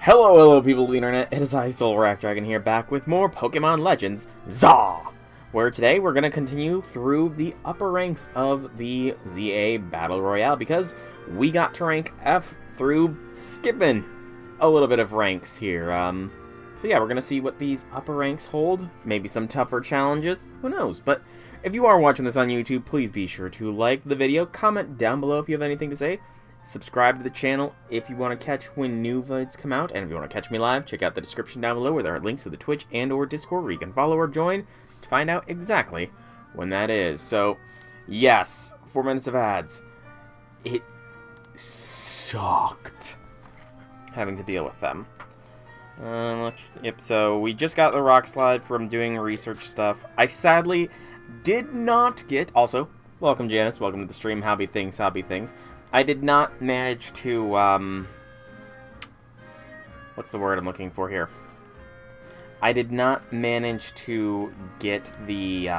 Hello people of the internet, it is I, Dragon here, back with more Pokemon Legends, ZA! Where today we're going to continue through the upper ranks of the ZA Battle Royale, because we got to rank F through skipping a little bit of ranks here. So yeah, we're going to see what these upper ranks hold, maybe some tougher challenges, who knows. But if you are watching this on YouTube, please be sure to like the video, comment down below if you have anything to say, subscribe to the channel if you want to catch when new VODs come out, and if you want to catch me live, check out the description down below where there are links to the Twitch and or Discord where you can follow or join to find out exactly when that is. So, yes, 4 minutes of ads. It sucked having to deal with them. Yep, so we just got the rock slide from doing research stuff. I sadly did not get, also, welcome Janice, welcome to the stream, hobby things. I did not manage to, what's the word I'm looking for here? I did not manage to get the,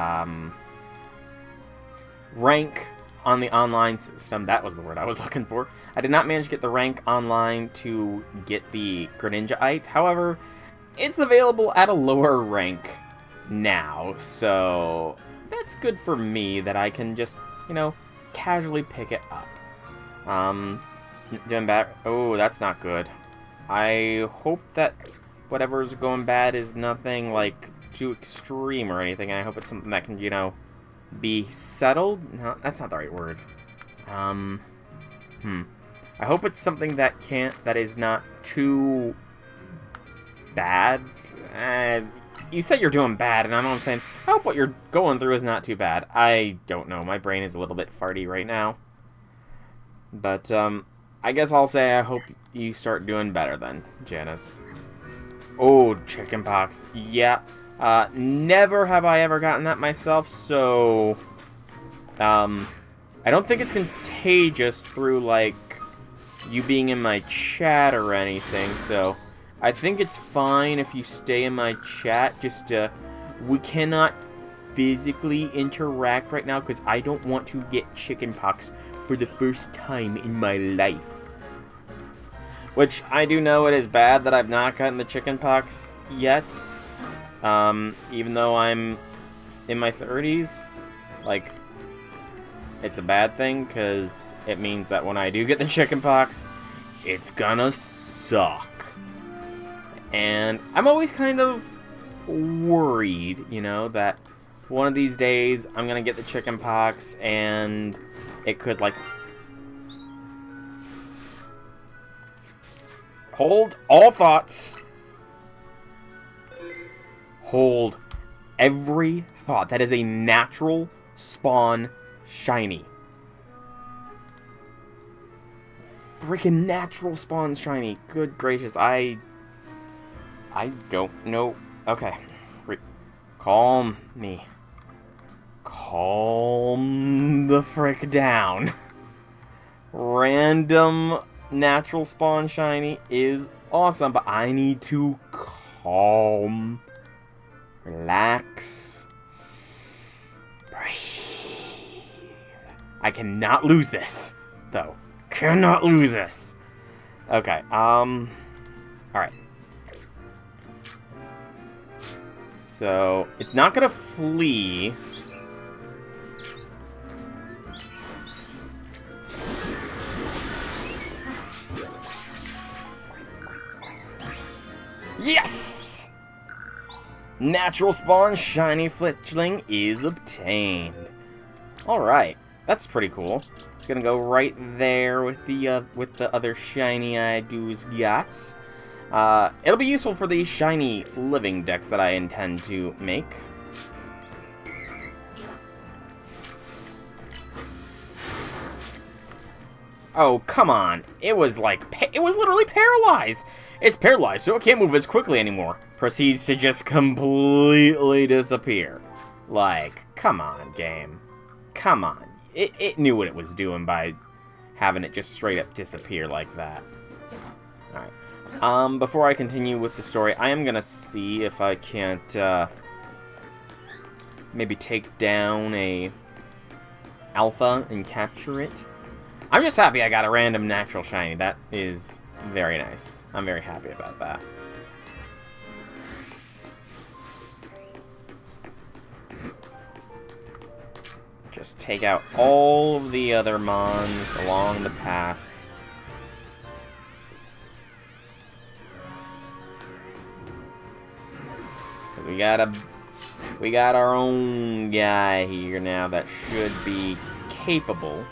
rank on the online system. That was the word I was looking for. I did not manage to get the rank online to get the Greninja-ite. However, it's available at a lower rank now, so that's good for me that I can just, you know, casually pick it up. Doing bad. Oh, that's not good. I hope that whatever's going bad is nothing, like, too extreme or anything. I hope it's something that can, you know, be settled? No, that's not the right word. I hope it's something that is not too bad. You said you're doing bad, and I know I'm saying, I hope what you're going through is not too bad. I don't know. My brain is a little bit farty right now. But, I guess I'll say I hope you start doing better then, Janice. Oh, chickenpox. Yeah. Never have I ever gotten that myself, so, I don't think it's contagious through, like, you being in my chat or anything, so I think it's fine if you stay in my chat, just, we cannot physically interact right now, because I don't want to get chickenpox for the first time in my life. Which, I do know it is bad that I've not gotten the chickenpox yet. Even though I'm in my 30s, like, it's a bad thing, because it means that when I do get the chickenpox, it's gonna suck. And I'm always kind of worried, you know, that one of these days I'm gonna get the chickenpox and it could, like, hold all thoughts. Hold every thought. That is a natural spawn shiny. Freaking natural spawn shiny. Good gracious. I don't know. Okay. Calm me. Calm the frick down. Random natural spawn shiny is awesome, but I need to calm. Relax. Breathe. I cannot lose this, though. Cannot lose this. Okay, alright. So, it's not gonna flee. Yes! Natural spawn shiny fletchling is obtained. Alright, that's pretty cool. It's gonna go right there with the other shiny I do's got. It'll be useful for the shiny living decks that I intend to make. Oh, come on. It was like, it was literally paralyzed. It's paralyzed, so it can't move as quickly anymore. Proceeds to just completely disappear. Like, come on, game. Come on. It knew what it was doing by having it just straight up disappear like that. Alright. Before I continue with the story, I am gonna see if I can't, maybe take down a alpha and capture it. I'm just happy I got a random natural shiny. That is Very nice. I'm very happy about that. Just take out all of the other mons along the path. Because we got our own guy here now that should be capable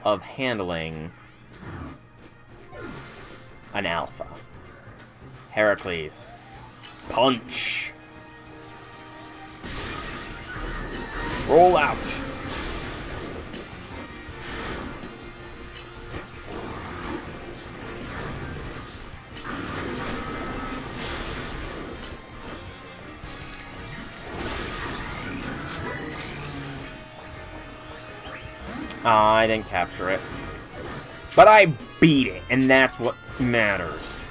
of handling an alpha. Heracles. Punch! Roll out! I didn't capture it. But I beat it, and that's what matters.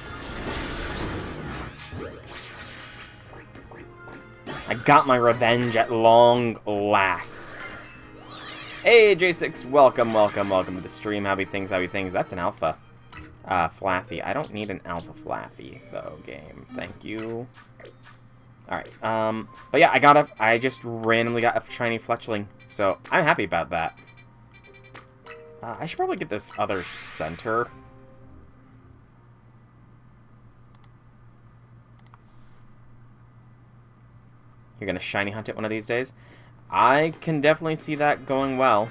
I got my revenge at long last. Hey, J6, welcome to the stream. Happy things. That's an alpha. Flaffy. I don't need an alpha Flaffy, though, game. Thank you. Alright, but yeah, I just randomly got a shiny fletchling, so I'm happy about that. I should probably get this other center. You're gonna shiny hunt it one of these days? I can definitely see that going well.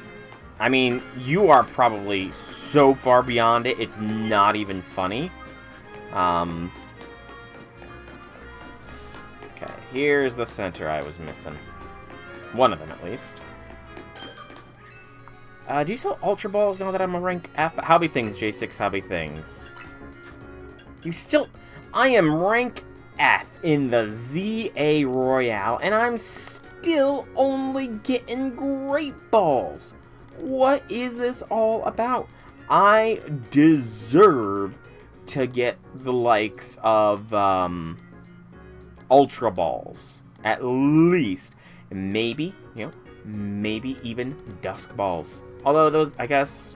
I mean, you are probably so far beyond it, it's not even funny. Okay, here's the center I was missing. One of them, at least. Do you sell Ultra Balls now that I'm a rank F? Hobby Things, J6 Hobby Things. You still... I am rank F in the ZA Royale, and I'm still only getting Great Balls. What is this all about? I deserve to get the likes of, Ultra Balls. At least. Maybe, you know, maybe even Dusk Balls. Although those, I guess...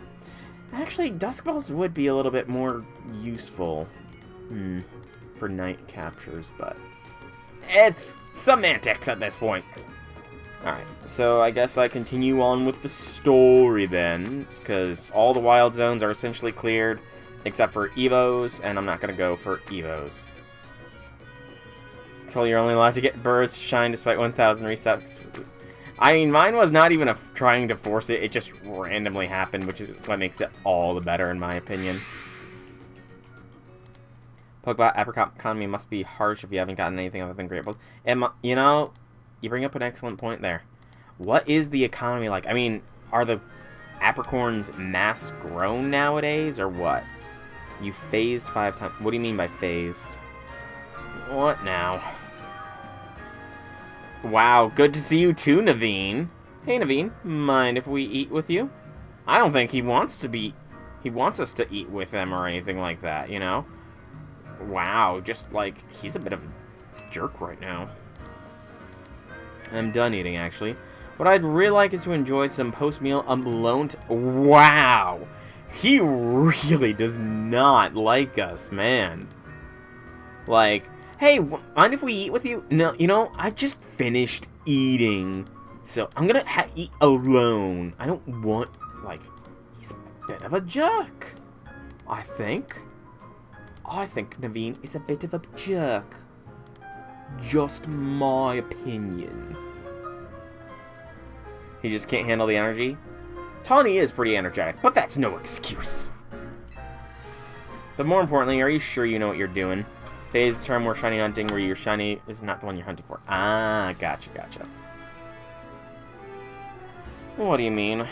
Actually, Dusk Balls would be a little bit more useful. For night captures, but... It's semantics at this point. Alright, so I guess I continue on with the story then. Because all the wild zones are essentially cleared. Except for Evos, and I'm not going to go for Evos. Until you're only allowed to get birds to shine despite 1,000 resets. I mean, mine was not even trying to force it. It just randomly happened, which is what makes it all the better, in my opinion. Pokebot Apricot economy must be harsh if you haven't gotten anything other than Great Balls. And, you know, you bring up an excellent point there. What is the economy like? I mean, are the apricorns mass grown nowadays, or what? You phased 5 times. What do you mean by phased? What now? Wow, good to see you too, Naveen. Hey, Naveen, mind if we eat with you? I don't think he wants us to eat with him or anything like that, you know? Wow, just like, he's a bit of a jerk right now. I'm done eating, actually. What I'd really like is to enjoy some post-meal alone. Wow! He really does not like us, man. Like... Hey, mind if we eat with you? No, you know, I just finished eating. So, I'm gonna eat alone. I don't want, like, he's a bit of a jerk. I think Naveen is a bit of a jerk. Just my opinion. He just can't handle the energy? Tawny is pretty energetic, but that's no excuse. But more importantly, are you sure you know what you're doing? Phase term where shiny hunting, where your shiny is not the one you're hunting for. Ah, gotcha. What do you mean?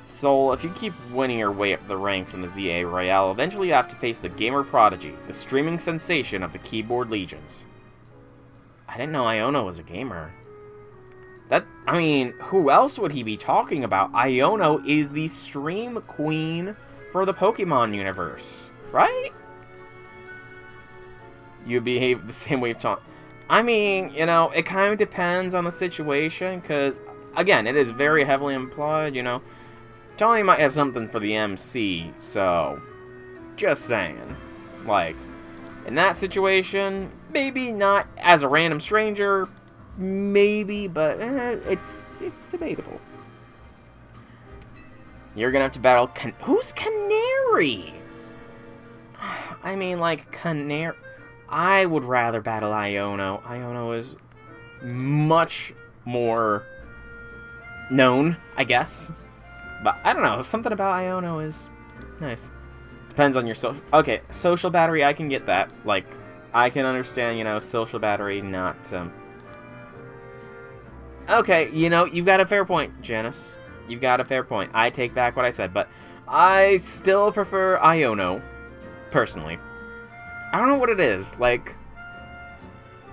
Soul, if you keep winning your way up the ranks in the ZA Royale, eventually you have to face the gamer prodigy, the streaming sensation of the keyboard legions. I didn't know Iono was a gamer. I mean, who else would he be talking about? Iono is the stream queen for the Pokemon universe, right? You behave the same way Tom. I mean, you know, it kind of depends on the situation, because, again, it is very heavily implied, you know. Tony might have something for the MC, so... Just saying. Like, in that situation, maybe not as a random stranger, maybe, but it's debatable. You're gonna have to battle... Who's Canary? I mean, like, Canary... I would rather battle Iono. Iono is much more known, I guess. But, I don't know, something about Iono is nice. Depends on your social... Okay, social battery, I can get that. Like, I can understand, you know, social battery, not, Okay, you know, you've got a fair point, Janice. You've got a fair point. I take back what I said, but I still prefer Iono, personally. I don't know what it is. Like,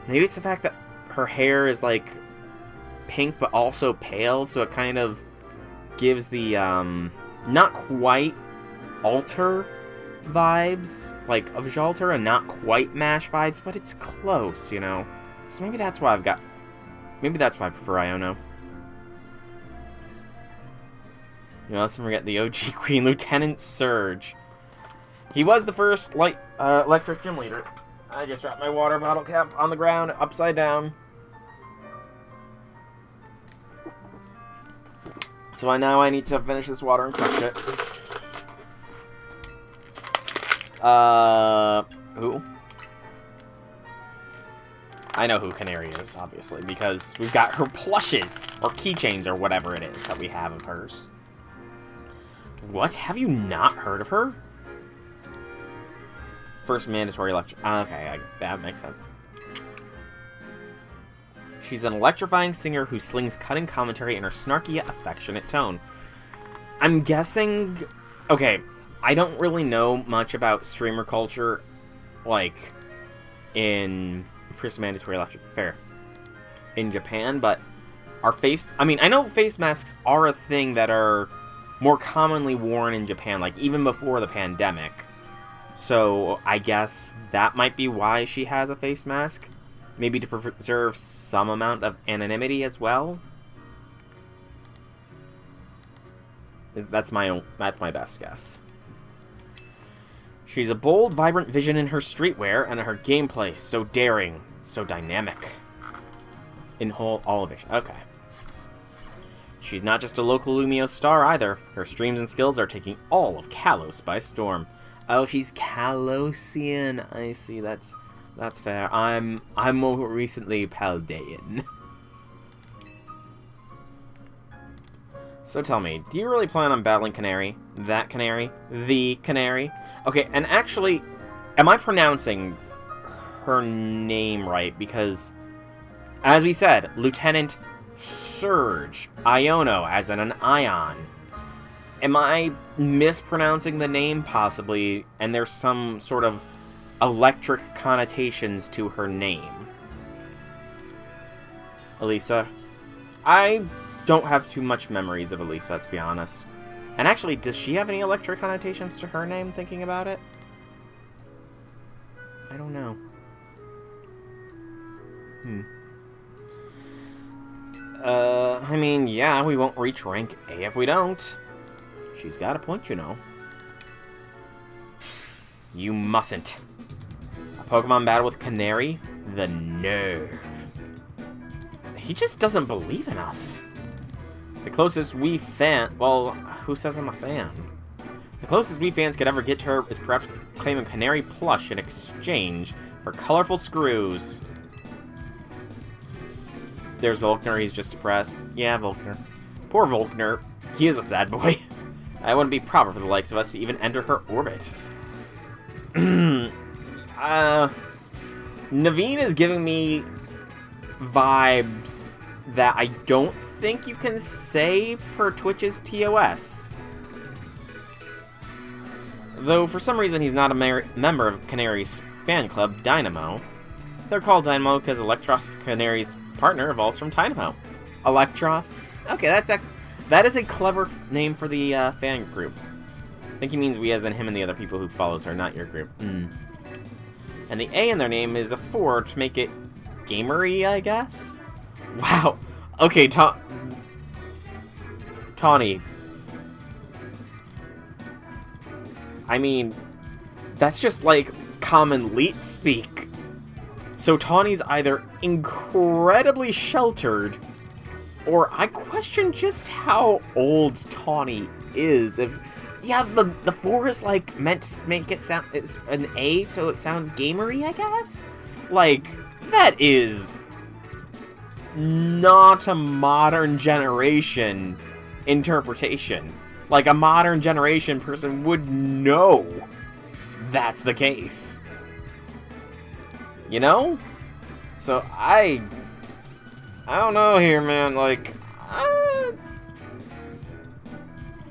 maybe it's the fact that her hair is, like, pink but also pale, so it kind of gives the, not quite Alter vibes, like, of Jalter, and not quite MASH vibes, but it's close, you know? So maybe that's why maybe that's why I prefer Iono. You know, let's forget the OG Queen, Lieutenant Surge. He was the first electric gym leader. I just dropped my water bottle cap on the ground, upside down. So now I need to finish this water and crush it. Who? I know who Canary is, obviously, because we've got her plushes, or keychains, or whatever it is that we have of hers. What? Have you not heard of her? First mandatory lecture. Okay, that makes sense. She's an electrifying singer who slings cutting commentary in her snarky, affectionate tone. I'm guessing... Okay, I don't really know much about streamer culture, like, in first mandatory lecture. Fair. In Japan, but our face... I mean, I know face masks are a thing that are more commonly worn in Japan, like, even before the pandemic. So, I guess that might be why she has a face mask. Maybe to preserve some amount of anonymity as well. That's my best guess. She's a bold, vibrant vision in her streetwear and her gameplay. So daring, so dynamic. In all of it. Okay. She's not just a local Lumiose star either. Her streams and skills are taking all of Kalos by storm. Oh, she's Kalosian. I see. That's fair. I'm more recently Paldean. So tell me, do you really plan on battling Canary? That Canary? The Canary? Okay, and actually, am I pronouncing her name right? Because, as we said, Lieutenant Surge, Iono, as in an ion. Am I mispronouncing the name, possibly, and there's some sort of electric connotations to her name? Elisa? I don't have too much memories of Elisa, to be honest. And actually, does she have any electric connotations to her name, thinking about it? I don't know. I mean, yeah, we won't reach rank A if we don't. She's got a point, you know. You mustn't. A Pokemon battle with Canary? The nerve. He just doesn't believe in us. The closest we fan... Well, who says I'm a fan? The closest we fans could ever get to her is perhaps claim a Canary plush in exchange for colorful screws. There's Volkner, he's just depressed. Yeah, Volkner. Poor Volkner. He is a sad boy. I wouldn't be proper for the likes of us to even enter her orbit. Naveen is giving me vibes that I don't think you can say per Twitch's TOS. Though, for some reason, he's not a member of Canary's fan club, Dynamo. They're called Dynamo because Electros, Canary's partner, evolves from Dynamo. Electros? Okay, that is a clever name for the fan group. I think he means we as in him and the other people who follows her, not your group. And the A in their name is a 4 to make it gamery, I guess? Wow. Okay, Tawny. I mean, that's just like common leet speak. So Tawny's either incredibly sheltered, or I question just how old Tawny is. If yeah, the 4 is like meant to make it sound it's an A, so it sounds gamery, I guess. Like that is not a modern generation interpretation. Like a modern generation person would know that's the case. You know? So I don't know here, man. Like,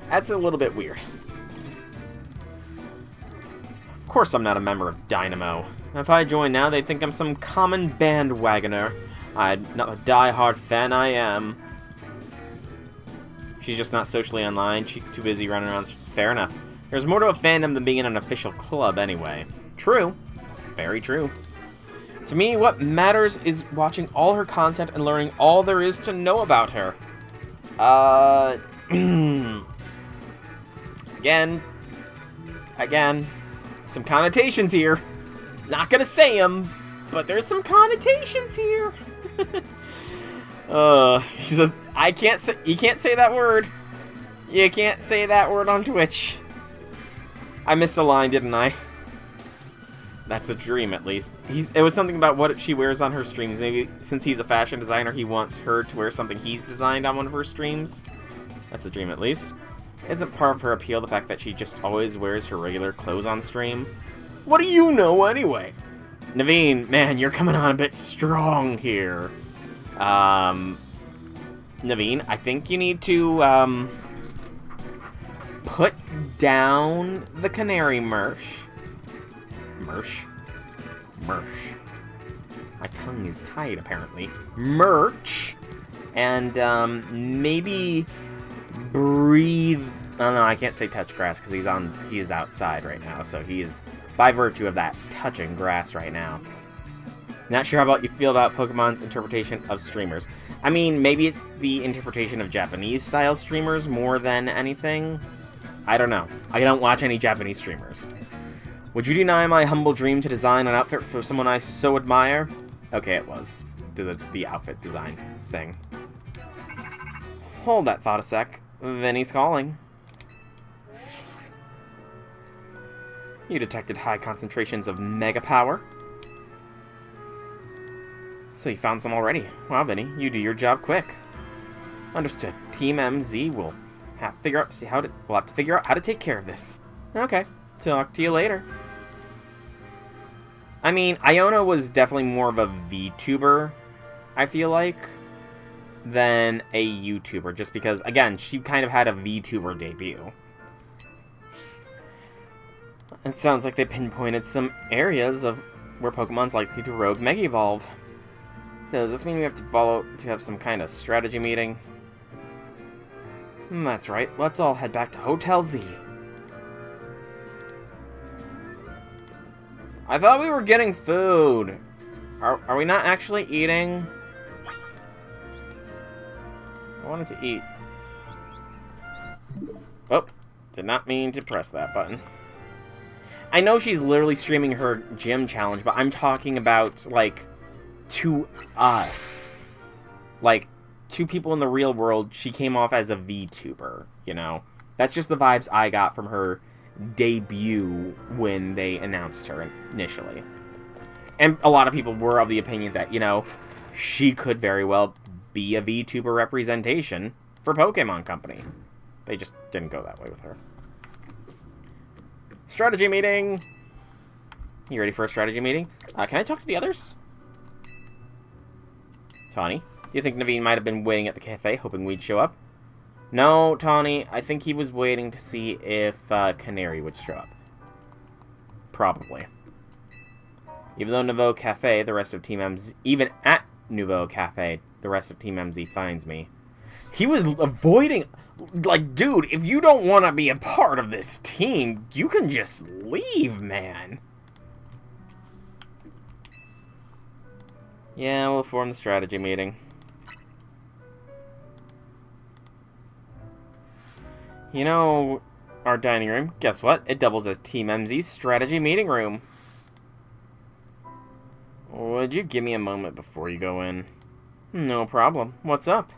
that's a little bit weird. Of course I'm not a member of Dynamo. If I join now, they'd think I'm some common bandwagoner. I'm not a die-hard fan, I am. She's just not socially online. She's too busy running around. Fair enough. There's more to a fandom than being in an official club, anyway. True. Very true. To me, what matters is watching all her content and learning all there is to know about her. Again, some connotations here. Not gonna say them, but there's some connotations here. He says, you can't say that word. You can't say that word on Twitch. I missed a line, didn't I? That's the dream, at least. It was something about what she wears on her streams. Maybe since he's a fashion designer, he wants her to wear something he's designed on one of her streams. That's the dream, at least. Isn't part of her appeal the fact that she just always wears her regular clothes on stream? What do you know, anyway? Naveen, man, you're coming on a bit strong here. Naveen, I think you need to, put down the canary merch. Merch? My tongue is tied, apparently. Merch! And, maybe breathe... Oh, no, I can't say touch grass, because he is outside right now, so he is, by virtue of that, touching grass right now. Not sure how about you feel about Pokemon's interpretation of streamers. I mean, maybe it's the interpretation of Japanese-style streamers more than anything. I don't know. I don't watch any Japanese streamers. Would you deny my humble dream to design an outfit for someone I so admire? Okay, it was. The outfit design thing. Hold that thought a sec. Vinny's calling. You detected high concentrations of mega power. So you found some already. Wow, Vinny, you do your job quick. Understood. Team MZ will have to figure out how to take care of this. Okay. Talk to you later. I mean, Iona was definitely more of a VTuber, I feel like, than a YouTuber, just because, again, she kind of had a VTuber debut. It sounds like they pinpointed some areas of where Pokemon's likely to rogue Mega Evolve. Does this mean we have to have some kind of strategy meeting? That's right. Let's all head back to Hotel Z. I thought we were getting food. Are we not actually eating? I wanted to eat. Oh, did not mean to press that button. I know she's literally streaming her gym challenge, but I'm talking about, like, to us. Like, to people in the real world, she came off as a VTuber, you know? That's just the vibes I got from her debut when they announced her initially. And a lot of people were of the opinion that, you know, she could very well be a VTuber representation for Pokemon Company. They just didn't go that way with her. Strategy meeting! You ready for a strategy meeting? Can I talk to the others? Tawny, do you think Naveen might have been waiting at the cafe hoping we'd show up? No, Tawny, I think he was waiting to see if Canary would show up. Probably. Even at Nouveau Cafe, the rest of Team MZ finds me. He was avoiding... Like, dude, if you don't want to be a part of this team, you can just leave, man. Yeah, we'll form the strategy meeting. You know, our dining room. Guess what? It doubles as Team MZ's strategy meeting room. Would you give me a moment before you go in? No problem. What's up?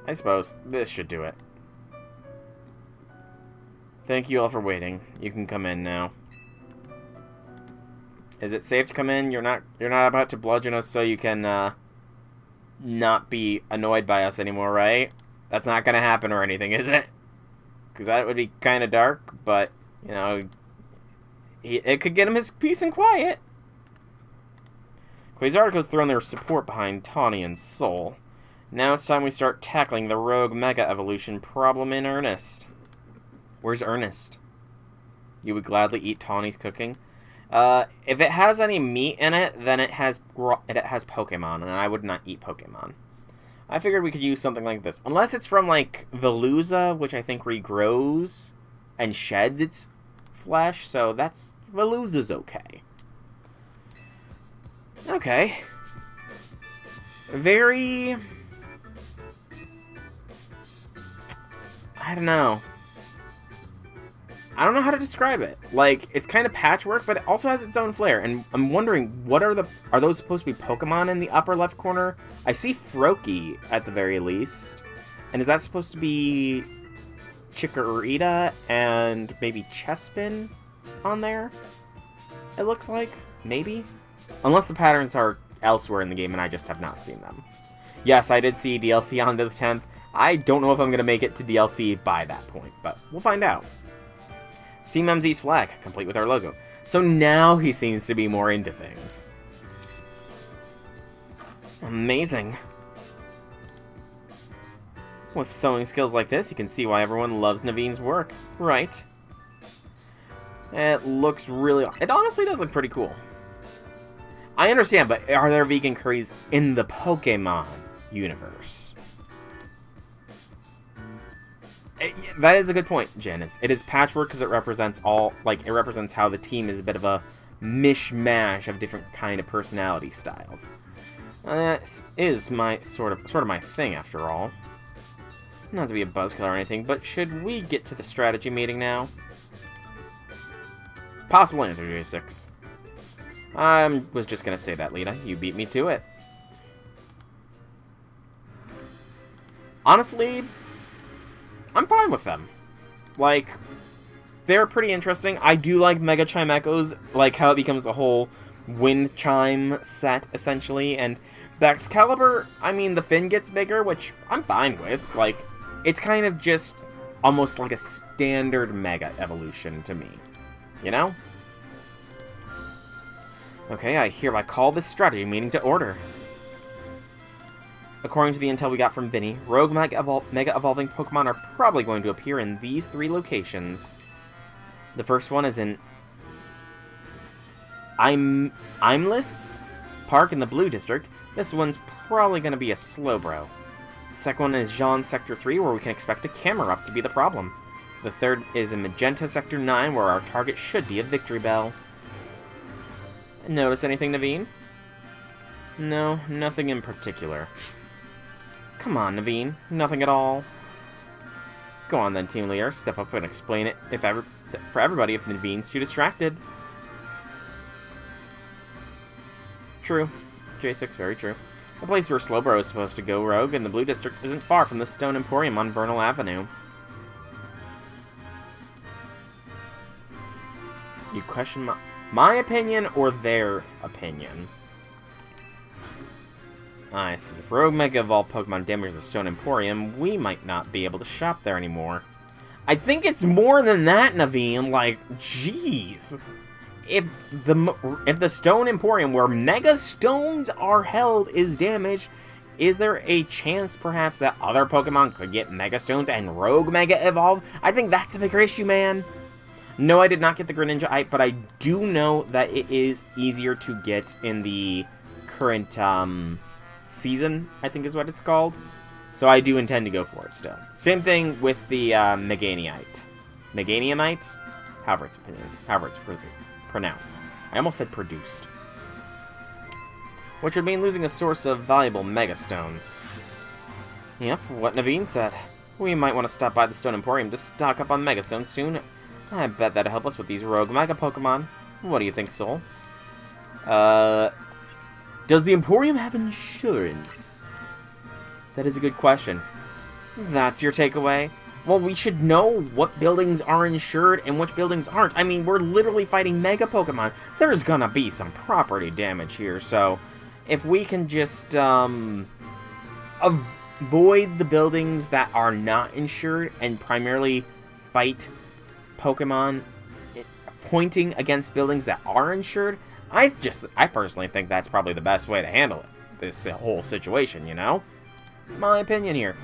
I suppose this should do it. Thank you all for waiting. You can come in now. Is it safe to come in? You're not about to bludgeon us so you can not be annoyed by us anymore, right? That's not gonna happen or anything, is it? Because that would be kind of dark, but you know, it could get him his peace and quiet. Quasartico's thrown their support behind Tawny and Soul. Now it's time we start tackling the rogue mega evolution problem in earnest. Where's Ernest? You would gladly eat Tawny's cooking? If it has any meat in it, then it has Pokemon, and I would not eat Pokemon. I figured we could use something like this. Unless it's from, like, Veluza, which I think regrows and sheds its flesh, so that's... Veluza's okay. Okay. Very... I don't know. I don't know how to describe it. Like, it's kind of patchwork, but it also has its own flair. And I'm wondering, what are those supposed to be Pokemon in the upper left corner? I see Froakie at the very least. And is that supposed to be Chikorita and maybe Chespin on there? It looks like. Maybe? Unless the patterns are elsewhere in the game and I just have not seen them. Yes, I did see DLC on to the 10th. I don't know if I'm going to make it to DLC by that point, but we'll find out. Team MZ's flag, complete with our logo. So now he seems to be more into things. Amazing. With sewing skills like this, you can see why everyone loves Naveen's work, right? It looks really... It honestly does look pretty cool. I understand, but are there vegan curries in the Pokemon universe? That is a good point, Janice. It is patchwork because it represents it represents how the team is a bit of a mishmash of different kind of personality styles. That is my sort of my thing, after all. Not to be a buzzkill or anything, but should we get to the strategy meeting now? Possible answer, J6. I was just gonna say that, Lita. You beat me to it. Honestly, I'm fine with them. Like, they're pretty interesting. I do like Mega Chime Echoes, like how it becomes a whole wind chime set, essentially. And Baxcalibur, I mean, the fin gets bigger, which I'm fine with. Like, it's kind of just almost like a standard Mega evolution to me. You know? Okay, I hereby call this strategy meeting to order. According to the intel we got from Vinny, rogue Mega Evolving Pokemon are probably going to appear in these 3 locations. The first one is in Imless Park in the Blue District. This one's probably going to be a Slowbro. The second one is Jean Sector 3, where we can expect a Camerupt to be the problem. The third is in Magenta Sector 9, where our target should be a Victory Bell. Notice anything, Naveen? No, nothing in particular. Come on, Naveen. Nothing at all. Go on then, Team Leader. Step up and explain it for everybody if Naveen's too distracted. True. J6, very true. The place where Slowbro is supposed to go rogue in the Blue District isn't far from the Stone Emporium on Vernal Avenue. You question my opinion or their opinion? I see. If Rogue Mega Evolved Pokemon damages the Stone Emporium, we might not be able to shop there anymore. I think it's more than that, Naveen. Like, jeez. If the Stone Emporium, where Mega Stones are held, is damaged, is there a chance, perhaps, that other Pokemon could get Mega Stones and Rogue Mega Evolve? I think that's a bigger issue, man. No, I did not get the Greninja, but I do know that it is easier to get in the current, season, I think is what it's called. So I do intend to go for it still. Same thing with the Meganiite. Meganiumite? However it's pronounced. I almost said produced. Which would mean losing a source of valuable Mega Stones. Yep, what Naveen said. We might want to stop by the Stone Emporium to stock up on Megastones soon. I bet that'll help us with these rogue Mega Pokemon. What do you think, Soul? Does the Emporium have insurance? That is a good question. That's your takeaway? Well, we should know what buildings are insured and which buildings aren't. I mean, we're literally fighting Mega Pokemon. There's gonna be some property damage here, so if we can just, avoid the buildings that are not insured and primarily fight Pokemon pointing against buildings that are insured, I personally think that's probably the best way to handle it. This whole situation, you know? My opinion here.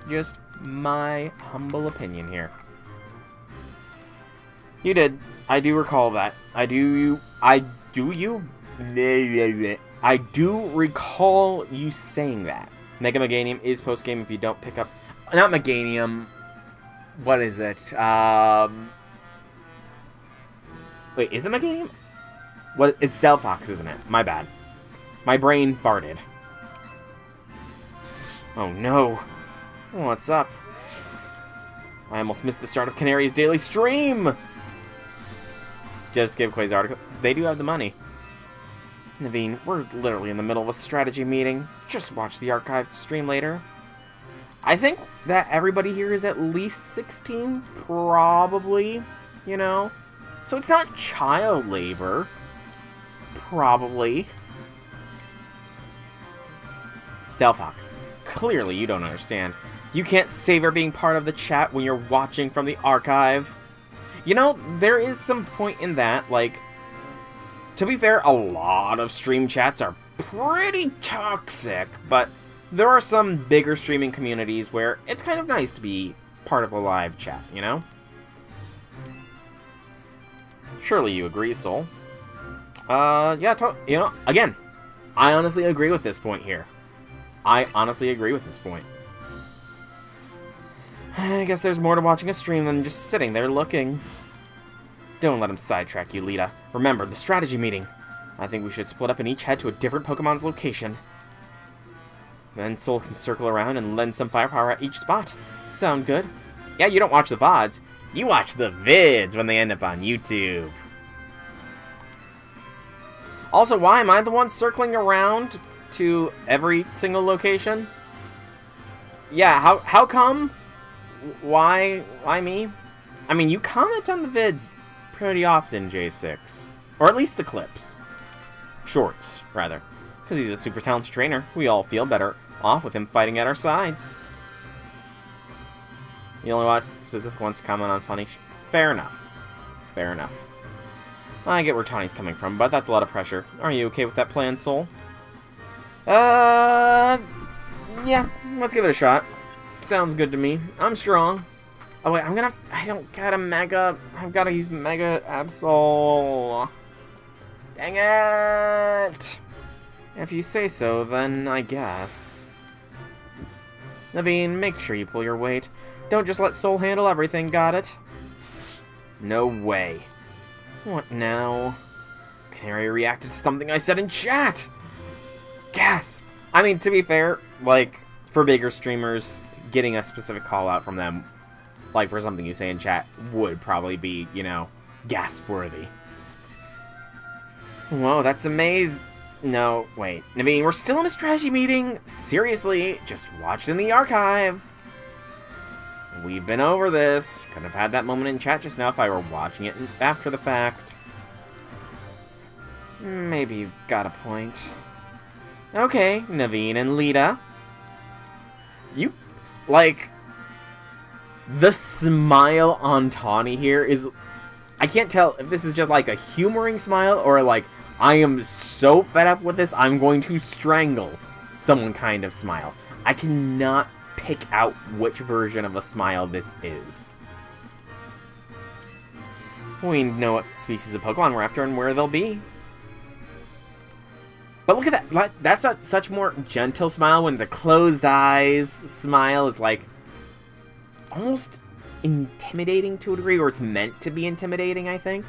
Just my humble opinion here. You did. I do recall that. I do recall you saying that. Mega Meganium is post-game if you don't pick up... Not Meganium. What is it? Wait, is it Meganium? What? It's Delphox, isn't it? My bad. My brain farted. Oh no. What's up? I almost missed the start of Canary's daily stream! Just give Quay's article. They do have the money. Naveen, we're literally in the middle of a strategy meeting. Just watch the archived stream later. I think that everybody here is at least 16, probably, you know? So it's not child labor. Probably. Delphox, clearly you don't understand. You can't savor being part of the chat when you're watching from the archive. You know, there is some point in that, like, to be fair, a lot of stream chats are pretty toxic, but there are some bigger streaming communities where it's kind of nice to be part of a live chat, you know? Surely you agree, Soul. Yeah, you know, again, I honestly agree with this point here. I honestly agree with this point. I guess there's more to watching a stream than just sitting there looking. Don't let him sidetrack you, Lita. Remember, the strategy meeting. I think we should split up and each head to a different Pokemon's location. Then Soul can circle around and lend some firepower at each spot. Sound good? Yeah, you don't watch the VODs. You watch the vids when they end up on YouTube. Also, why am I the one circling around to every single location? Yeah, how come? Why me? I mean, you comment on the vids pretty often, J6. Or at least the clips. Shorts, rather. Because he's a super talented trainer. We all feel better off with him fighting at our sides. You only watch the specific ones to comment on funny Fair enough. Fair enough. I get where Tawny's coming from, but that's a lot of pressure. Are you okay with that plan, Soul? Yeah, let's give it a shot. Sounds good to me. I'm strong. Oh wait, I don't got a Mega, I've got to use Mega Absol. Dang it! If you say so, then I guess. Naveen, make sure you pull your weight. Don't just let Soul handle everything, got it? No way. What now? Canary reacted to something I said in chat! Gasp! I mean, to be fair, like, for bigger streamers, getting a specific call out from them, like for something you say in chat, would probably be, you know, gasp-worthy. Whoa, that's amazing. No, wait. Naveen, we're still in a strategy meeting? Seriously, just watch in the archive. We've been over this. Couldn't have had that moment in chat just now if I were watching it after the fact. Maybe you've got a point. Okay, Naveen and Lita. You, like, the smile on Tawny here is... I can't tell if this is just like a humoring smile or like, I am so fed up with this, I'm going to strangle someone kind of smile. I cannot pick out which version of a smile this is. We know what species of Pokemon we're after and where they'll be. But look at that. That's a such more gentle smile when the closed eyes smile is like almost intimidating to a degree, or it's meant to be intimidating, I think.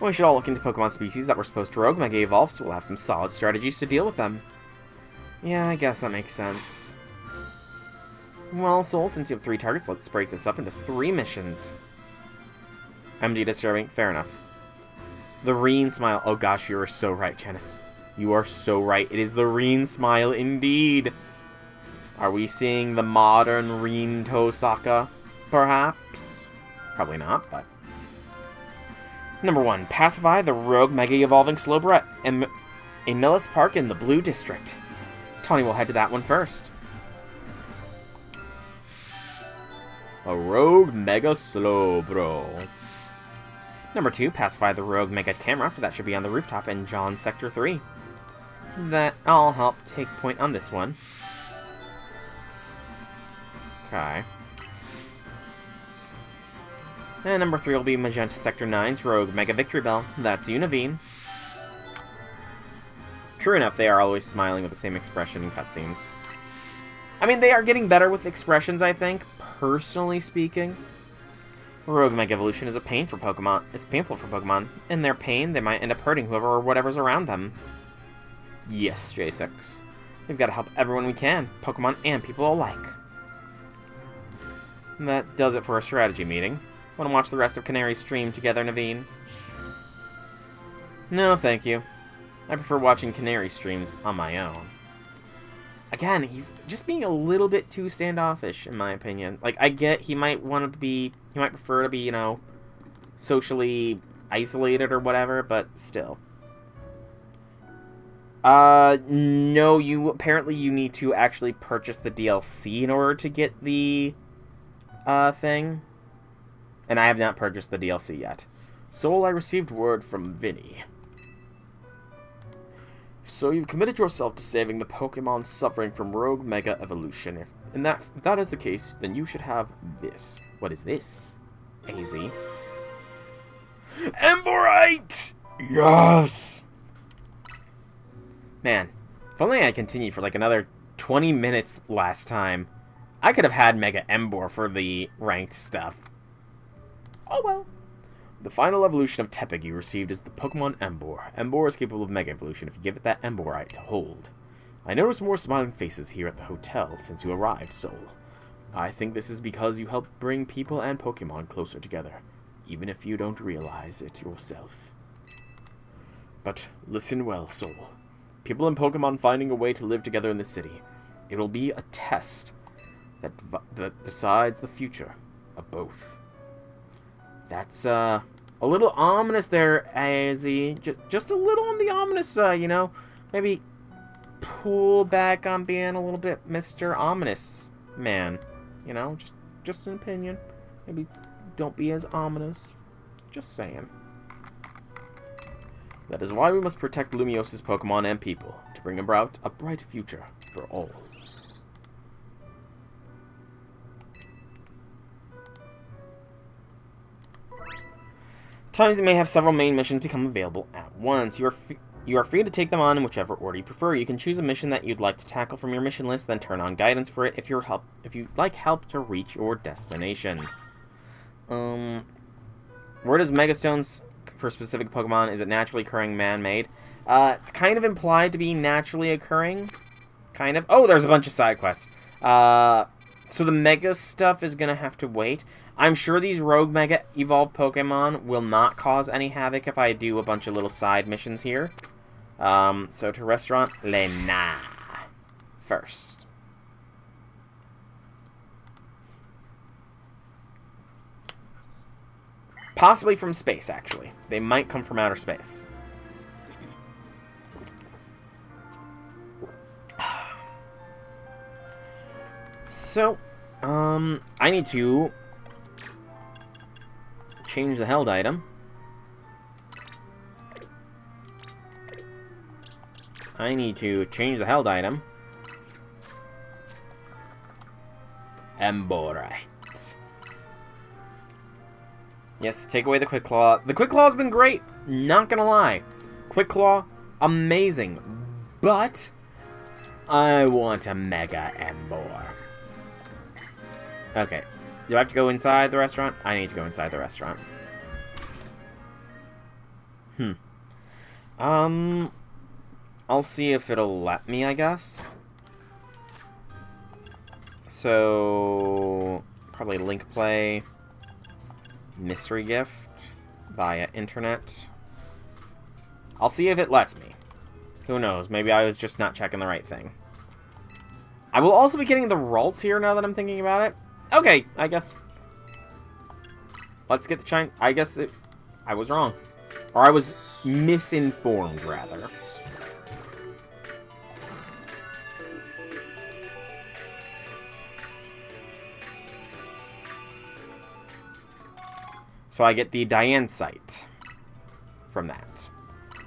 We should all look into Pokemon species that we're supposed to rogue Mega Evolve, so we'll have some solid strategies to deal with them. Yeah, I guess that makes sense. Well, Soul, since you have 3 targets, let's break this up into 3 missions. MD disturbing. Fair enough. The Reen smile. Oh gosh, you are so right, Janice. You are so right. It is the Reen smile indeed. Are we seeing the modern Reen Tosaka? Perhaps? Probably not, but... Number 1. Pacify the rogue mega-evolving Slowbret in Millis Park in the Blue District. Tawny will head to that one first. A rogue mega Slowbro. Number 2. Pacify the rogue mega camera. That should be on the rooftop in John Sector 3. That I'll help take point on this one. Okay. And number 3 will be Magenta Sector 9's Rogue Mega Victory Bell. That's Univine. True enough, they are always smiling with the same expression in cutscenes. I mean, they are getting better with expressions, I think, personally speaking. Rogue Mega Evolution is a pain for Pokemon. It's painful for Pokemon. In their pain, they might end up hurting whoever or whatever's around them. Yes, J6. We've got to help everyone we can, Pokemon and people alike. And that does it for a strategy meeting. Want to watch the rest of Canary's stream together, Naveen? No, thank you. I prefer watching Canary streams on my own. Again, he's just being a little bit too standoffish, in my opinion. Like, I get he might want to be... He might prefer to be, you know, socially isolated or whatever, but still. No, apparently you need to actually purchase the DLC in order to get the, thing. And I have not purchased the DLC yet. Soul, I received word from Vinny. So you've committed yourself to saving the Pokemon suffering from Rogue Mega Evolution. If that is the case, then you should have this. What is this? AZ. Emborite! Yes! Man, if only I continued for like another 20 minutes last time, I could have had Mega Emboar for the ranked stuff. Oh well. The final evolution of Tepig you received is the Pokemon Emboar. Emboar is capable of Mega Evolution if you give it that Emborite to hold. I noticed more smiling faces here at the hotel since you arrived, Soul. I think this is because you help bring people and Pokemon closer together, even if you don't realize it yourself. But listen well, Soul. People and Pokemon finding a way to live together in the city. It will be a test that decides the future of both. That's, a little ominous there, AZ. Just a little on the ominous, you know? Maybe pull back on being a little bit Mr. Ominous Man. You know? Just an opinion. Maybe don't be as ominous. Just saying. That is why we must protect Lumiose's Pokemon and people, to bring about a bright future for all. Times you may have several main missions become available at once. You are free to take them on in whichever order you prefer. You can choose a mission that you'd like to tackle from your mission list, then turn on guidance for it if you'd like help to reach your destination. Where does Megastones for specific Pokemon? Is it naturally occurring, man-made? It's kind of implied to be naturally occurring. Kind of. Oh, there's a bunch of side quests. So the Mega stuff is gonna have to wait. I'm sure these Rogue Mega Evolved Pokemon will not cause any havoc if I do a bunch of little side missions here. So to Restaurant Lena first. Possibly from space, actually. They might come from outer space. So, I need to change the held item. Emborite. Yes, take away the Quick Claw. The Quick Claw has been great, not gonna lie. Quick Claw, amazing. But I want a Mega Emboar. Okay. Do I have to go inside the restaurant? I need to go inside the restaurant. I'll see if it'll let me, I guess. So, probably link play, mystery gift via internet. I'll see if it lets me. Who knows? Maybe I was just not checking the right thing. I will also be getting the Ralts here now that I'm thinking about it. Okay, I guess. Let's get the China. I guess I was wrong. Or I was misinformed, rather. So I get the Diane site from that.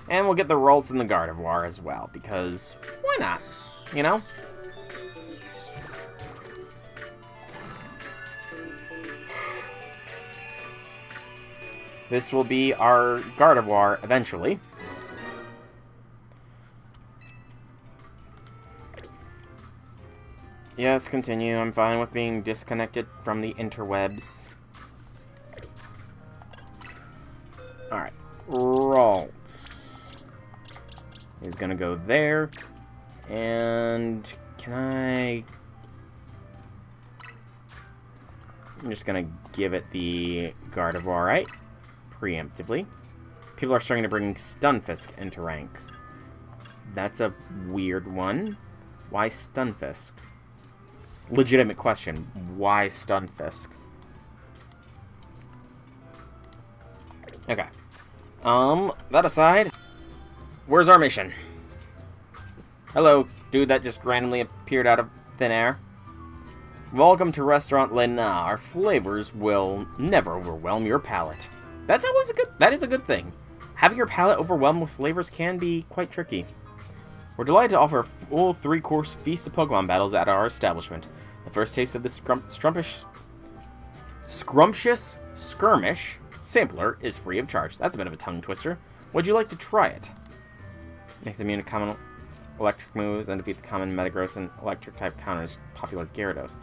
And we'll get the Ralts and the Gardevoir as well, because why not? You know? This will be our Gardevoir eventually. Yes, continue. I'm fine with being disconnected from the interwebs. Alright. Ralts is gonna go there. And can I... I'm just gonna give it the Gardevoir, right? Preemptively. People are starting to bring Stunfisk into rank. That's a weird one. Why Stunfisk? Legitimate question. Why Stunfisk? Okay. That aside, where's our mission? Hello, dude that just randomly appeared out of thin air. Welcome to Restaurant Lena. Our flavors will never overwhelm your palate. That is a good thing. Having your palate overwhelmed with flavors can be quite tricky. We're delighted to offer a full 3-course feast of Pokemon battles at our establishment. The first taste of this scrumptious skirmish sampler is free of charge. That's a bit of a tongue twister. Would you like to try it? Make them immune to common electric moves and defeat the common Metagross and electric type counters popular Gyarados.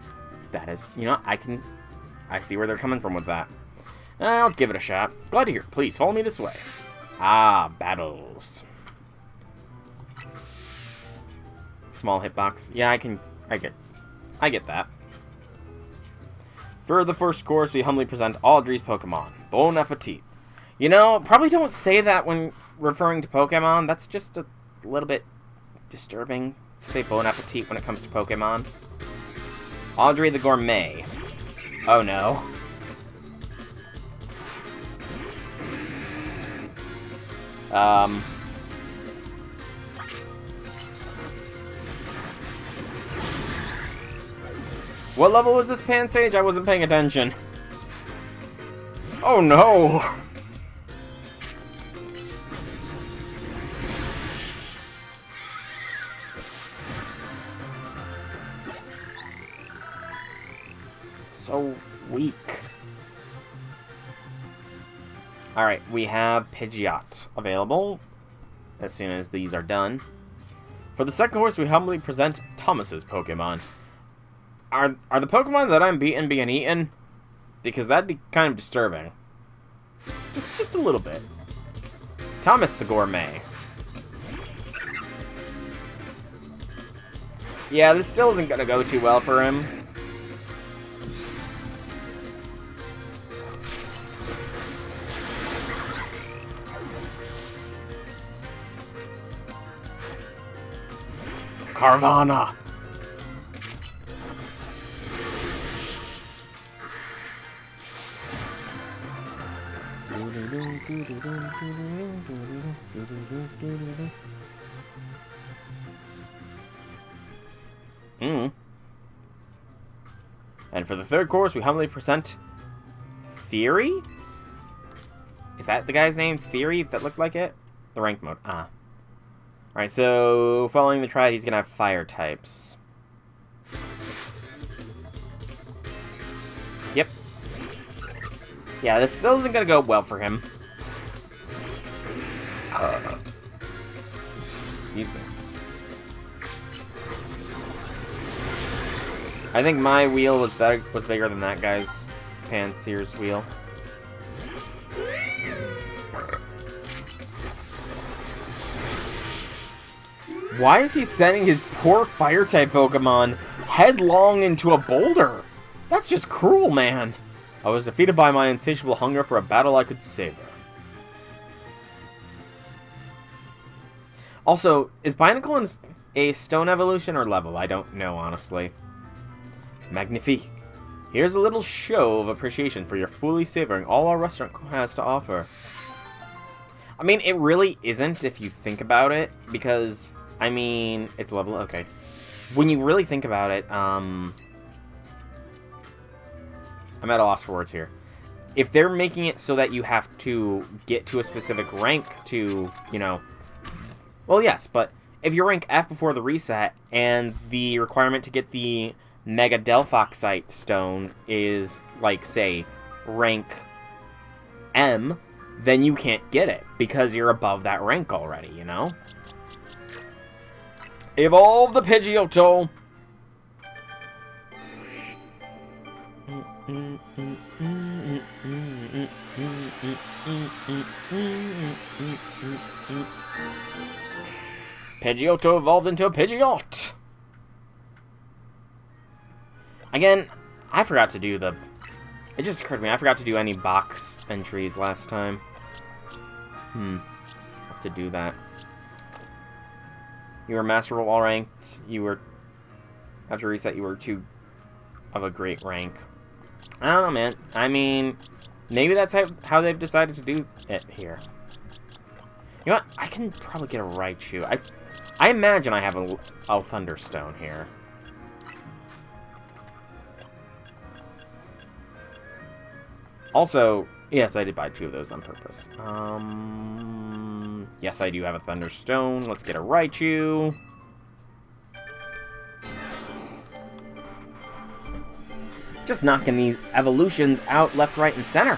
That is, you know, I see where they're coming from with that. I'll give it a shot. Glad to hear. Please follow me this way. Ah, battles. Small hitbox. Yeah, I get that. For the first course, we humbly present Audrey's Pokemon. Bon appetit. You know, probably don't say that when referring to Pokemon. That's just a little bit disturbing to say bon appetit when it comes to Pokemon. Audrey the Gourmet. Oh no. What level was this Pansage? I wasn't paying attention. Oh no! So weak. Alright, we have Pidgeot available as soon as these are done. For the second course, we humbly present Thomas's Pokemon. Are the Pokemon that I'm beating being eaten? Because that'd be kind of disturbing. Just a little bit. Thomas the Gourmet. Yeah, this still isn't gonna go too well for him. Carvana. And for the third course, we humbly present Theory? Is that the guy's name? Theory? That looked like it? The rank mode. Ah. Alright, so following the triad, he's gonna have fire types. Yep. Yeah, this still isn't gonna go well for him. Excuse me. I think my wheel was bigger than that guy's Panseer's wheel. Why is he sending his poor Fire-type Pokemon headlong into a boulder. That's just cruel, man. I was defeated by my insatiable hunger for a battle I could savor. Also, is Binacle a stone evolution or level? I don't know, honestly. Magnifique. Here's a little show of appreciation for your fully savoring all our restaurant has to offer. I mean, it really isn't if you think about it, because, I mean, it's level, okay. When you really think about it, I'm at a loss for words here. If they're making it so that you have to get to a specific rank to, you know, well, yes, but if you rank F before the reset, and the requirement to get the Mega Delphoxite Stone is, like, say, rank M, then you can't get it, because you're above that rank already, you know? Evolve the Pidgeotto! Pidgeotto evolved into a Pidgeot! Again, I forgot to do the... It just occurred to me, I forgot to do any box entries last time. Have to do that. You were Master Roll all ranked. You were... After reset, you were 2 of a great rank. I don't know, man. I mean, maybe that's how they've decided to do it here. You know what? I can probably get a Raichu. I imagine I have a Thunderstone here. Also, yes, I did buy 2 of those on purpose. Yes, I do have a Thunderstone. Let's get a Raichu. Just knocking these evolutions out left, right, and center.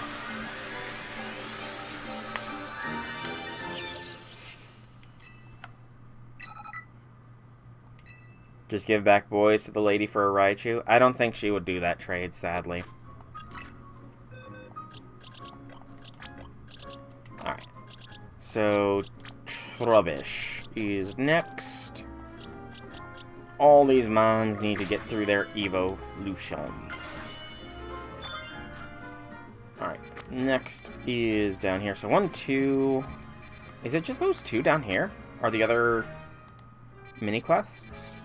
Just give back boys to the lady for a Raichu. I don't think she would do that trade, sadly. Alright. So, Trubbish is next. All these mons need to get through their evolutions. Alright, next is down here. So 1, 2... Is it just those 2 down here? Are the other mini quests?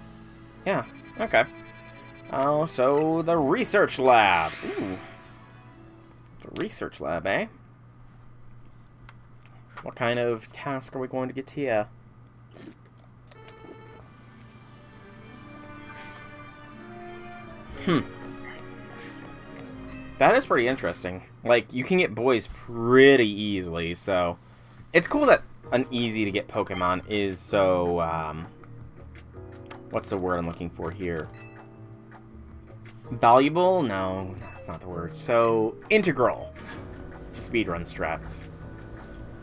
Yeah, okay. Oh, so the research lab. Ooh. The research lab, eh? What kind of task are we going to get here? That is pretty interesting. Like, you can get boys pretty easily, so... It's cool that an easy-to-get Pokemon is so, what's the word I'm looking for here? Valuable? No, that's not the word. So, integral to speedrun strats.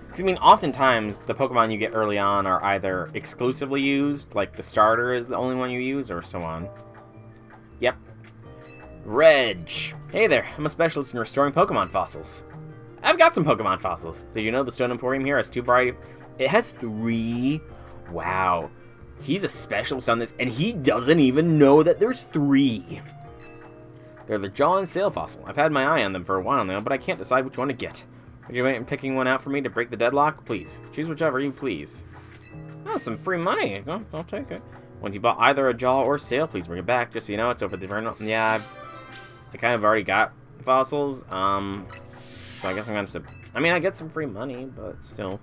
Because, I mean, oftentimes, the Pokemon you get early on are either exclusively used, like the starter is the only one you use, or so on. Yep. Reg. Hey there, I'm a specialist in restoring Pokemon fossils. I've got some Pokemon fossils. Did you know the Stone Emporium here has 2 varieties? It has 3. Wow. He's a specialist on this, and he doesn't even know that there's 3. They're the Jaw and Sail fossil. I've had my eye on them for a while now, but I can't decide which one to get. Would you mind picking one out for me to break the deadlock? Please. Choose whichever you please. Oh, some free money. I'll take it. Once you bought either a Jaw or Sail, please bring it back. Just so you know, it's over the vernal. Yeah, I kind of already got fossils. So I guess I'm going to have to... I mean, I get some free money, but still.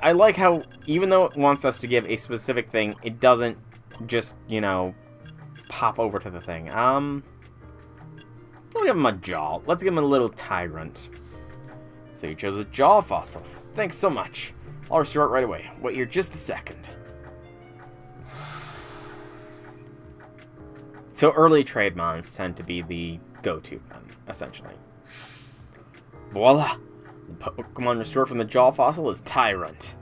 I like how, even though it wants us to give a specific thing, it doesn't just, you know, pop over to the thing. We'll give him a Jaw. Let's give him a little Tyrant. So you chose a Jaw fossil. Thanks so much. I'll restore it right away. Wait here just a second. So early trade mons tend to be the go-to then, essentially. Voila! The Pokemon restored from the Jaw fossil is Tyrant.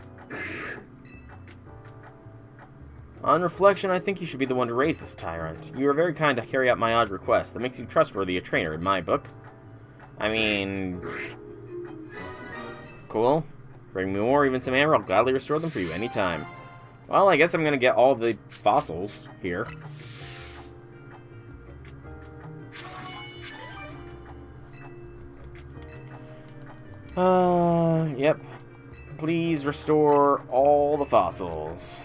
On reflection, I think you should be the one to raise this Tyrant. You are very kind to carry out my odd request. That makes you trustworthy a trainer in my book. I mean... Cool. Bring me more, even some amber, I'll gladly restore them for you anytime. Well, I guess I'm gonna get all the fossils here. Yep. Please restore all the fossils.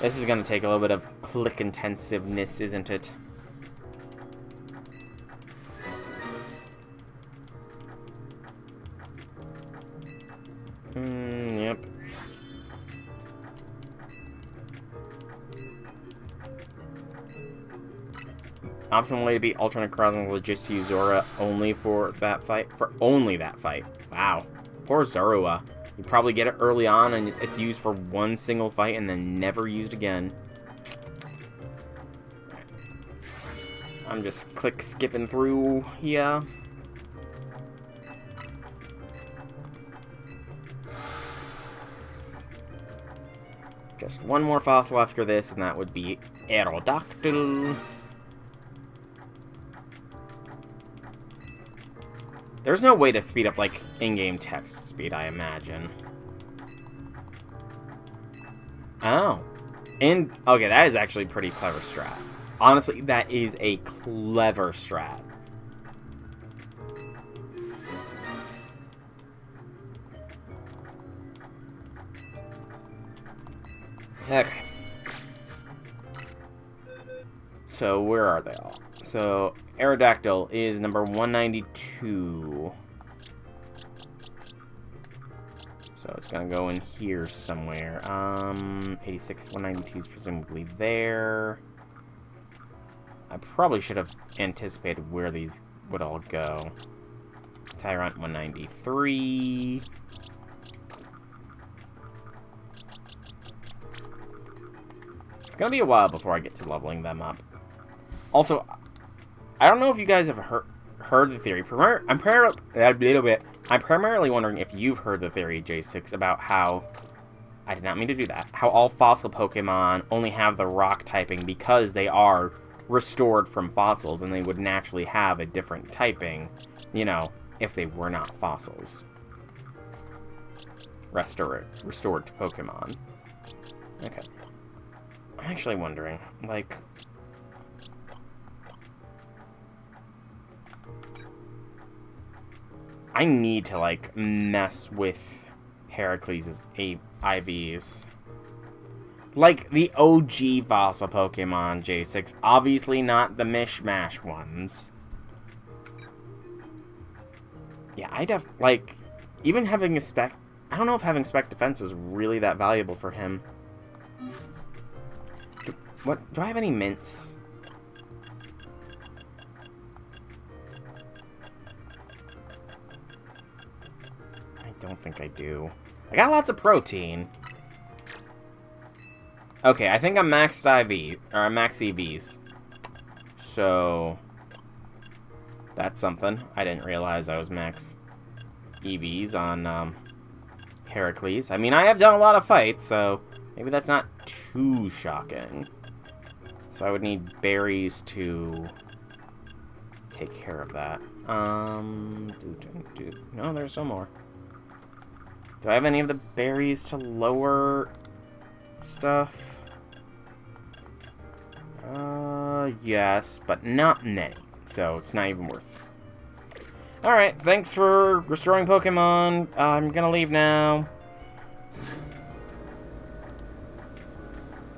This is gonna take a little bit of click intensiveness, isn't it? Yep. Optimal way to beat alternate crossing was just to use Zora only for that fight. For only that fight. Wow. Poor Zorua. You probably get it early on and it's used for one single fight and then never used again. I'm just skipping through here. Just one more fossil after this, and that would be Aerodactyl. There's no way to speed up, like, in-game text speed, I imagine. Oh. And, okay, that is actually a pretty clever strat. Honestly, that is a clever strat. Okay. So, where are they all? So, Aerodactyl is number 192. So, it's gonna go in here somewhere. 86, 192 is presumably there. I probably should have anticipated where these would all go. Tyrant 193. It's gonna be a while before I get to leveling them up. Also, I don't know if you guys have heard the theory. I'm primarily wondering if you've heard the theory, J6, about how... I did not mean to do that. How all fossil Pokemon only have the rock typing because they are restored from fossils, and they would naturally have a different typing, you know, if they were not fossils. Restored to Pokemon. Okay. I'm actually wondering, like... I need to, like, mess with Heracles' IVs. Like, the OG fossil Pokemon, J6. Obviously not the mishmash ones. Yeah, like, even having a spec... I don't know if having spec defense is really that valuable for him. Do I have any mints? I don't think I do. I got lots of protein. Okay, I think I'm maxed IV, or I'm max EVs. So, that's something. I didn't realize I was max EVs on Heracles. I mean, I have done a lot of fights, so maybe that's not too shocking. So I would need berries to take care of that. No, there's no more. Do I have any of the berries to lower stuff? Yes, but not many. So it's not even worth. Alright, thanks for restoring Pokemon. I'm gonna leave now.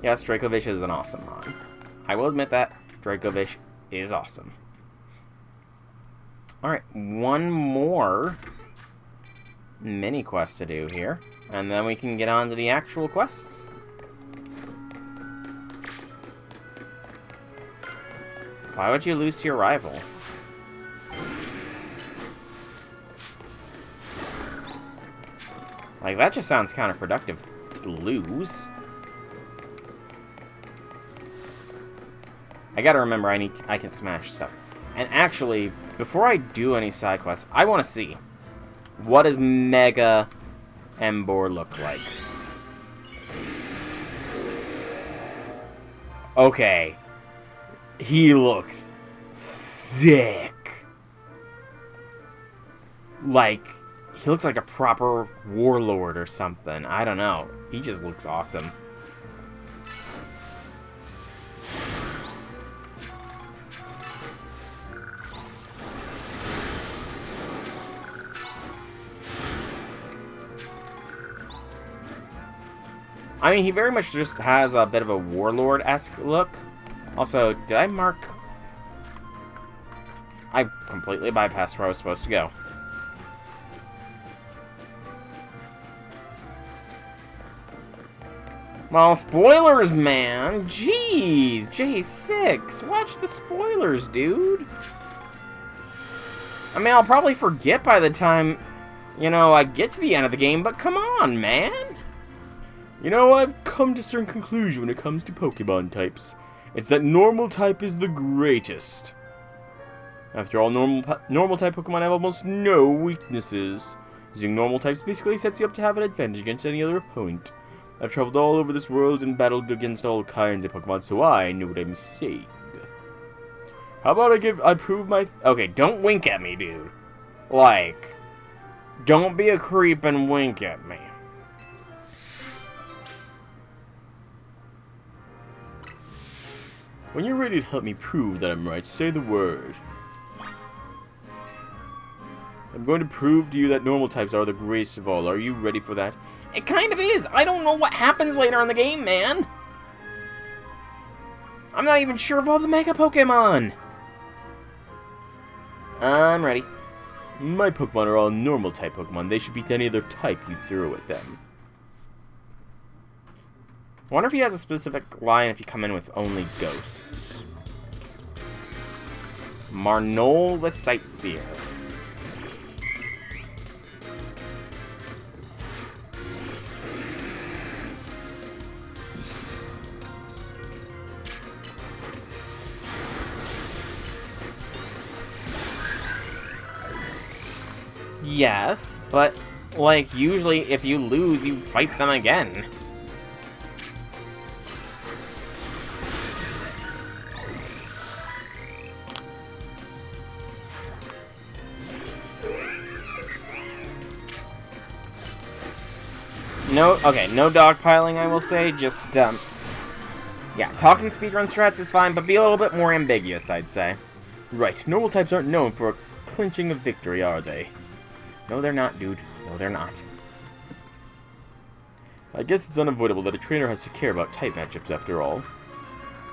Yes, Dracovish is an awesome mon. I will admit that. Dracovish is awesome. Alright, one more mini quest to do here. And then we can get on to the actual quests. Why would you lose to your rival? Like, that just sounds counterproductive to lose. I gotta remember I can smash stuff. And actually, before I do any side quests, I want to see, what does Mega Emboar look like? Okay. He looks sick. Like, he looks like a proper warlord or something. I don't know. He just looks awesome. I mean, he very much just has a bit of a warlord-esque look. Also, did I mark... I completely bypassed where I was supposed to go. Well, spoilers, man! Jeez! J6! Watch the spoilers, dude! I mean, I'll probably forget by the time, you know, I get to the end of the game, but come on, man! You know, I've come to a certain conclusion when it comes to Pokemon types. It's that normal type is the greatest. After all, normal type Pokemon have almost no weaknesses. Using normal types basically sets you up to have an advantage against any other opponent. I've traveled all over this world and battled against all kinds of Pokemon, so I know what I'm saying. How about I prove my... Okay, don't wink at me, dude. Like, don't be a creep and wink at me. When you're ready to help me prove that I'm right, say the word. I'm going to prove to you that normal types are the greatest of all. Are you ready for that? It kind of is. I don't know what happens later in the game, man. I'm not even sure of all the Mega Pokemon. I'm ready. My Pokemon are all normal type Pokemon. They should beat any other type you throw at them. I wonder if he has a specific line if you come in with only ghosts. Marnol the Sightseer. Yes, but, like, usually if you lose, you fight them again. No, okay, no dogpiling, I will say, just, yeah, talking speedrun strats is fine, but be a little bit more ambiguous, I'd say. Right, normal types aren't known for a clinching of victory, are they? No, they're not, dude. No, they're not. I guess it's unavoidable that a trainer has to care about type matchups after all.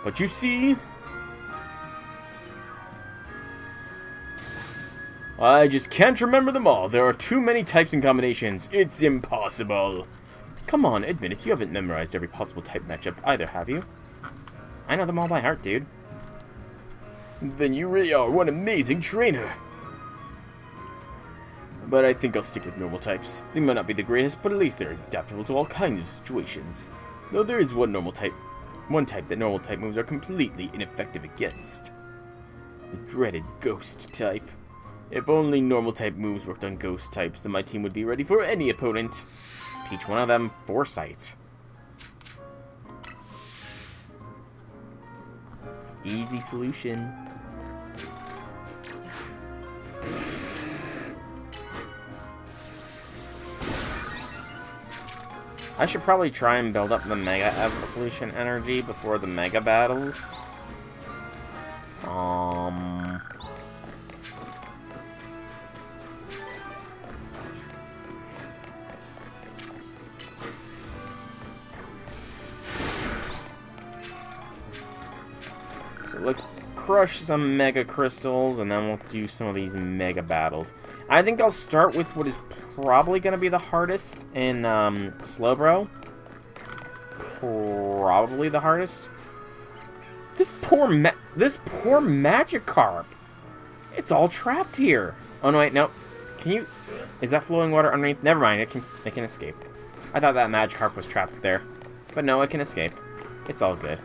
But you see... I just can't remember them all. There are too many types and combinations. It's impossible. Come on, admit it. You haven't memorized every possible type matchup either, have you? I know them all by heart, dude. Then you really are one amazing trainer. But I think I'll stick with normal types. They might not be the greatest, but at least they're adaptable to all kinds of situations. Though there is one type that normal type moves are completely ineffective against. The dreaded ghost type. If only normal type moves worked on ghost types, then my team would be ready for any opponent. Teach one of them foresight. Easy solution. I should probably try and build up the Mega Evolution energy before the Mega battles. So let's crush some Mega Crystals, and then we'll do some of these Mega battles. I think I'll start with what is probably going to be the hardest in Slowbro. Probably the hardest. This poor Magikarp. It's all trapped here. Oh no, wait, no. Can you? Is that flowing water underneath? Never mind. It can escape. I thought that Magikarp was trapped there, but no, it can escape. It's all good.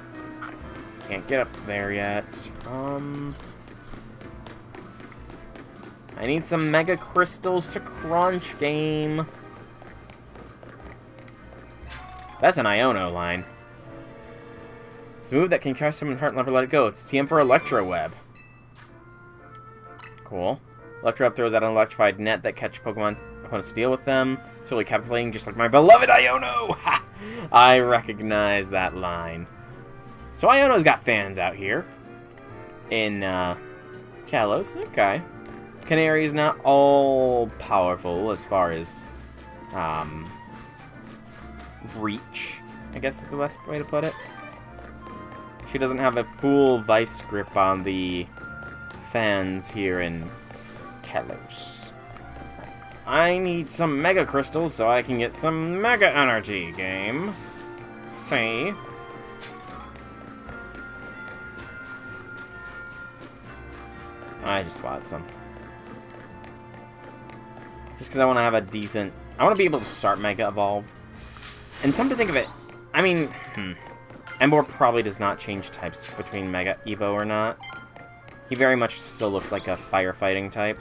Can't get up there yet. I need some Mega Crystals to crunch, game. That's an Iono line. It's a move that can catch someone's heart and never let it go. It's TM for Electro Web. Cool. Electro Web throws out an electrified net that catch Pokemon opponents deal with them. It's really captivating, just like my beloved Iono! Ha! I recognize that line. So Iono's got fans out here. In, Kalos. Okay. Canary is not all powerful as far as reach. I guess is the best way to put it. She doesn't have a full vice grip on the fans here in Kalos. I need some Mega Crystals so I can get some Mega Energy, game. See? I just bought some. Just because I want to have a decent... I want to be able to start Mega Evolved. And come to think of it, I mean... Embor probably does not change types between Mega Evo or not. He very much still looked like a firefighting type.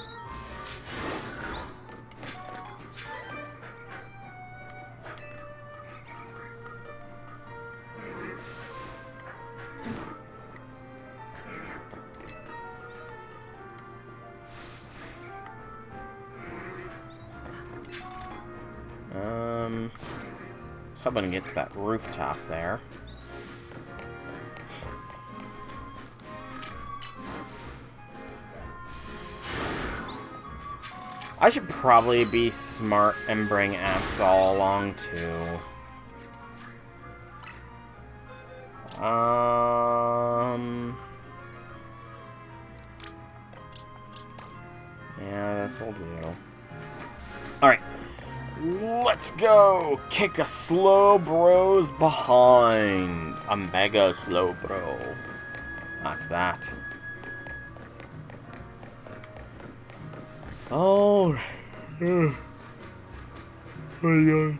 So I'm gonna get to that rooftop there. I should probably be smart and bring Absol along too. Yeah, this'll do. Alright. Let's go! Kick a Slowbro's behind. A Mega Slowbro. That's that. Oh. Oh my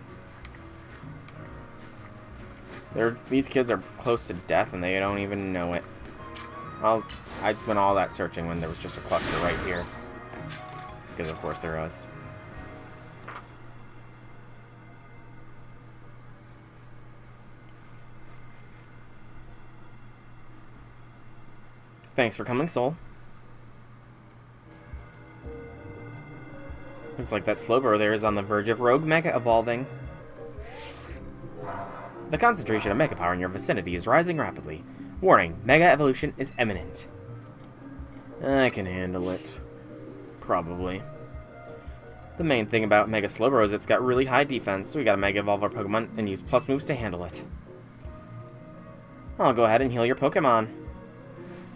god. These kids are close to death and they don't even know it. Well, I went all that searching when there was just a cluster right here. Because of course there was. Thanks for coming, Soul. Looks like that Slowbro there is on the verge of Rogue Mega evolving. The concentration of Mega Power in your vicinity is rising rapidly. Warning, Mega Evolution is imminent. I can handle it. Probably. The main thing about Mega Slowbro is it's got really high defense, so we gotta Mega Evolve our Pokemon and use plus moves to handle it. I'll go ahead and heal your Pokemon.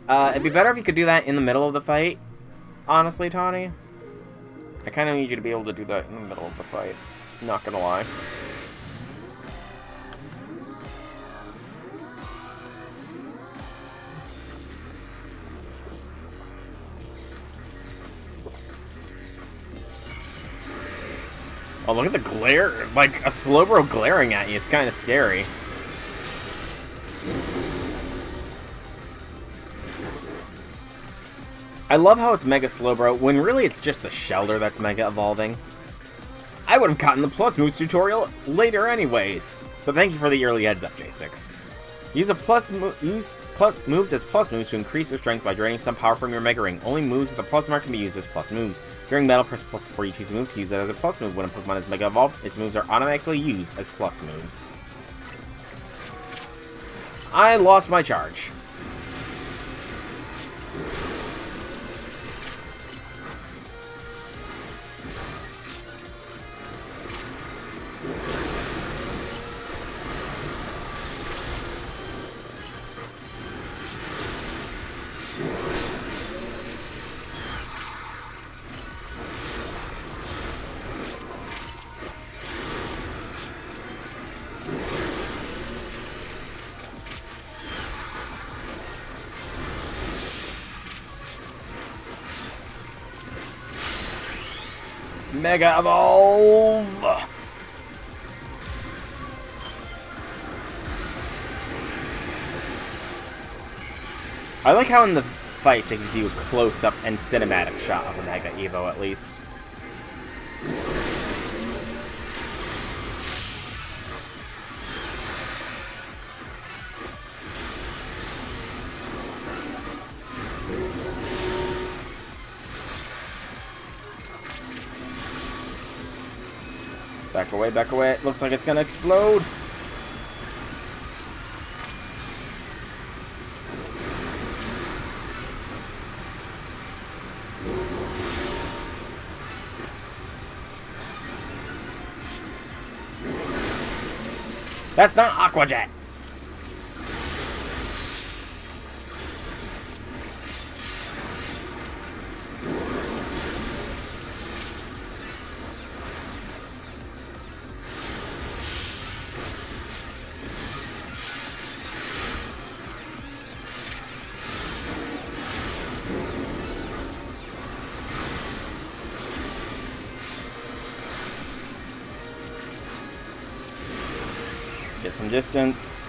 It'd be better if you could do that in the middle of the fight. Honestly, Tawny. I kind of need you to be able to do that in the middle of the fight. Not gonna lie. Oh, look at the glare. Like, a Slowbro glaring at you. It's kind of scary. I love how it's Mega Slowbro, when really it's just the Shelter that's Mega Evolving. I would have gotten the Plus Moves tutorial later anyways. But thank you for the early heads up, J6. Use plus moves as plus moves to increase their strength by draining some power from your Mega Ring. Only moves with a plus mark can be used as plus moves. During battle, press plus before you choose a move to use it as a plus move. When a Pokemon is Mega Evolved, its moves are automatically used as plus moves. I lost my charge. Mega Evolve! I like how in the fights it gives you a close-up and cinematic shot of a Mega Evo, at least. Back away, back away. It looks like it's gonna explode. That's not Aquajet! Get some distance.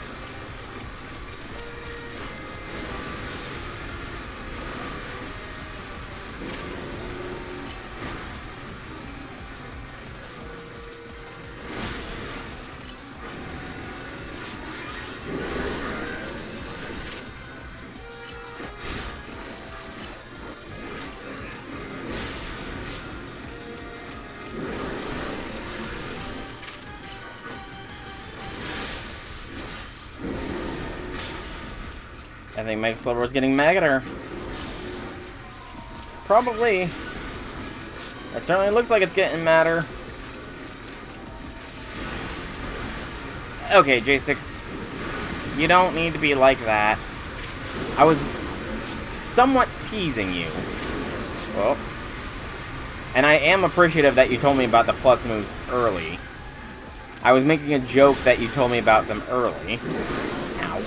I think Mega Slowbro is getting maggoter. Probably. It certainly looks like it's getting madder. Okay, J6. You don't need to be like that. I was somewhat teasing you. Well. And I am appreciative that you told me about the plus moves early. I was making a joke that you told me about them early. Ow.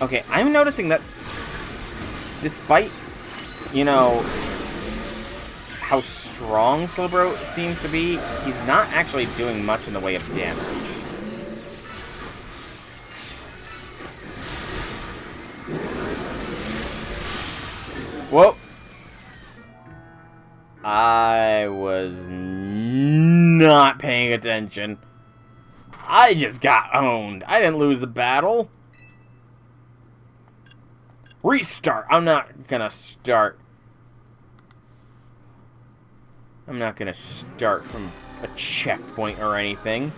Okay, I'm noticing that despite, you know, how strong Slowbro seems to be, he's not actually doing much in the way of damage. Whoa! I was not paying attention. I just got owned. I didn't lose the battle. Restart! I'm not gonna start. I'm not gonna start from a checkpoint or anything.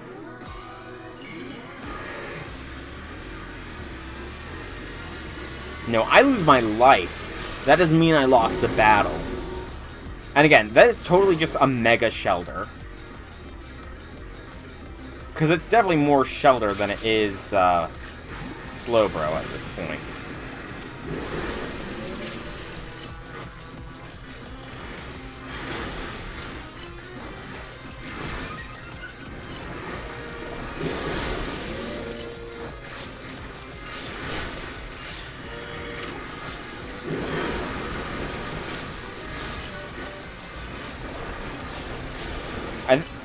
No, I lose my life. That doesn't mean I lost the battle. And again, that is totally just a Mega Shelter. Because it's definitely more Shelter than it is Slowbro at this point.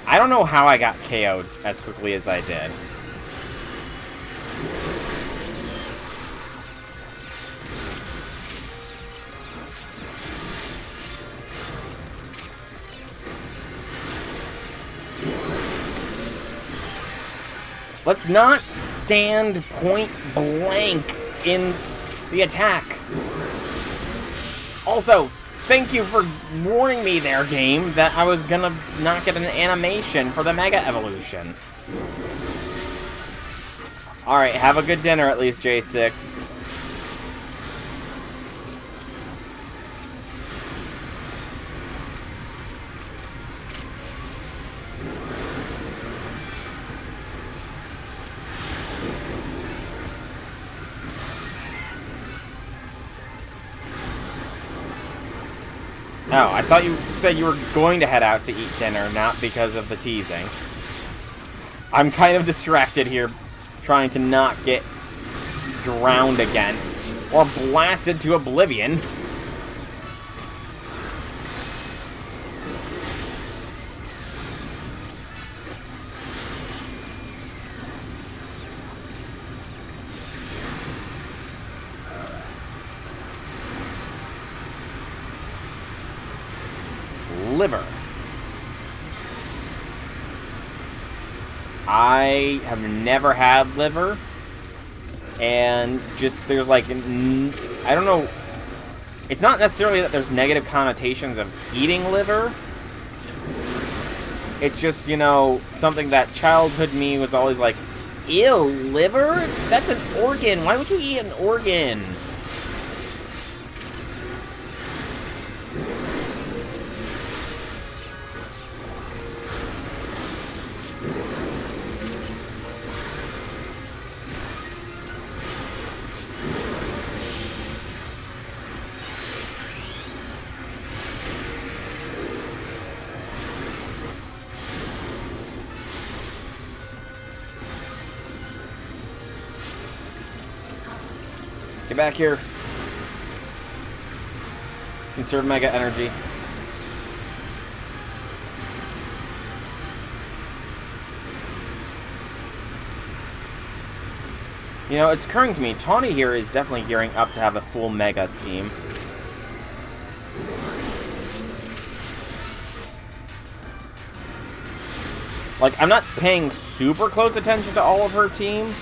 I don't know how I got KO'd as quickly as I did. Let's not stand point blank in the attack. Also, thank you for warning me there, game, that I was gonna not get an animation for the Mega Evolution. Alright, have a good dinner at least, J6. Oh, I thought you said you were going to head out to eat dinner, not because of the teasing. I'm kind of distracted here, trying to not get drowned again, or blasted to oblivion. Liver. I have never had liver, and just there's like, I don't know, it's not necessarily that there's negative connotations of eating liver. It's just, you know, something that childhood me was always like, ew, liver? That's an organ. Why would you eat an organ? Get back here. Conserve Mega Energy. You know, it's occurring to me, Tawny here is definitely gearing up to have a full Mega team. Like, I'm not paying super close attention to all of her team,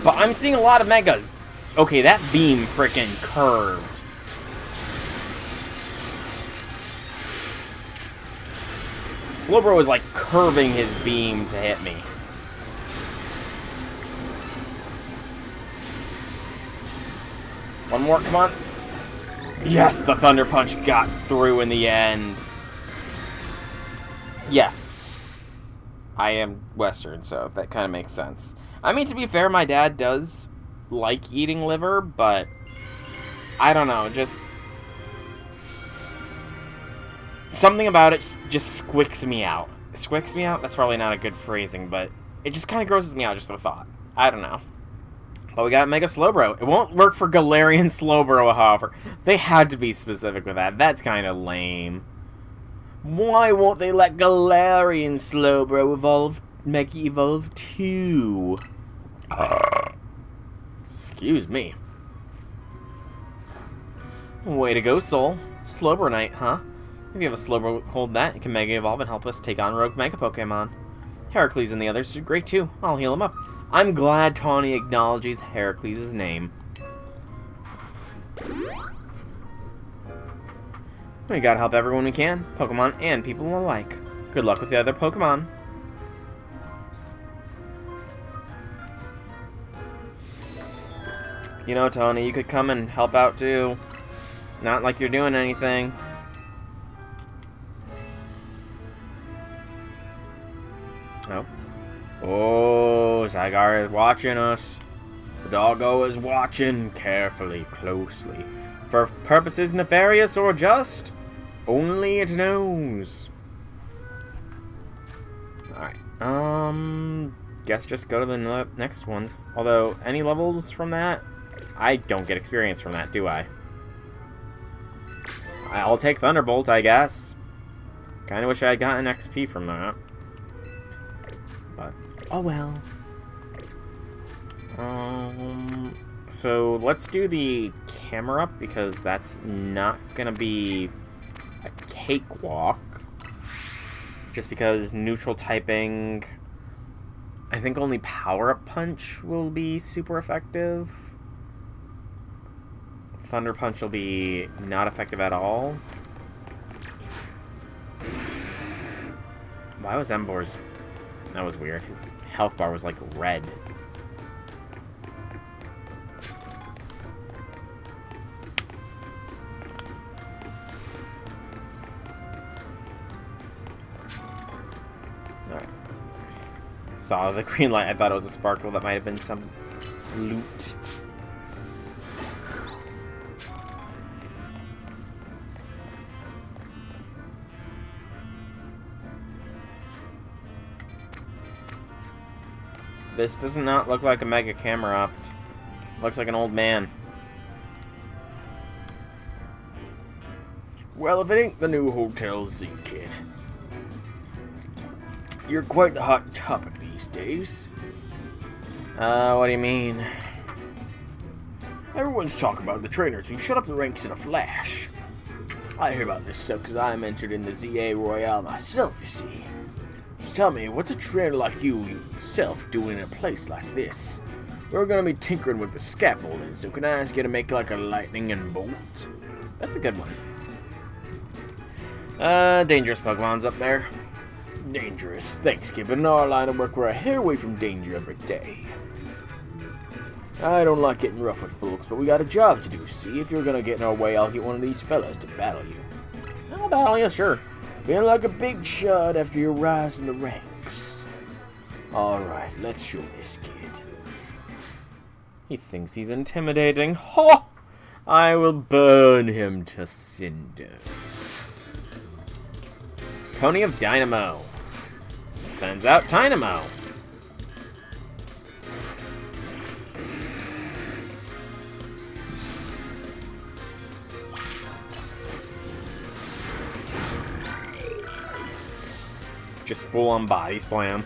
but I'm seeing a lot of Megas. Okay, that beam frickin' curved. Slowbro is like curving his beam to hit me. One more, come on. Yes, the Thunder Punch got through in the end. Yes. I am Western, so that kind of makes sense. I mean, to be fair, my dad does like eating liver, but I don't know, just something about it just squicks me out. Squicks me out? That's probably not a good phrasing, but it just kind of grosses me out, just the thought. I don't know. But we got Mega Slowbro. It won't work for Galarian Slowbro, however. They had to be specific with that. That's kind of lame. Why won't they let Galarian Slowbro evolve, Mega Evolve 2? Excuse me. Way to go, Soul. Slowbronite, huh? If you have a Slowbro, hold that. It can Mega Evolve and help us take on rogue Mega Pokemon. Heracles and the others are great too. I'll heal him up. I'm glad Tawny acknowledges Heracles' name. We gotta help everyone we can, Pokemon and people alike. Good luck with the other Pokemon. You know, Tony, you could come and help out too. Not like you're doing anything. Oh. Oh, Zygarde is watching us. The doggo is watching carefully, closely. For purposes nefarious or just, only it knows. Alright. Guess just go to the next ones. Although, any levels from that? I don't get experience from that, do I? I'll take Thunderbolt, I guess. Kinda wish I had gotten XP from that. But, oh well. So let's do the camera up, because that's not gonna be a cakewalk. Just because neutral typing, I think only Power-Up Punch will be super effective. Thunder Punch will be not effective at all. Why was Embor's... That was weird. His health bar was like red. Alright. Saw the green light. I thought it was a sparkle. That might have been some loot. This does not look like a Mega Camera Opt. Looks like an old man. Well, if it ain't the new Hotel Z, kid. You're quite the hot topic these days. What do you mean? Everyone's talking about the trainers who shut up the ranks in a flash. I hear about this stuff because I'm entered in the ZA Royale myself, you see. So tell me, what's a trainer like you yourself doing in a place like this? We're gonna be tinkering with the scaffolding, so can I ask you to make like a lightning and bolt? That's a good one. Dangerous Pokemon's up there. Dangerous. Thanks, kid, but in our line of work, we're a hair away from danger every day. I don't like getting rough with folks, but we got a job to do, see? If you're gonna get in our way, I'll get one of these fellas to battle you. I'll battle you, sure. Feeling like a big shot after your rise in the ranks. Alright, let's show this kid. He thinks he's intimidating. Ho! I will burn him to cinders. Tony of Dynamo sends out Dynamo. just full-on body slam.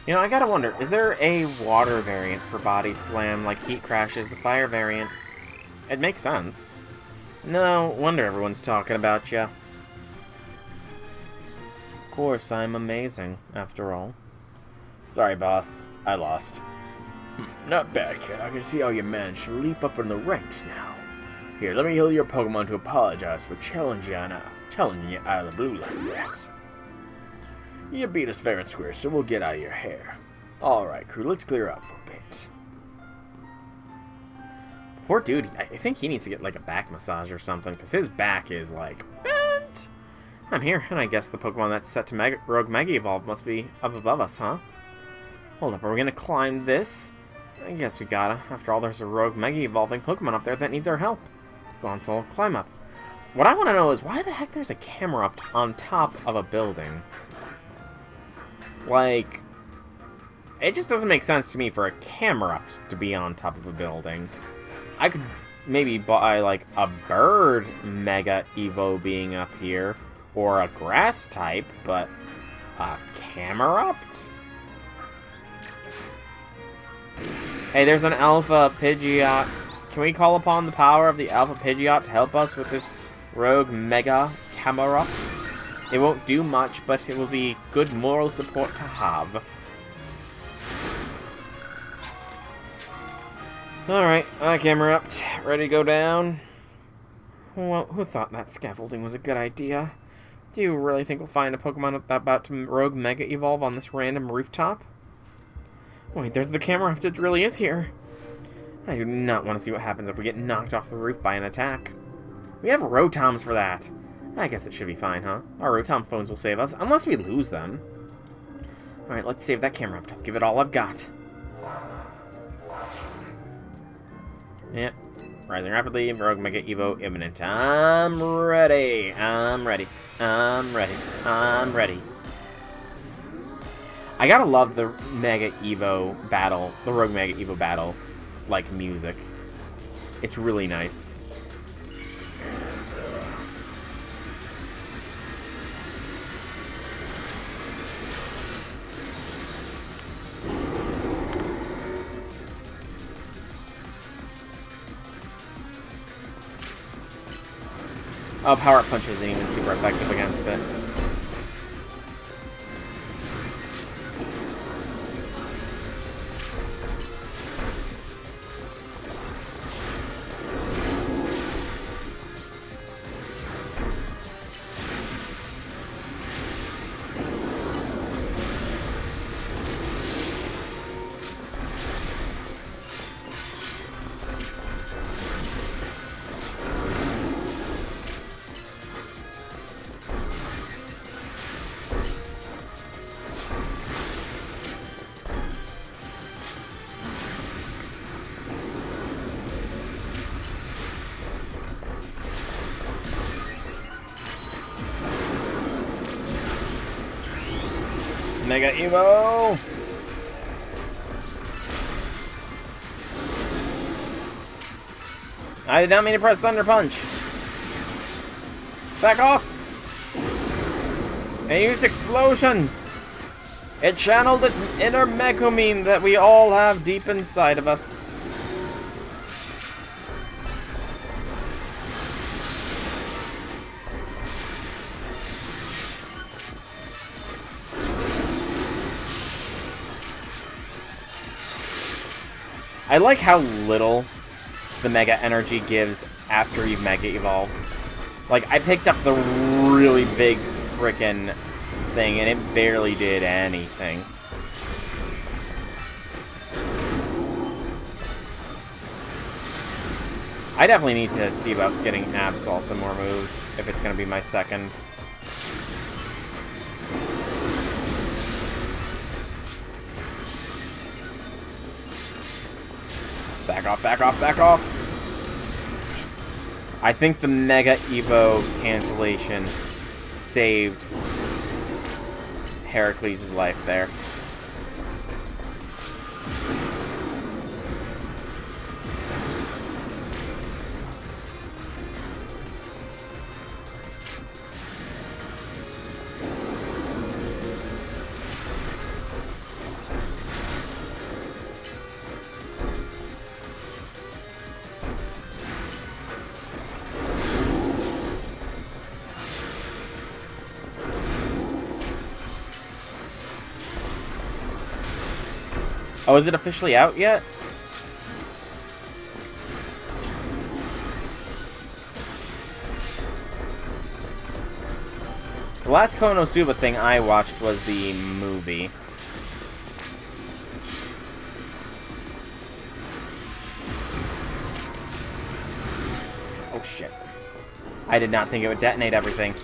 You know, I gotta wonder, is there a water variant for body slam, like Heat Crash is the fire variant? It makes sense. No wonder everyone's talking about ya. Of course, I'm amazing, after all. Sorry, boss. I lost. Not bad, kid. I can see how you managed to leap up in the ranks now. Here, let me heal your Pokemon to apologize for challenging you out of the blue like that. You beat us fair and square, so we'll get out of your hair. Alright, crew, let's clear out for a bit. Poor dude, I think he needs to get, like, a back massage or something, because his back is, like, bent. I'm here, and I guess the Pokemon that's set to Rogue Mega Evolve must be up above us, huh? Hold up, are we gonna climb this? I guess we gotta. After all, there's a Rogue Mega Evolving Pokemon up there that needs our help. Go on, Soul, climb up. What I want to know is why the heck there's a camera up on top of a building? Like, it just doesn't make sense to me for a camera to be on top of a building. I could maybe buy, like, a bird Mega Evo being up here, or a grass type, but a camera? Hey, there's an Alpha Pidgeot. Can we call upon the power of the Alpha Pidgeot to help us with this Rogue Mega Camerupt? It won't do much, but it will be good moral support to have. Alright, Camerupt. Ready to go down? Well, who thought that scaffolding was a good idea? Do you really think we'll find a Pokemon about to Rogue Mega Evolve on this random rooftop? Wait, there's the Camerupt. It really is here. I do not want to see what happens if we get knocked off the roof by an attack. We have Rotoms for that. I guess it should be fine, huh? Our Rotom phones will save us, unless we lose them. Alright, let's save that Camerupt. I'll give it all I've got. Yep. Rising rapidly, Rogue Mega Evo imminent. I'm ready. I'm ready. I'm ready. I'm ready. I gotta love the Mega Evo battle, the Rogue Mega Evo battle, like, music. It's really nice. Oh, Power Up Punch isn't even super effective against it. Mega Evo! I did not mean to press Thunder Punch. Back off! I used Explosion! It channeled its inner Megumin that we all have deep inside of us. I like how little the Mega Energy gives after you've Mega Evolved. Like, I picked up the really big frickin' thing, and it barely did anything. I definitely need to see about getting Absol some more moves, if it's going to be my second. Back off, back off, back off! I think the Mega Evo cancellation saved Heracles' life there. Oh, is it officially out yet? The last Konosuba thing I watched was the movie. Oh shit. I did not think it would detonate everything.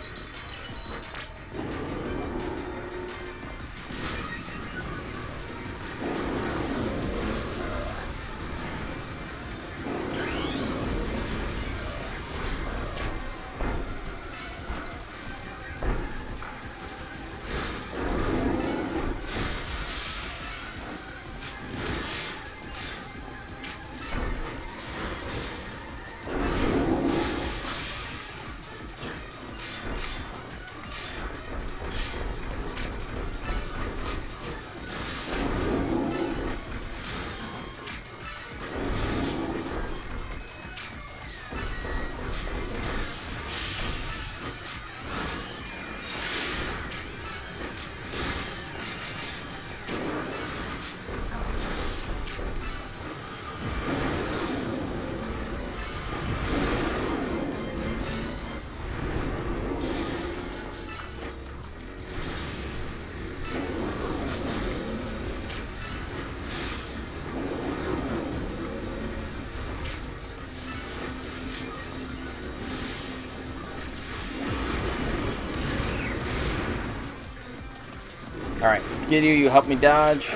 Alright, Skidoo, you help me dodge.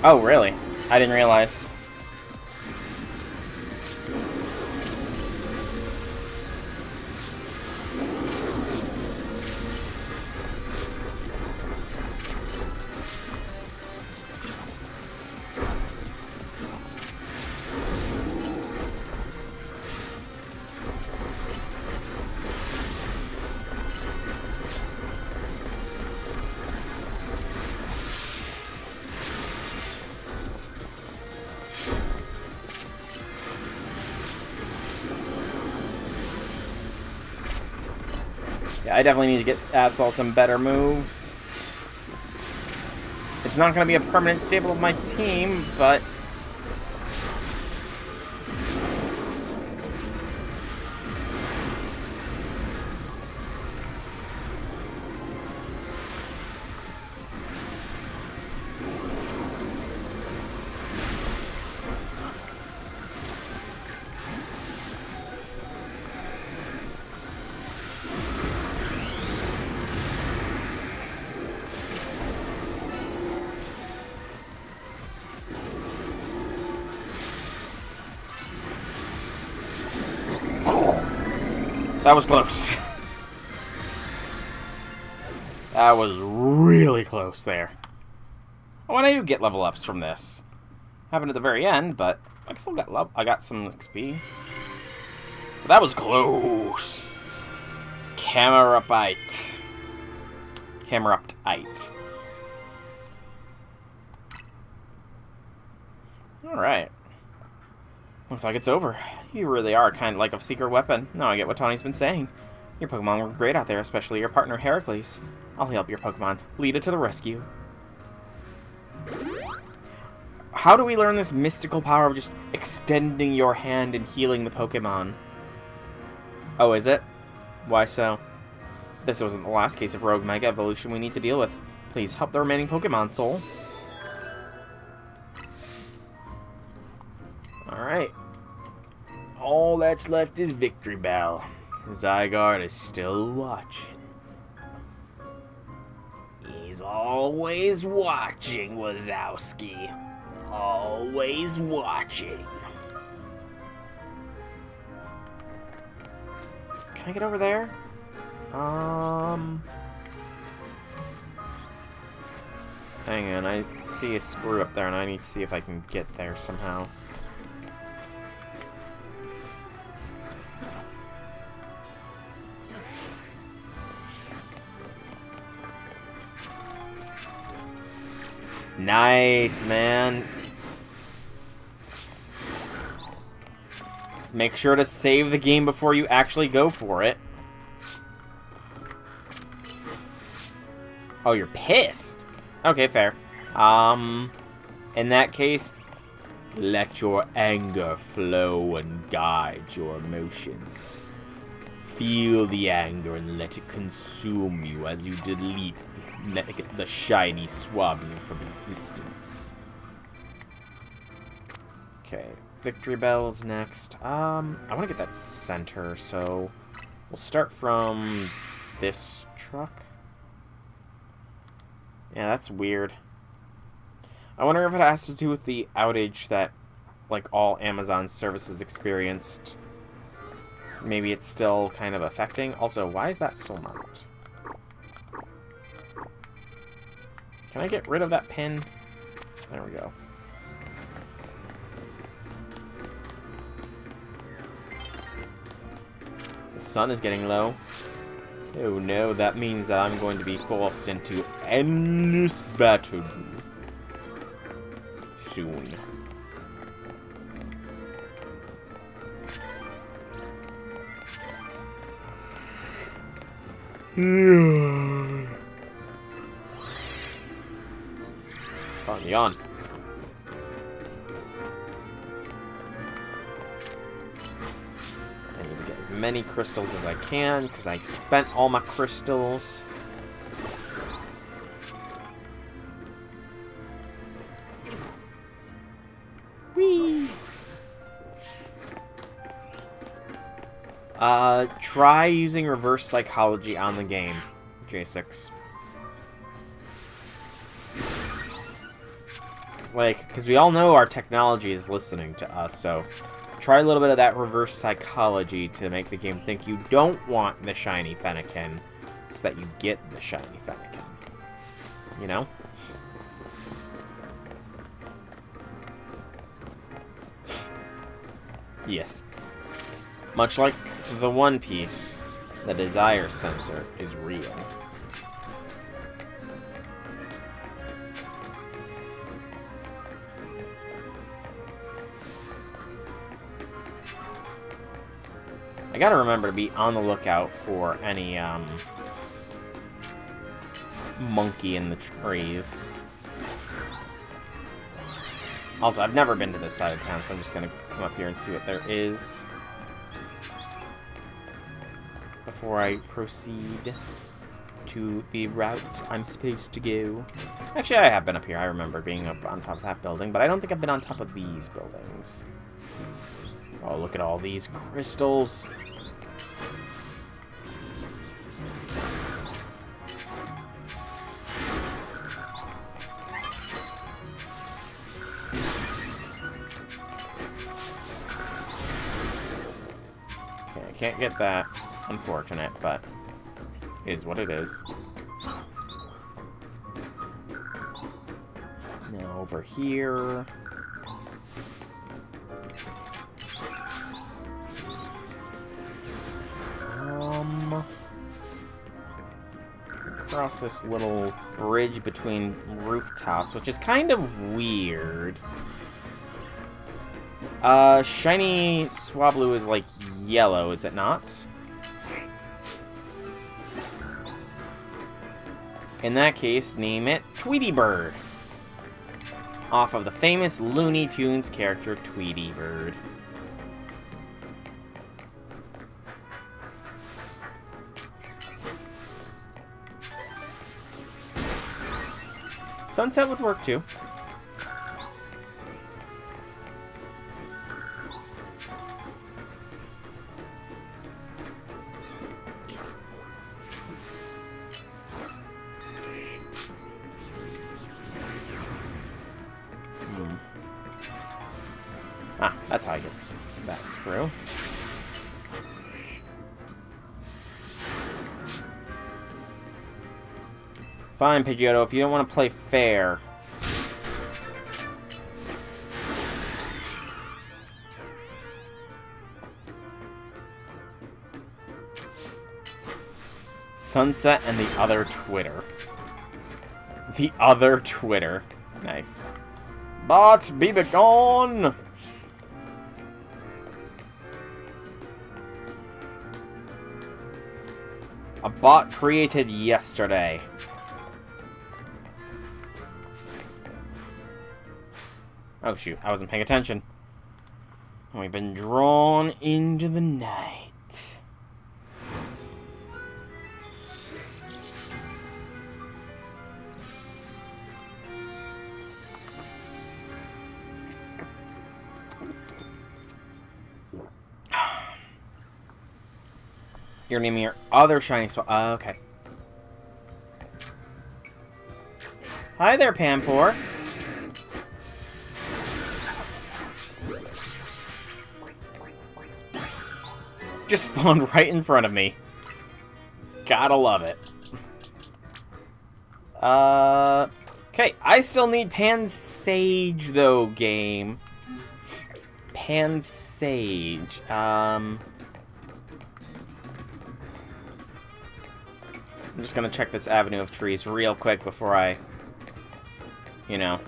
Oh, really? I didn't realize. Yeah, I definitely need to get Absol some better moves. It's not going to be a permanent staple of my team, but... That was close. That was really close there. Oh, and I do get level ups from this. Happened at the very end, but I still got I got some XP. But that was close. Camerapite. Cameraptite. Alright. Looks like it's over. You really are kind of like a secret weapon. Now I get what Tawny's been saying. Your Pokemon were great out there, especially your partner Heracles. I'll help your Pokemon. Lead it to the rescue. How do we learn this mystical power of just extending your hand and healing the Pokemon? Oh, is it? Why so? This wasn't the last case of Rogue Mega Evolution we need to deal with. Please help the remaining Pokemon, Soul. Alright. All that's left is Victory Bell. Zygarde is still watching. He's always watching, Wazowski. Always watching. Can I get over there? Hang on, I see a screw up there and I need to see if I can get there somehow. Nice, man. Make sure to save the game before you actually go for it. Oh, you're pissed. Okay, fair. In that case, let your anger flow and guide your emotions. Feel the anger and let it consume you as you delete the shiny Swablu from existence. Okay, victory bells next. I want to get that center, so we'll start from this truck. Yeah, that's weird. I wonder if it has to do with the outage that, like, all Amazon services experienced. Maybe it's still kind of affecting. Also, why is that so marked? Can I get rid of that pin? There we go. The sun is getting low. Oh no, that means that I'm going to be forced into endless battle soon. Finally on. I need to get as many crystals as I can, because I spent all my crystals. Whee! Try using reverse psychology on the game, J6. Like, because we all know our technology is listening to us, so try a little bit of that reverse psychology to make the game think you don't want the shiny Fennekin, so that you get the shiny Fennekin. You know? Yes. Much like the One Piece, the desire sensor is real. I gotta remember to be on the lookout for any, monkey in the trees. Also, I've never been to this side of town, so I'm just gonna come up here and see what there is before I proceed to the route I'm supposed to go. Actually, I have been up here. I remember being up on top of that building, but I don't think I've been on top of these buildings. Oh, look at all these crystals. Okay, I can't get that. Unfortunate, but it is what it is. Now over here. Across this little bridge between rooftops, which is kind of weird. Shiny Swablu is like yellow, is it not? In that case, name it Tweety Bird. Off of the famous Looney Tunes character Tweety Bird. Sunset would work too. Ah, that's how I get that screw. Fine, Pidgeotto, if you don't want to play fair. Sunset and the other Twitter. The other Twitter. Nice. Bots, be begone! A bot created yesterday. Oh, shoot. I wasn't paying attention. We've been drawn into the night. You're naming your other shiny swap. Okay. Hi there, Pampor. Just spawned right in front of me. Gotta love it. Okay, I still need Pansage, though, game. Pansage. I'm just gonna check this avenue of trees real quick before I, you know,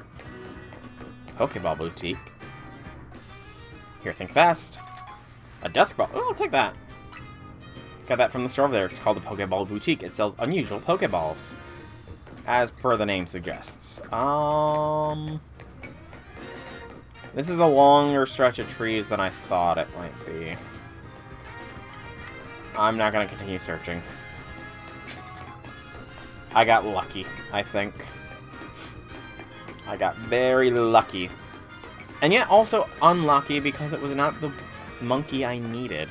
Pokeball Boutique. Here, think fast. A Dusk Ball. Oh, I'll take that. Got that from the store over there. It's called the Pokeball Boutique. It sells unusual Pokeballs, as per the name suggests. This is a longer stretch of trees than I thought it might be. I'm not gonna continue searching. I got lucky, I think. I got very lucky. And yet also unlucky because it was not the monkey I needed.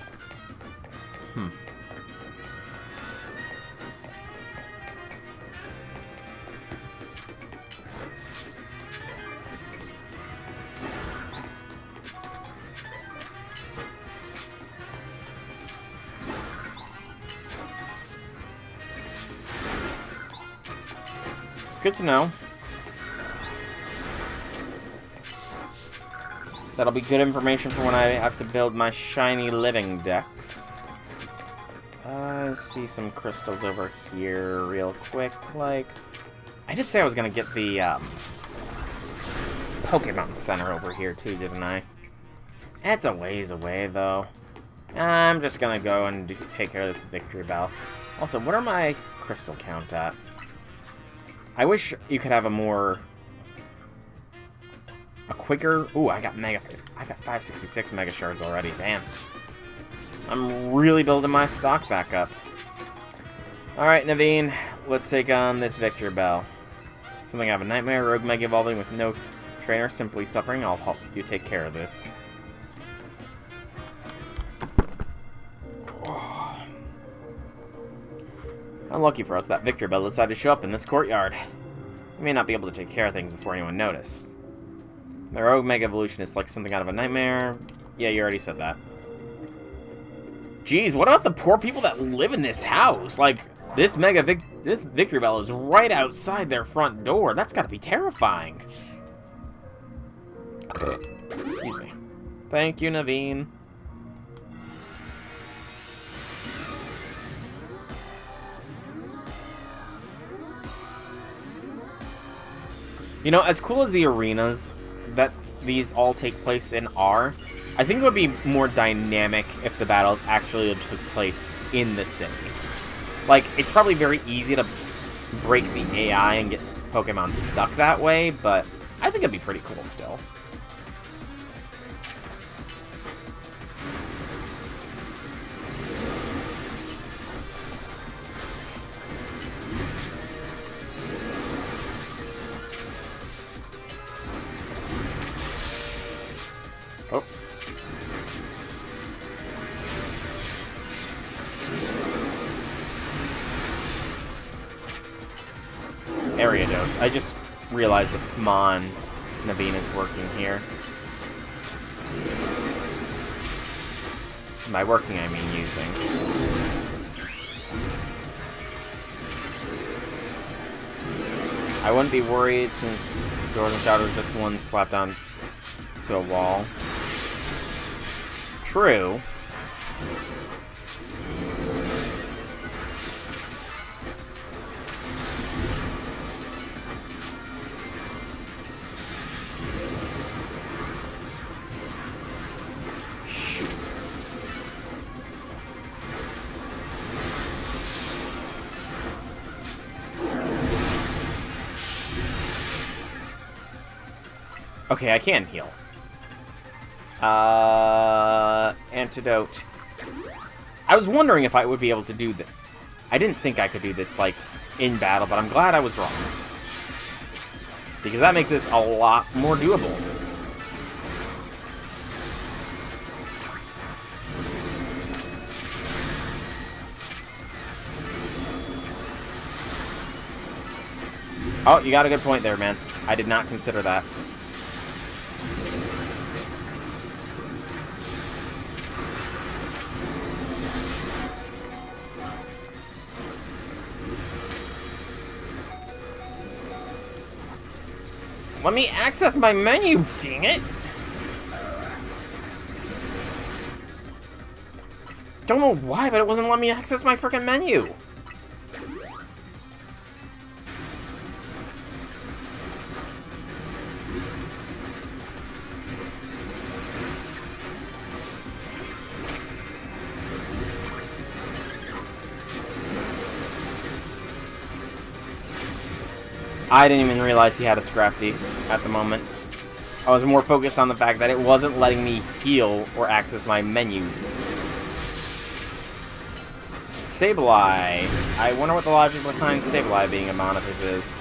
Good to know. That'll be good information for when I have to build my shiny living decks. I see some crystals over here real quick. Like, I did say I was gonna get the Pokemon Center over here too, didn't I? It's a ways away though. I'm just gonna go and take care of this victory bell. Also, what are my crystal count at? I wish you could have a quicker... Ooh, I got 566 Mega Shards already, damn. I'm really building my stock back up. Alright, Naveen, let's take on this Victor Bell. Something out of a nightmare, rogue Mega evolving with no trainer, simply suffering. I'll help you take care of this. Unlucky for us, that Victor Bell decided to show up in this courtyard. We may not be able to take care of things before anyone noticed. The rogue Mega Evolution is like something out of a nightmare. Yeah, you already said that. Jeez, what about the poor people that live in this house? Like, this Victory Bell is right outside their front door. That's gotta be terrifying. Excuse me. Thank you, Naveen. You know, as cool as the arenas that these all take place in are, I think it would be more dynamic if the battles actually took place in the city. Like, it's probably very easy to break the AI and get Pokemon stuck that way, but I think it'd be pretty cool still. Oh. Area dose. I just realized that Mon Naveen is working here. By working, I mean using. I wouldn't be worried since Jordan Shadow is just one slapped down to a wall. True. Shoot. Okay, I can heal. Antidote. I was wondering if I would be able to do this. I didn't think I could do this, like, in battle, but I'm glad I was wrong. Because that makes this a lot more doable. Oh, you got a good point there, man. I did not consider that. Let me access my menu, dang it! Don't know why, but it wasn't letting me access my frickin' menu. I didn't even realize he had a Scrafty at the moment. I was more focused on the fact that it wasn't letting me heal or access my menu. Sableye. I wonder what the logic behind Sableye being a mon of his is.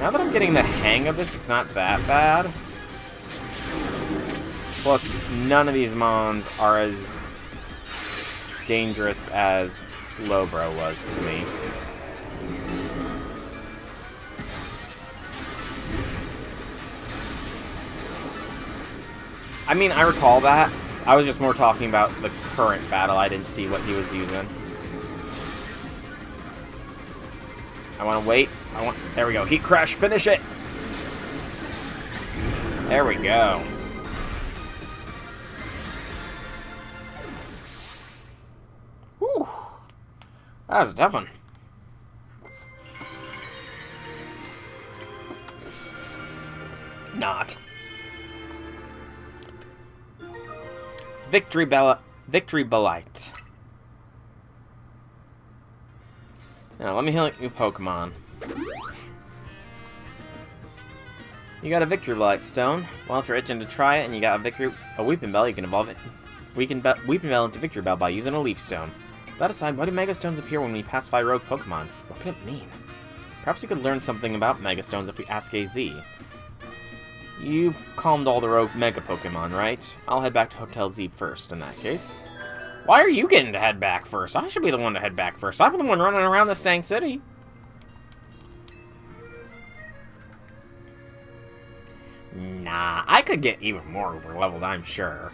Now that I'm getting the hang of this, it's not that bad. Plus, none of these mons are as dangerous as Slowbro was to me. I mean, I recall that. I was just more talking about the current battle. I didn't see what he was using. I want to wait. There we go. Heat Crash. Finish it. There we go. Whew. That was a tough one. Not. Victory Bellite. Now, let me heal you Pokemon. You got a Victory Bellite Stone. Well, if you're itching to try it and you got a Weeping Bell, you can evolve it. Weeping Bell into Victory Bell by using a Leaf Stone. That aside, why do Mega Stones appear when we pacify rogue Pokemon? What could it mean? Perhaps we could learn something about Mega Stones if we ask AZ. You've calmed all the rogue Mega Pokemon, right? I'll head back to Hotel Z first, in that case. Why are you getting to head back first? I should be the one to head back first. I'm the one running around this dang city. Nah, I could get even more over-leveled, I'm sure.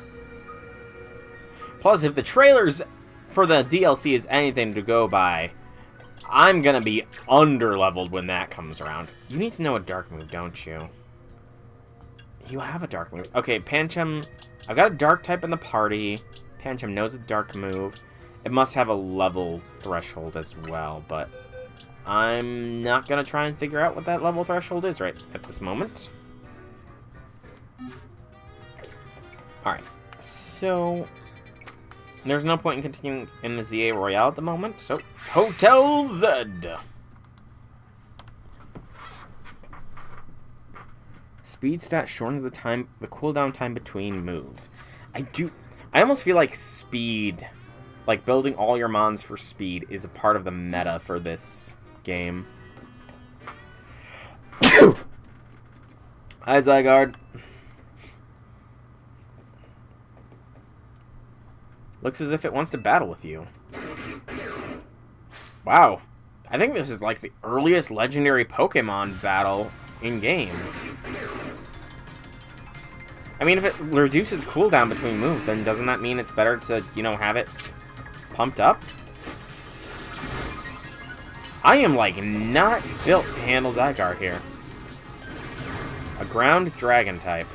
Plus, if the trailers for the DLC is anything to go by, I'm gonna be under-leveled when that comes around. You need to know a dark move, don't you? You have a dark move. Okay, Pancham. I've got a dark type in the party. Pancham knows a dark move. It must have a level threshold as well, but I'm not going to try and figure out what that level threshold is right at this moment. Alright, so there's no point in continuing in the ZA Royale at the moment, so Hotel Z! Speed stat shortens the cooldown time between moves. I almost feel like speed, like building all your mons for speed, is a part of the meta for this game. Hi, Zygarde. Looks as if it wants to battle with you. Wow. I think this is like the earliest legendary Pokemon battle in-game. I mean, if it reduces cooldown between moves, then doesn't that mean it's better to, you know, have it pumped up? I am, like, not built to handle Zygarde here. A ground dragon type.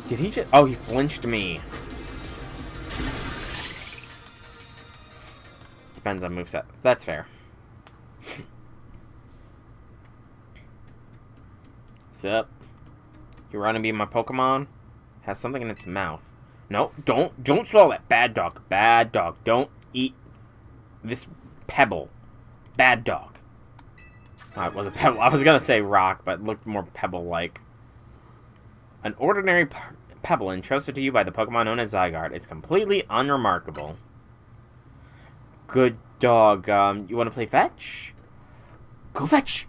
Did he just... Oh, he flinched me. Depends on moveset. That's fair. What's up? You want to be my Pokemon? Has something in its mouth. No, don't swallow that. Bad dog. Bad dog. Don't eat this pebble. Bad dog. Oh, it was a pebble. I was gonna say rock, but it looked more pebble-like. An ordinary pebble entrusted to you by the Pokemon known as Zygarde. It's completely unremarkable. Good dog. You want to play fetch? Go fetch!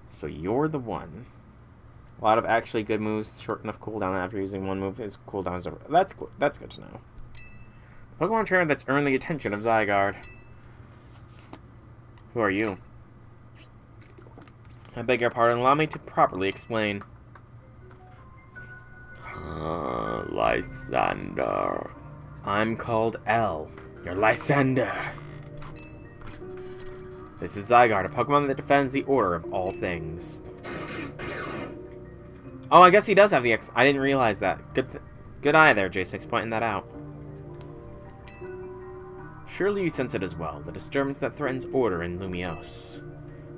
So you're the one. A lot of actually good moves, short enough cooldown after using one move. His cooldown is over. That's cool. That's good to know. Pokemon trainer that's earned the attention of Zygarde. Who are you? I beg your pardon. Allow me to properly explain. Lysander. I'm called L. You're Lysander. This is Zygarde, a Pokemon that defends the order of all things. Oh, I guess he does have the X. I didn't realize that. Good eye there, J6, pointing that out. Surely you sense it as well, the disturbance that threatens order in Lumiose.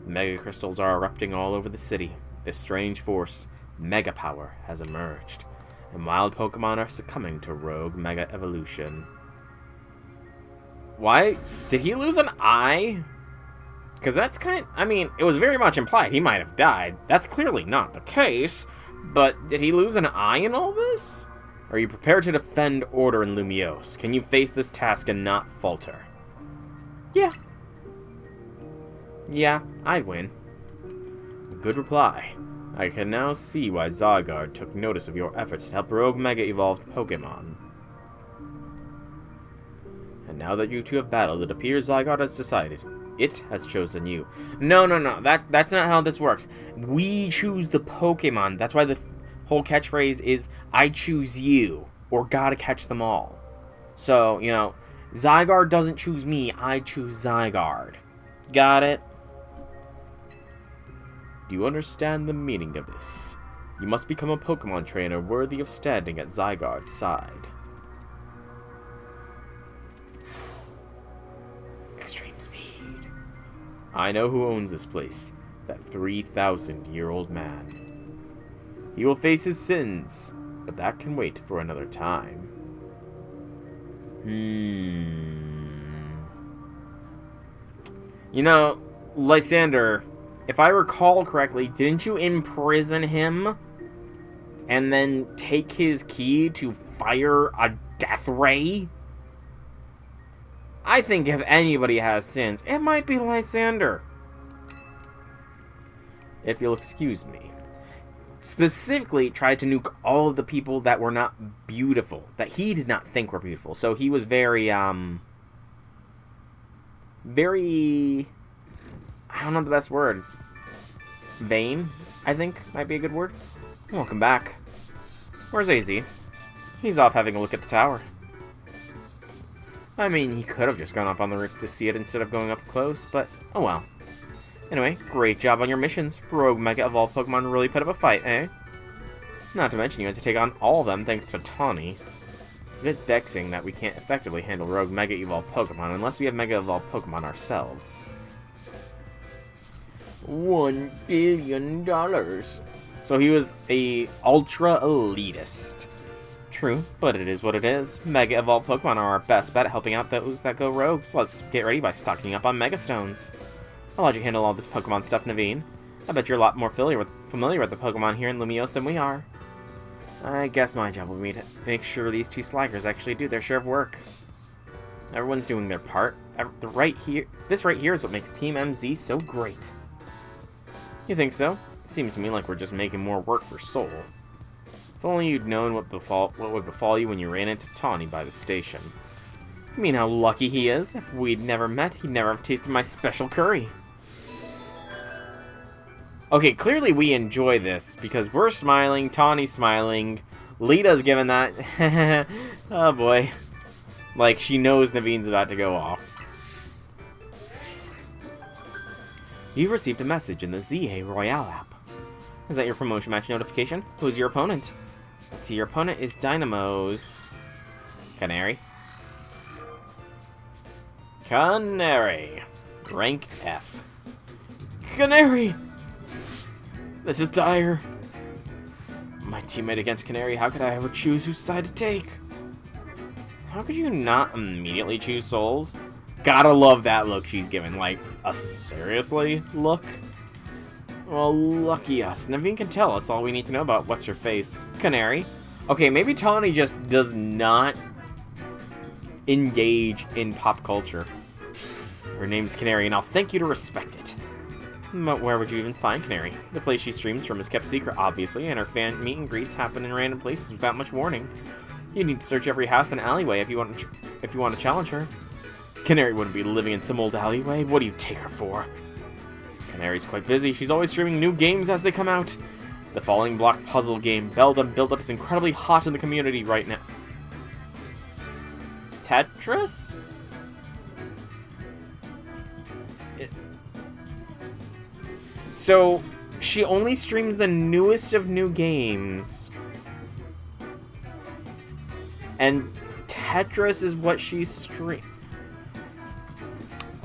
Mega crystals are erupting all over the city. This strange force, Mega Power, has emerged, and wild Pokemon are succumbing to rogue Mega Evolution. Why? Did he lose an eye? Because that's I mean, it was very much implied he might have died. That's clearly not the case. But did he lose an eye in all this? Are you prepared to defend order in Lumiose? Can you face this task and not falter? Yeah. Yeah, I win. A good reply. I can now see why Zygarde took notice of your efforts to help rogue Mega Evolved Pokemon. And now that you two have battled, it appears Zygarde has decided. It has chosen you. No. That's not how this works. We choose the Pokemon. That's why the whole catchphrase is, I choose you, or gotta catch them all. So, you know, Zygarde doesn't choose me, I choose Zygarde. Got it? Do you understand the meaning of this? You must become a Pokemon trainer worthy of standing at Zygarde's side. Extreme speed. I know who owns this place. That 3,000-year-old man. He will face his sins, but that can wait for another time. You know, Lysander, if I recall correctly, didn't you imprison him and then take his key to fire a death ray? I think if anybody has sins, it might be Lysander. If you'll excuse me. Specifically tried to nuke all of the people that were not beautiful, that he did not think were beautiful. So he was very, I don't know the best word. Vain, I think, might be a good word. Welcome back. Where's AZ? He's off having a look at the tower. I mean, he could have just gone up on the roof to see it instead of going up close, but oh well. Anyway, great job on your missions. Rogue Mega Evolved Pokemon really put up a fight, eh? Not to mention you had to take on all of them thanks to Tawny. It's a bit vexing that we can't effectively handle Rogue Mega Evolved Pokemon unless we have Mega Evolved Pokemon ourselves. $1 billion. So he was a ultra elitist. True, but it is what it is. Mega Evolved Pokemon are our best bet at helping out those that go rogue, so let's get ready by stocking up on Mega Stones. I'll let you handle all this Pokemon stuff, Naveen. I bet you're a lot more familiar with the Pokemon here in Lumiose than we are. I guess my job will be to make sure these two slackers actually do their share of work. Everyone's doing their part. This right here is what makes Team MZ so great. You think so? It seems to me like we're just making more work for Soul. If only you'd known what would befall you when you ran into Tawny by the station. You mean how lucky he is? If we'd never met, he'd never have tasted my special curry. Okay, clearly we enjoy this, because we're smiling, Tawny's smiling, Lita's giving that, oh boy, like she knows Naveen's about to go off. You've received a message in the ZA Royale app. Is that your promotion match notification? Who's your opponent? Let's see, your opponent is Dynamo's Canary. Canary. Rank F. Canary! This is dire. My teammate against Canary, how could I ever choose whose side to take? How could you not immediately choose Souls? Gotta love that look she's given. Like, a seriously look? Well, lucky us. Naveen can tell us all we need to know about what's-her-face. Canary. Okay, maybe Tawny just does not engage in pop culture. Her name's Canary, and I'll thank you to respect it. But where would you even find Canary? The place she streams from is kept secret, obviously, and her fan meet and greets happen in random places without much warning. You need to search every house and alleyway if you want to challenge her. Canary wouldn't be living in some old alleyway. What do you take her for? Canary's quite busy. She's always streaming new games as they come out. The Falling Block puzzle game, Beldum Build-Up, is incredibly hot in the community right now. Tetris? So, she only streams the newest of new games. And Tetris is what she streams.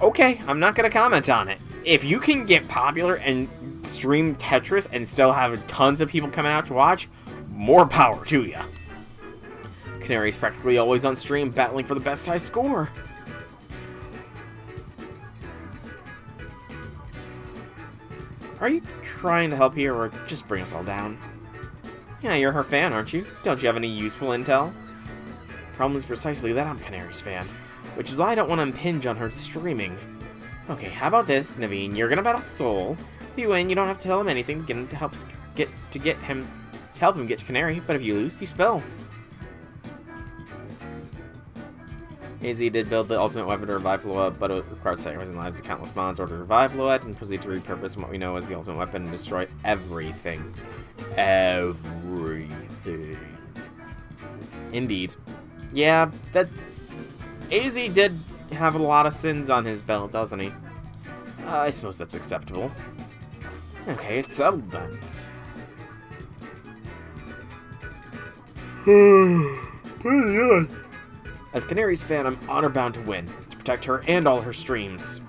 Okay, I'm not going to comment on it. If you can get popular and stream Tetris and still have tons of people coming out to watch, more power to ya. Canary's practically always on stream, battling for the best high score. Are you trying to help here, or just bring us all down? Yeah, you're her fan, aren't you? Don't you have any useful intel? Problem is precisely that I'm Canary's fan, which is why I don't want to impinge on her streaming. Okay, how about this, Naveen? You're gonna battle Soul. If you win, you don't have to tell him anything to get him to help him get to Canary. But if you lose, you spill. AZ did build the ultimate weapon to revive Loa, but it required sacrificing lives of countless mons in order to revive Loa and proceed to repurpose what we know as the ultimate weapon and destroy everything. Everything. Indeed. Yeah, that AZ did have a lot of sins on his belt, doesn't he? I suppose that's acceptable. Okay, it's settled then. Pretty good. As Canary's fan, I'm honor-bound to win, to protect her and all her streams.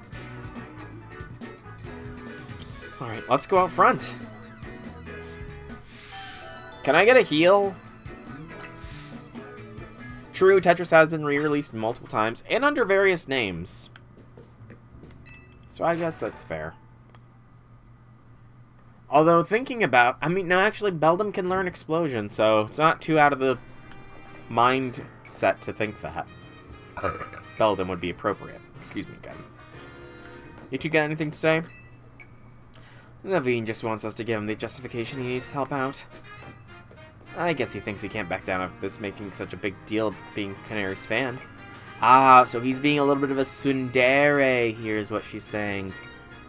Alright, let's go out front. Can I get a heal? True, Tetris has been re-released multiple times, and under various names. So I guess that's fair. Although, thinking about... I mean, no, actually, Beldum can learn Explosion, so it's not too out of the mindset to think that Beldum would be appropriate. Excuse me again. You two got anything to say? Naveen just wants us to give him the justification he needs to help out. I guess he thinks he can't back down after this, making such a big deal of being Canary's fan. Ah, so he's being a little bit of a tsundere, here's what she's saying.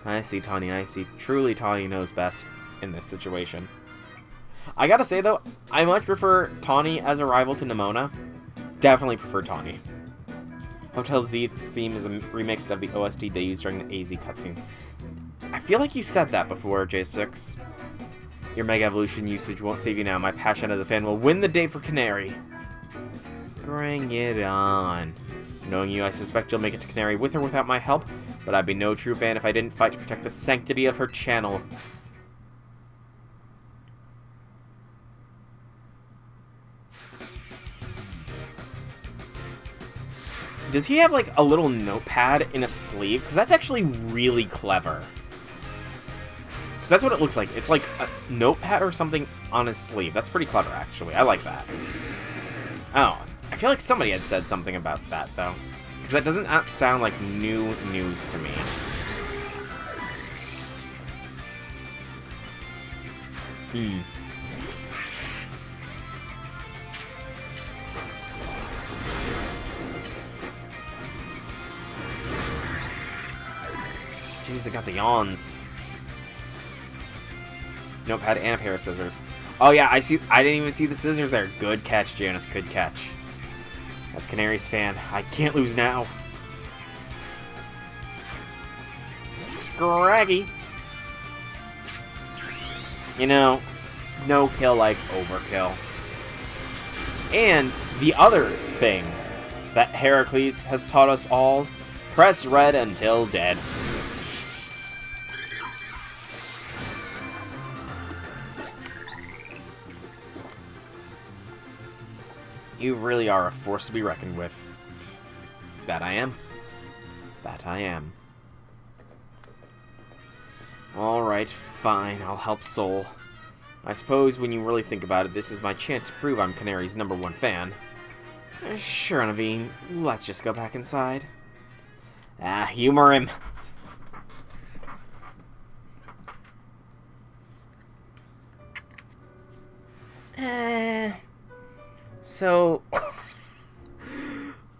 I see, Tawny, I see. Truly, Tawny knows best in this situation. I gotta say, though, I much prefer Tawny as a rival to Nimona. Definitely prefer Tawny. Hotel Z's theme is a remix of the OST they used during the AZ cutscenes. I feel like you said that before, J6. Your Mega Evolution usage won't save you now. My passion as a fan will win the day for Canary. Bring it on. Knowing you, I suspect you'll make it to Canary with or without my help, but I'd be no true fan if I didn't fight to protect the sanctity of her channel. Does he have, like, a little notepad in a sleeve? Because that's actually really clever. Because that's what it looks like. It's like a notepad or something on his sleeve. That's pretty clever, actually. I like that. Oh, I feel like somebody had said something about that, though. Because that doesn't sound like new news to me. Jeez, I got the yawns. Notepad and a pair of scissors. Oh yeah, I see. I didn't even see the scissors there. Good catch, Janice. Good catch. As Canary's fan, I can't lose now. Scraggy. You know, no kill like overkill. And the other thing that Heracles has taught us all, press red until dead. You really are a force to be reckoned with. That I am. That I am. Alright, fine, I'll help Soul. I suppose when you really think about it, this is my chance to prove I'm Canary's #1 fan. Sure, Naveen, let's just go back inside. Ah, humor him. So...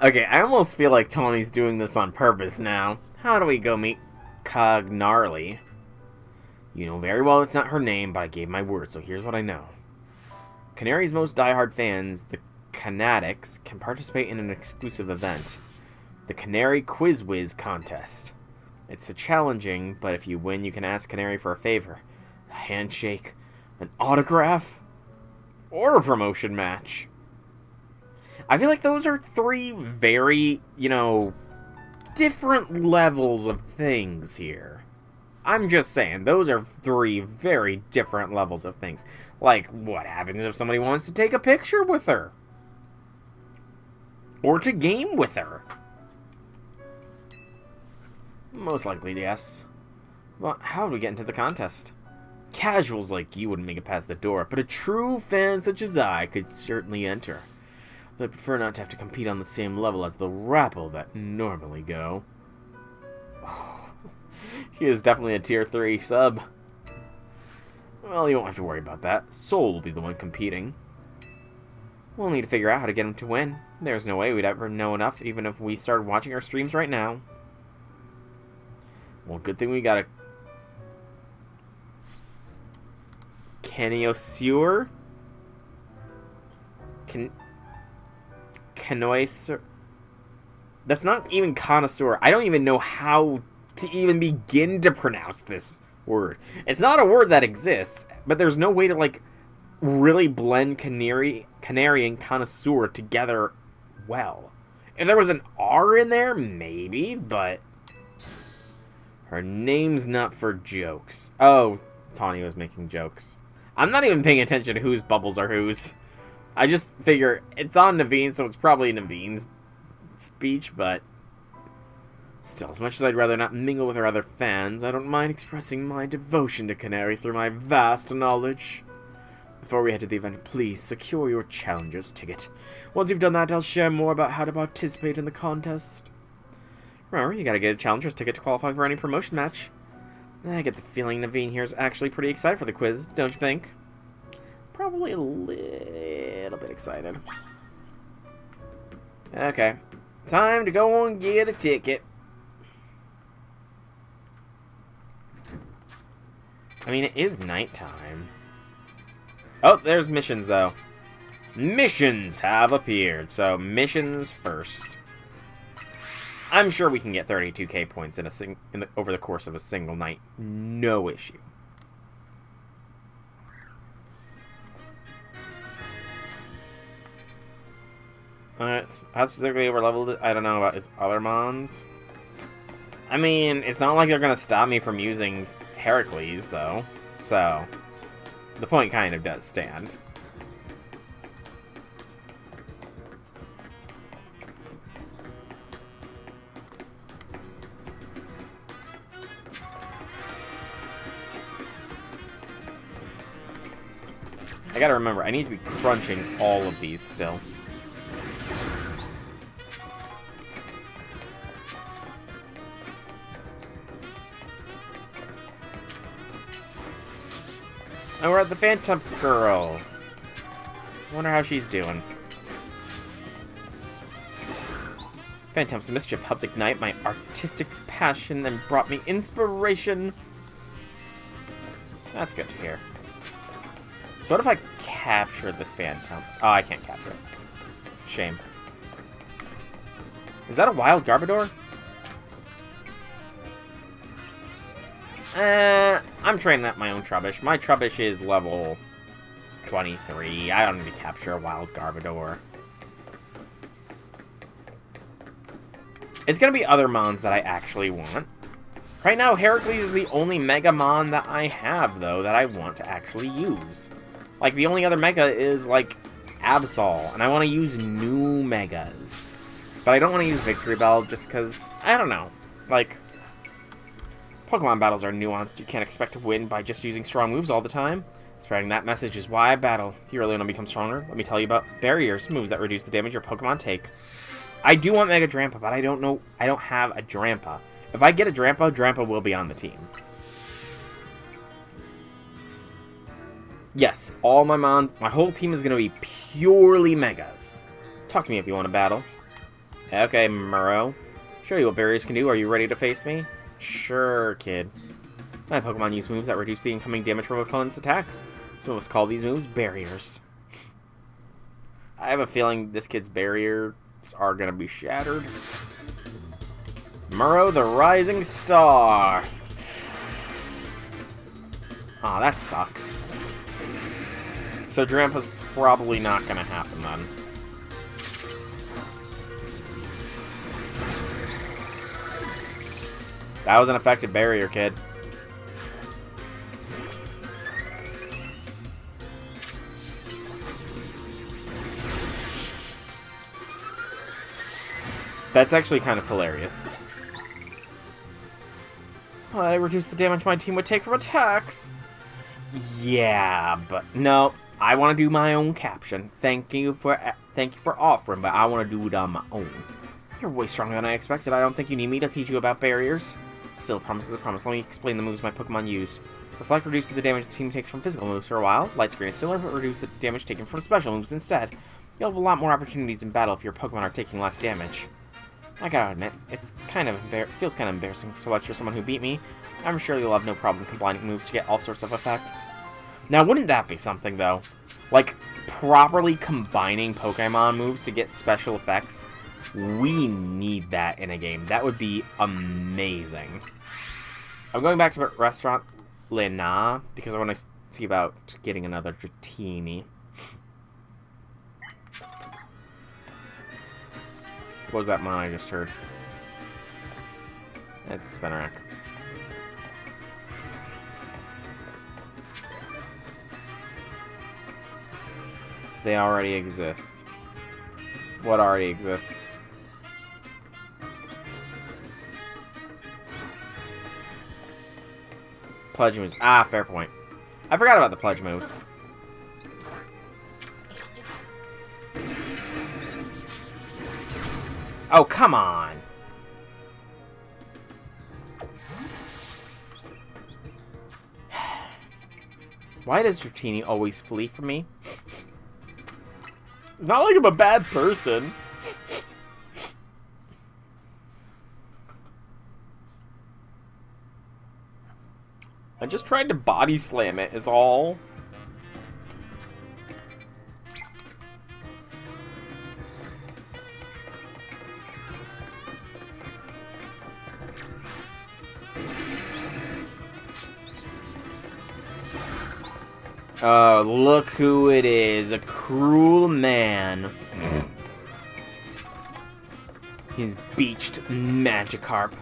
Okay, I almost feel like Tawny's doing this on purpose now. How do we go meet Cognarly? You know very well it's not her name, but I gave my word, so here's what I know. Canary's most diehard fans, the Canatics, can participate in an exclusive event. The Canary Quiz Whiz Contest. It's a challenging, but if you win, you can ask Canary for a favor. A handshake, an autograph, or a promotion match. I feel like those are three very, different levels of things here. I'm just saying, those are three very different levels of things. Like, what happens if somebody wants to take a picture with her? Or to game with her? Most likely, yes. Well, how do we get into the contest? Casuals like you wouldn't make it past the door, but a true fan such as I could certainly enter. Though I prefer not to have to compete on the same level as the rabble that normally go. Oh, he is definitely a tier 3 sub. Well, you won't have to worry about that. Soul will be the one competing. We'll need to figure out how to get him to win. There's no way we'd ever know enough, even if we started watching our streams right now. Well, good thing we got a Connoisseur? Connoisseur? That's not even connoisseur. I don't even know how to even begin to pronounce this word. It's not a word that exists, but there's no way to, really blend canary and connoisseur together well. If there was an R in there, maybe, but... Her name's not for jokes. Oh, Tawny was making jokes. I'm not even paying attention to whose bubbles are whose. I just figure it's on Naveen, so it's probably Naveen's speech, but... Still, as much as I'd rather not mingle with our other fans, I don't mind expressing my devotion to Canary through my vast knowledge. Before we head to the event, please secure your challenger's ticket. Once you've done that, I'll share more about how to participate in the contest. Remember, you gotta get a challenger's ticket to qualify for any promotion match. I get the feeling Naveen here is actually pretty excited for the quiz, don't you think? Probably a little bit excited. Okay. Time to go and get a ticket. I mean, it is nighttime. Oh, there's missions, though. Missions have appeared, so missions first. I'm sure we can get 32k points over the course of a single night. No issue. How specifically overleveled? I don't know about his other mons. I mean, it's not like they're gonna stop me from using Heracles, though. So, the point kind of does stand. I gotta remember, I need to be crunching all of these still. And we're at the Phantom Girl. Wonder how she's doing. Phantom's mischief helped ignite my artistic passion and brought me inspiration. That's good to hear. So what if I capture this Phantom? Oh, I can't capture it. Shame. Is that a wild Garbodor? I'm training up my own Trubbish. My Trubbish is level 23. I don't need to capture a wild Garbodor. It's gonna be other mons that I actually want. Right now, Heracles is the only Mega Mon that I have, though, that I want to actually use. Like, the only other Mega is, like, Absol, and I want to use new Megas. But I don't want to use Victory Bell just because, I don't know. Like, Pokemon battles are nuanced. You can't expect to win by just using strong moves all the time. Spreading that message is why I battle. If you really want to become stronger, let me tell you about barriers, moves that reduce the damage your Pokemon take. I do want Mega Drampa, but I don't know. I don't have a Drampa. If I get a Drampa, Drampa will be on the team. Yes, all my whole team is going to be purely Megas. Talk to me if you want to battle. Okay, Murrow. Show you what barriers can do. Are you ready to face me? Sure, kid. My Pokemon use moves that reduce the incoming damage from opponents' attacks. Some of us call these moves barriers. I have a feeling this kid's barriers are going to be shattered. Murrow, the Rising Star. Aw, that sucks. So Drampa's probably not going to happen then. That was an effective barrier, kid. That's actually kind of hilarious. I reduced the damage my team would take from attacks. Yeah, but no. I want to do my own caption. Thank you for offering, but I want to do it on my own. You're way stronger than I expected. I don't think you need me to teach you about barriers. Still, promise is a promise. Let me explain the moves my Pokemon used. Reflect reduces the damage the team takes from physical moves for a while. Light Screen is similar, but reduces the damage taken from special moves instead. You'll have a lot more opportunities in battle if your Pokemon are taking less damage. I gotta admit, it's feels kind of embarrassing to lecture someone who beat me. I'm sure you'll have no problem combining moves to get all sorts of effects. Now, wouldn't that be something, though? Like, properly combining Pokemon moves to get special effects? We need that in a game. That would be amazing. I'm going back to Restaurant Lena because I want to see about getting another Dratini. What was that mon I just heard? It's Spinarak. They already exist. What already exists? Pledge moves. Ah, fair point. I forgot about the pledge moves. Oh, come on! Why does Dratini always flee from me? It's not like I'm a bad person. I just tried to body slam it, is all. Oh, look who it is. A cruel man. His beached Magikarp.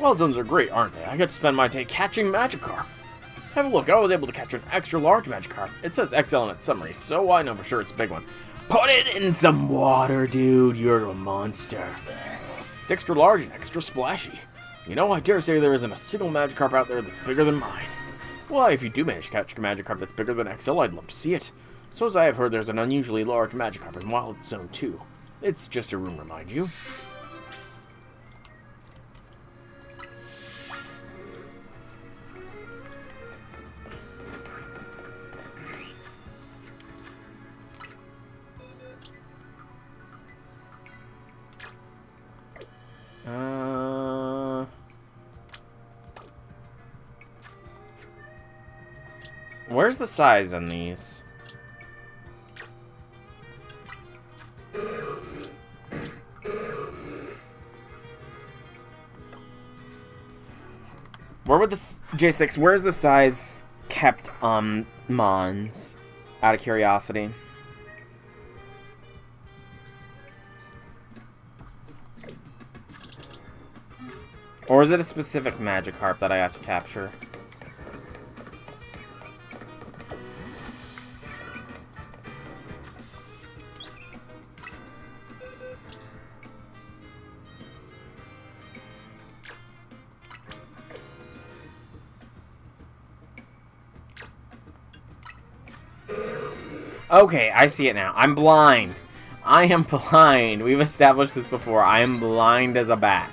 Wild zones are great, aren't they? I get to spend my day catching Magikarp. Have a look, I was able to catch an extra large Magikarp. It says XL in its summary, so I know for sure it's a big one. Put it in some water, dude. You're a monster. It's extra large and extra splashy. You know, I dare say there isn't a single Magikarp out there that's bigger than mine. Why, if you do manage to catch a Magikarp that's bigger than XL, I'd love to see it. Suppose I have heard there's an unusually large Magikarp in Wild Zone 2. It's just a rumor, mind you. Where's the size on these? Where would this J6? Where's the size kept on Mons? Out of curiosity. Or is it a specific Magikarp that I have to capture? Okay, I see it now. I'm blind. I am blind. We've established this before. I am blind as a bat.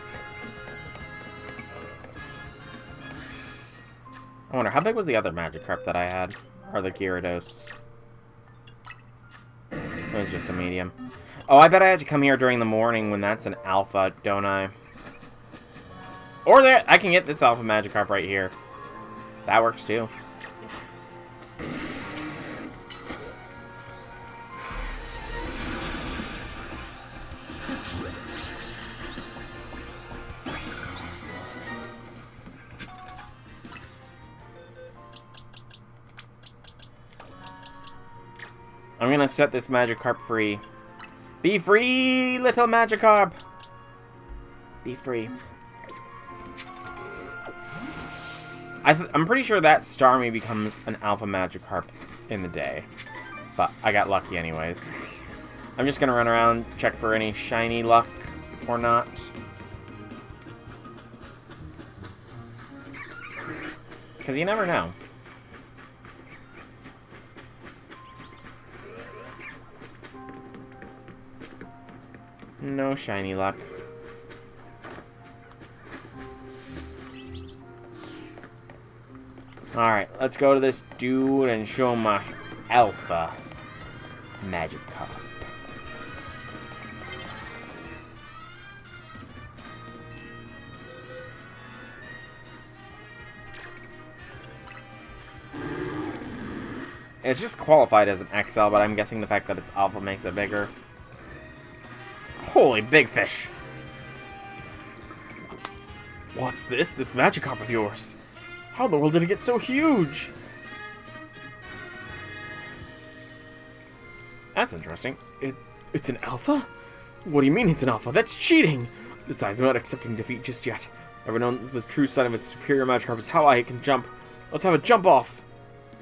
I wonder, how big was the other Magikarp that I had? Or the Gyarados? It was just a medium. Oh, I bet I have to come here during the morning when that's an alpha, don't I? Or there, I can get this alpha Magikarp right here. That works too. I'm gonna set this Magikarp free. Be free, little Magikarp! Be free. I'm pretty sure that Starmie becomes an Alpha Magikarp in the day. But I got lucky anyways. I'm just gonna run around, check for any shiny luck or not. Because you never know. No shiny luck. Alright, let's go to this dude and show him my alpha Magikarp. It's just qualified as an XL, but I'm guessing the fact that it's alpha makes it bigger. Holy big fish! What's this? This Magikarp of yours? How in the world did it get so huge? That's interesting. It's an alpha? What do you mean it's an alpha? That's cheating! Besides, I'm not accepting defeat just yet. Everyone knows the true sign of its superior Magikarp is how I can jump. Let's have a jump off!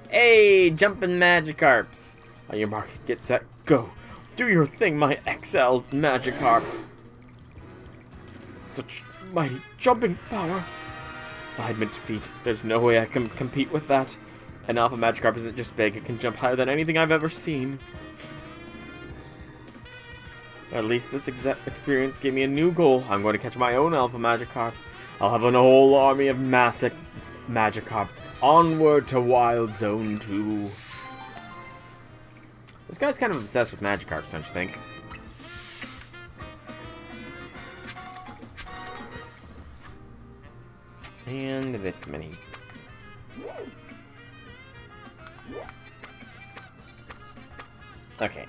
Hey, jumping Magikarps! On your mark, get set, go! Do your thing, my XL Magikarp! Such mighty jumping power! I admit defeat. There's no way I can compete with that. An Alpha Magikarp isn't just big, it can jump higher than anything I've ever seen. At least this experience gave me a new goal. I'm going to catch my own Alpha Magikarp. I'll have a whole army of massive Magikarp. Onward to Wild Zone 2. This guy's kind of obsessed with Magikarps, don't you think? And this mini. Okay.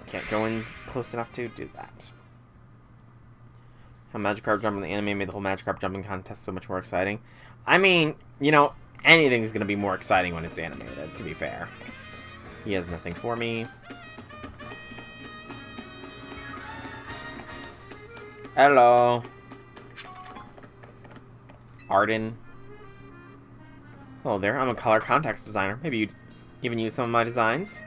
Can't go in close enough to do that. How Magikarp jumping in the anime made the whole Magikarp jumping contest so much more exciting. I mean, you know, anything's going to be more exciting when it's animated, to be fair. He has nothing for me. Hello. Arden. Hello there, I'm a color context designer. Maybe you'd even use some of my designs.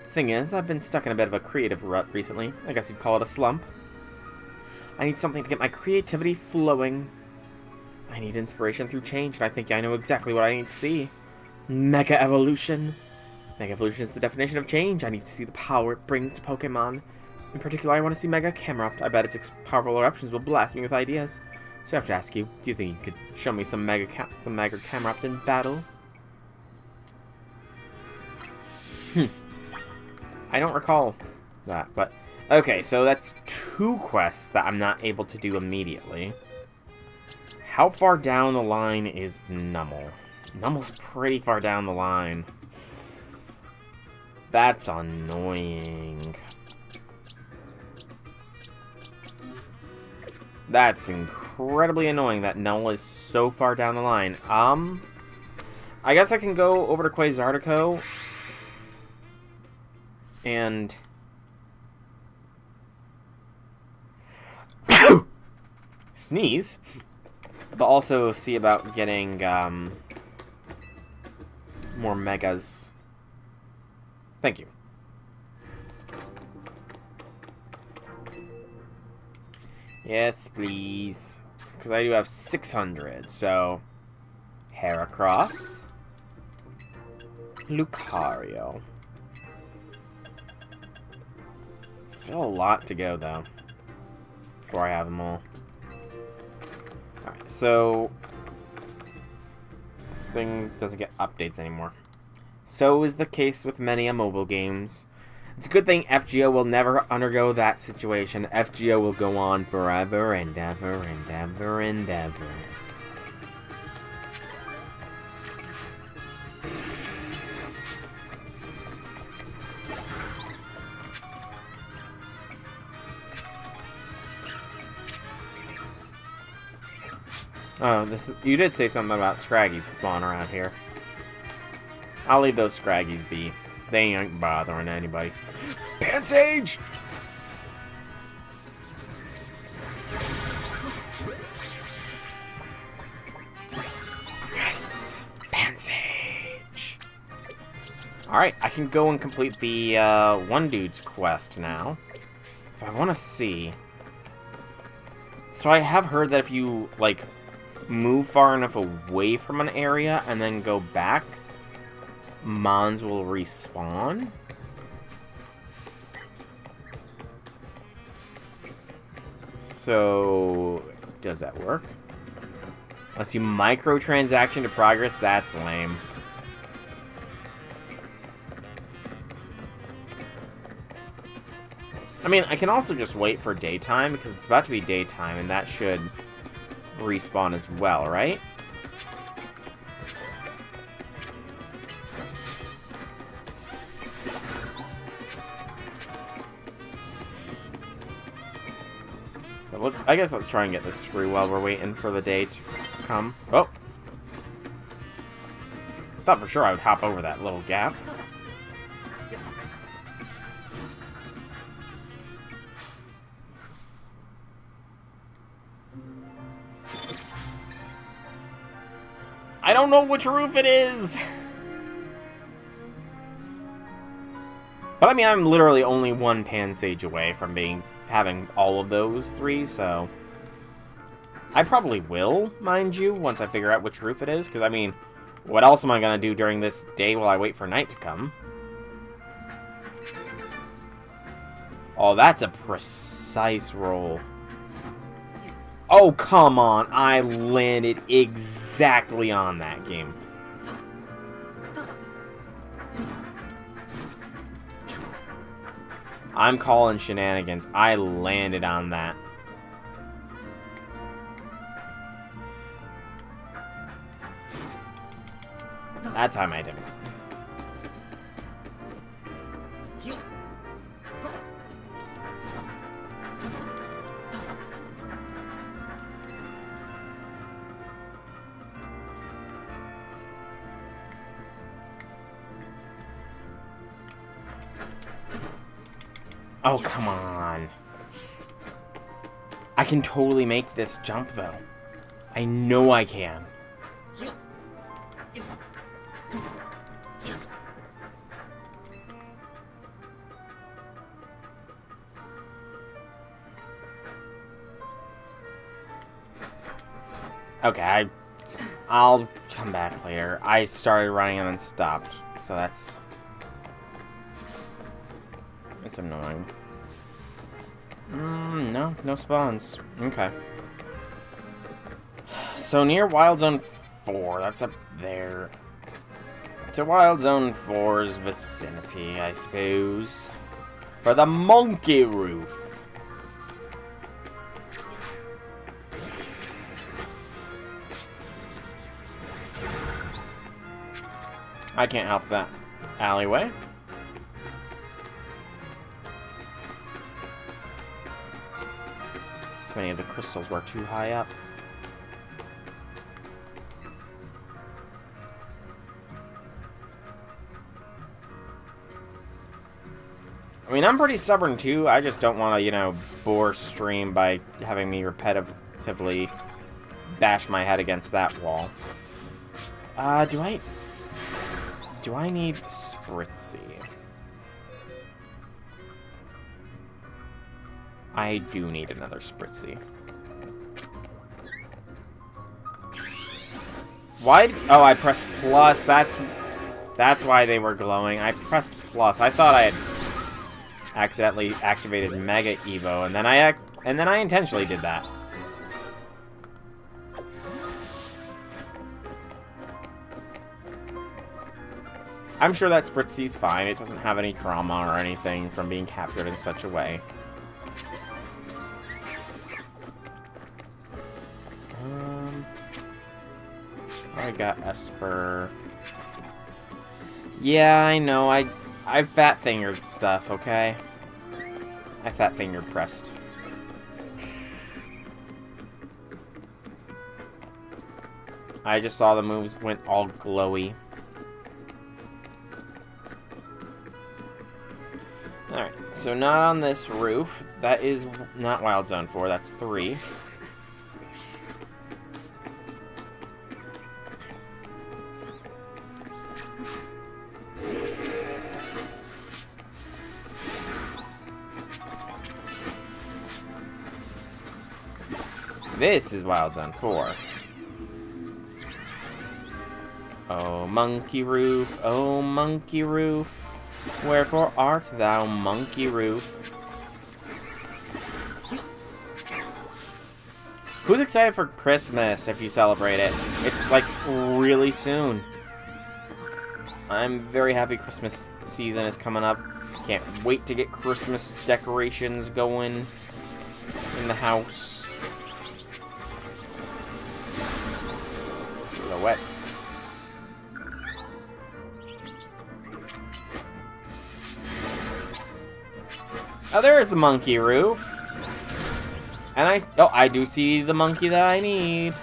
The thing is, I've been stuck in a bit of a creative rut recently. I guess you'd call it a slump. I need something to get my creativity flowing. I need inspiration through change, and I think I know exactly what I need to see. Mega Evolution. Mega Evolution is the definition of change. I need to see the power it brings to Pokemon. In particular, I want to see Mega Camerupt. I bet its powerful eruptions will blast me with ideas. So I have to ask you, do you think you could show me some Mega Camerupt in battle? I don't recall that, but... Okay, so that's 2 quests that I'm not able to do immediately. How far down the line is Nummel? Nummel's pretty far down the line. That's annoying. That's incredibly annoying that Nummel is so far down the line. I guess I can go over to Quasartico and... sneeze. But also see about getting, more megas. Thank you. Yes, please. Because I do have 600, so... Heracross. Lucario. Still a lot to go, though, before I have them all. Alright, so this thing doesn't get updates anymore. So is the case with many mobile games. It's a good thing FGO will never undergo that situation. FGO will go on forever and ever and ever and ever. Oh, you did say something about Scraggies spawn around here. I'll leave those Scraggies be. They ain't bothering anybody. Pansage! Yes! Pansage! Alright, I can go and complete the one dude's quest now. If I want to see. So I have heard that if you, like, move far enough away from an area and then go back, Mons will respawn. So, does that work? Unless you microtransaction to progress, that's lame. I mean, I can also just wait for daytime, because it's about to be daytime, and that should respawn as well, right? I guess let's try and get this screw while we're waiting for the day to come. Oh! Thought for sure I would hop over that little gap. I don't know which roof it is! But I mean, I'm literally only one Pansage away from having all of those three, so I probably will, mind you, once I figure out which roof it is, because I mean, what else am I going to do during this day while I wait for night to come? Oh, that's a precise roll. Oh, come on, I landed exactly on that game. I'm calling shenanigans. I landed on that. That time I didn't. Oh, come on. I can totally make this jump, though. I know I can. Okay, I'll come back later. I started running and then stopped, so that's annoying. No spawns. Okay. So near Wild Zone 4, that's up there. To Wild Zone 4's vicinity, I suppose. For the monkey roof. I can't help that alleyway. Many of the crystals were too high up. I mean, I'm pretty stubborn too. I just don't want to, you know, bore stream by having me repetitively bash my head against that wall. Do I need Spritzy? I do need another Spritzy. Why? Oh, I pressed plus. That's That's why they were glowing. I pressed plus. I thought I had accidentally activated Mega Evo, and then I intentionally did that. I'm sure that Spritzy's fine. It doesn't have any trauma or anything from being captured in such a way. I got Esper. Yeah, I know. I fat-fingered stuff, okay? I fat-fingered pressed. I just saw the moves went all glowy. Alright, so not on this roof. That is not Wild Zone 4, that's 3. This is Wild Zone 4. Oh, monkey roof, oh, monkey roof. Wherefore art thou, monkey roof? Who's excited for Christmas if you celebrate it? It's like really soon. I'm very happy Christmas season is coming up. Can't wait to get Christmas decorations going in the house. Silhouettes. Oh, there's the monkey roof. And I do see the monkey that I need.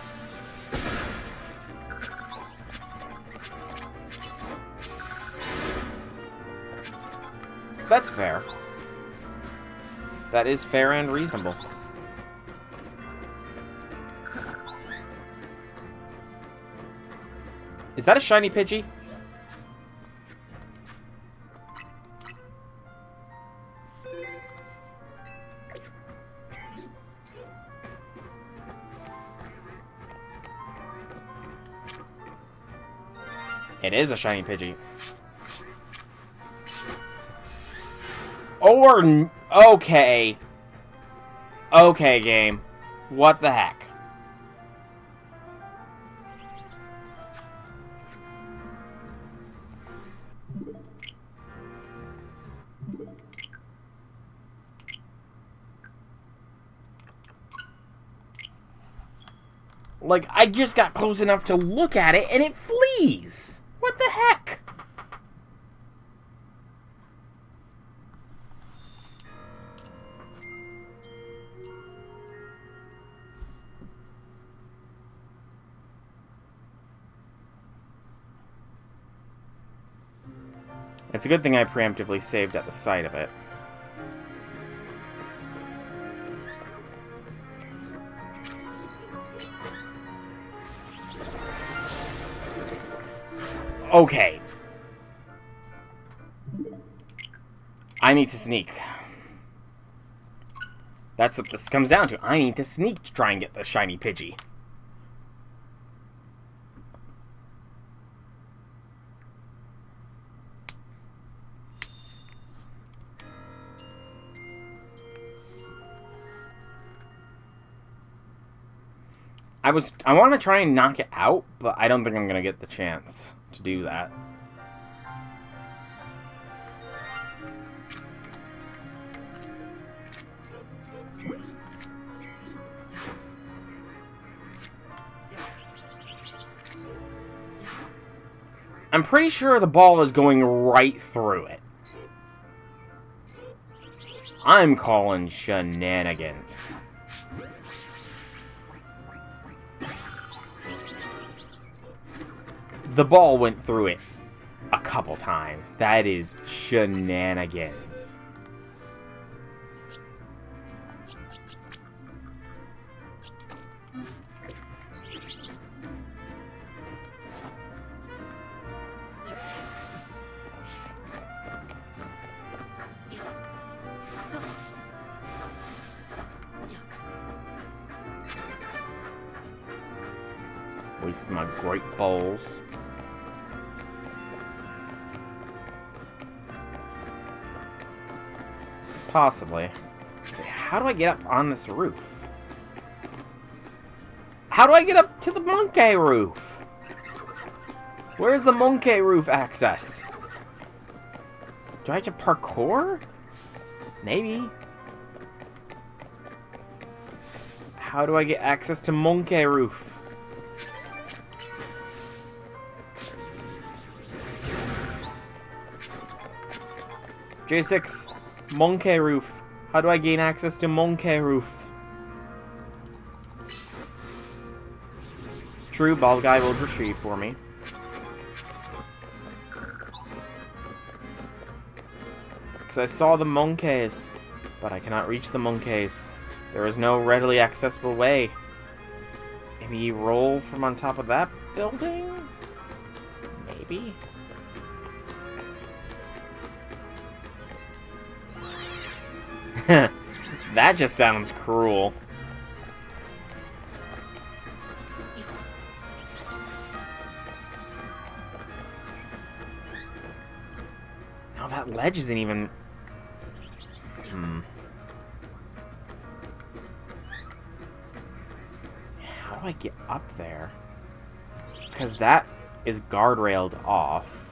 That's fair. That is fair and reasonable. Is that a shiny Pidgey? It is a shiny Pidgey. Or... Okay. Okay, game. What the heck? Like, I just got close enough to look at it, and it flees! What the heck? It's a good thing I preemptively saved at the site of it. Okay. I need to sneak. That's what this comes down to. I need to sneak to try and get the shiny Pidgey. I want to try and knock it out, but I don't think I'm going to get the chance to do that. I'm pretty sure the ball is going right through it. I'm calling shenanigans. The ball went through it a couple times. That is shenanigans. Waste my great balls. Possibly. Wait, how do I get up on this roof? How do I get up to the monkey roof? Where's the monkey roof access? Do I have to parkour? Maybe. How do I get access to monkey roof? J6, monkey roof. How do I gain access to monkey roof? True, bald guy will retrieve for me. Because I saw the monkeys, but I cannot reach the monkeys. There is no readily accessible way. Maybe roll from on top of that building? Maybe? That just sounds cruel. No, that ledge isn't even... How do I get up there? Because that is guardrailed off.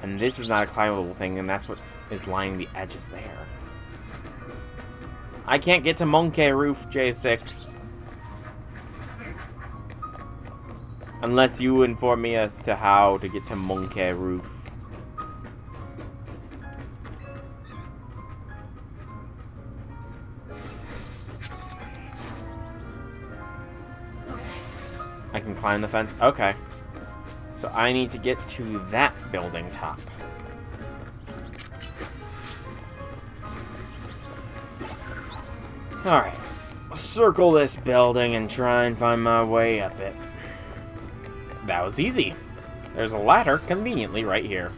And this is not a climbable thing, and that's what is lining the edges there. I can't get to Monkey Roof, J6. Unless you inform me as to how to get to Monkey Roof. I can climb the fence? Okay. So I need to get to that building top. Alright. Circle this building and try and find my way up it. That was easy. There's a ladder conveniently right here.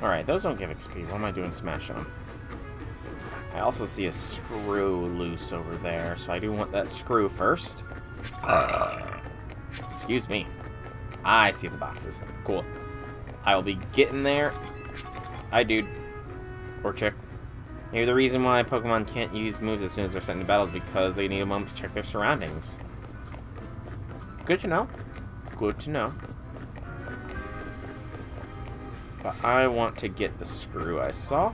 Alright, those don't give XP. What am I doing smash on? I also see a screw loose over there, so I do want that screw first. Excuse me. I see the boxes. Cool. I will be getting there. Hi, dude. Or chick. Maybe the reason why Pokemon can't use moves as soon as they're sent into battle is because they need a moment to check their surroundings. Good to know. Good to know. But I want to get the screw I saw.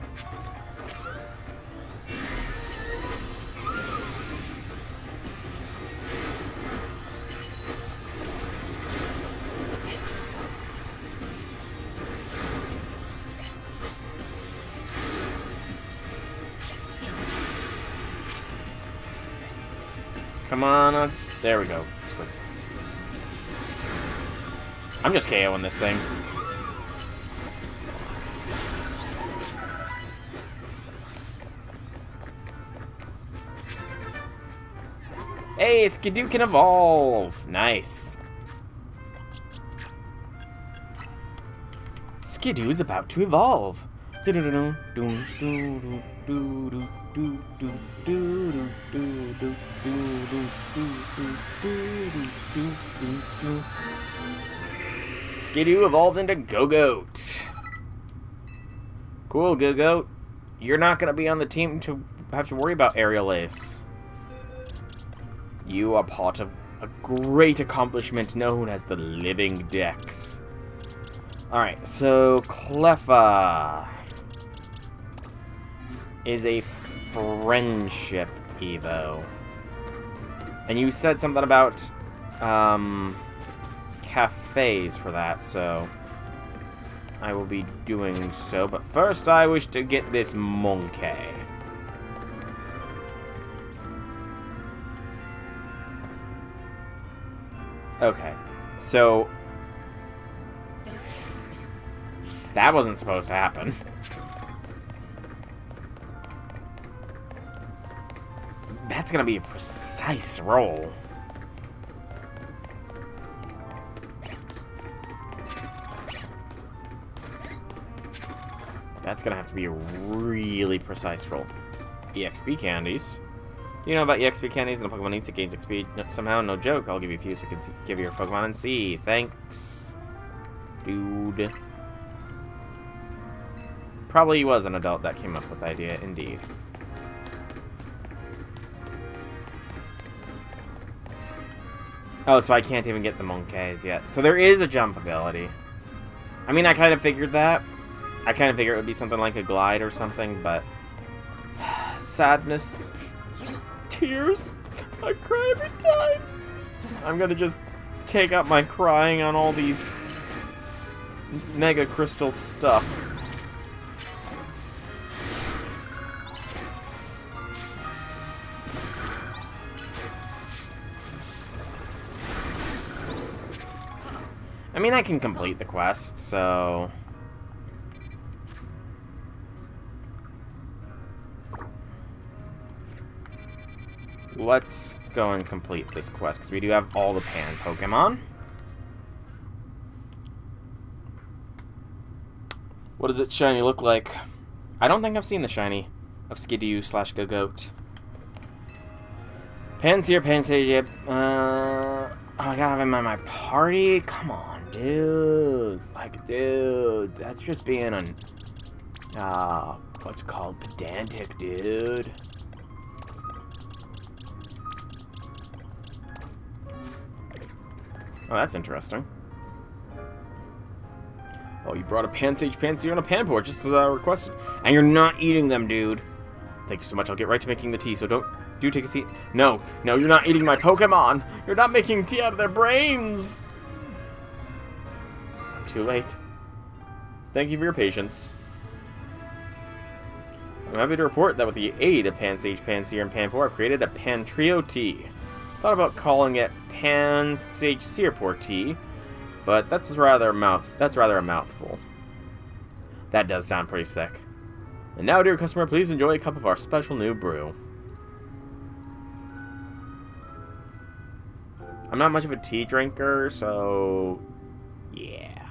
Come on. There we go. Splits. I'm just KOing this thing. Hey, Skidoo can evolve! Nice. Skidoo's about to evolve. Skidoo evolved into Go-Goat. Cool, Go-Goat. You're not going to be on the team to have to worry about Aerial Ace. You are part of a great accomplishment known as the Living Dex. Alright, so Cleffa is a friendship Evo. And you said something about cafes for that, so I will be doing so. But first I wish to get this monkey. Okay, so that wasn't supposed to happen. That's gonna be a precise roll. That's gonna have to be a really precise roll. EXP candies. Do you know about EXP candies? And the Pokemon needs to gain XP somehow. No joke. I'll give you a few so you can give your Pokemon and see. Thanks, dude. Probably was an adult that came up with the idea, indeed. Oh, so I can't even get the Monkeys yet. So there is a jump ability. I mean, I kind of figured that. I kind of figured it would be something like a glide or something, but... sadness. Tears. I cry every time. I'm gonna just take out my crying on all these Mega Crystal stuff. I mean, I can complete the quest, so... let's go and complete this quest, because we do have all the Pan Pokemon. What does its shiny look like? I don't think I've seen the shiny of Skidoo/Gogoat. Pansear, oh, I gotta have him in my party? Come on, dude. Like, dude, that's just being an... what's called pedantic, dude. Oh, that's interesting. Oh, you brought a Pansage, Pansear, and a Panpour, just as I requested. And you're not eating them, dude. Thank you so much. I'll get right to making the tea, so do take a seat. No, you're not eating my Pokemon. You're not making tea out of their brains. I'm too late. Thank you for your patience. I'm happy to report that with the aid of Pansage, Pansear, and Panpour, I've created a Pantrio tea. Thought about calling it Pansage Searpour tea, but that's rather a mouthful. That does sound pretty sick. And now, dear customer, please enjoy a cup of our special new brew. I'm not much of a tea drinker, so yeah.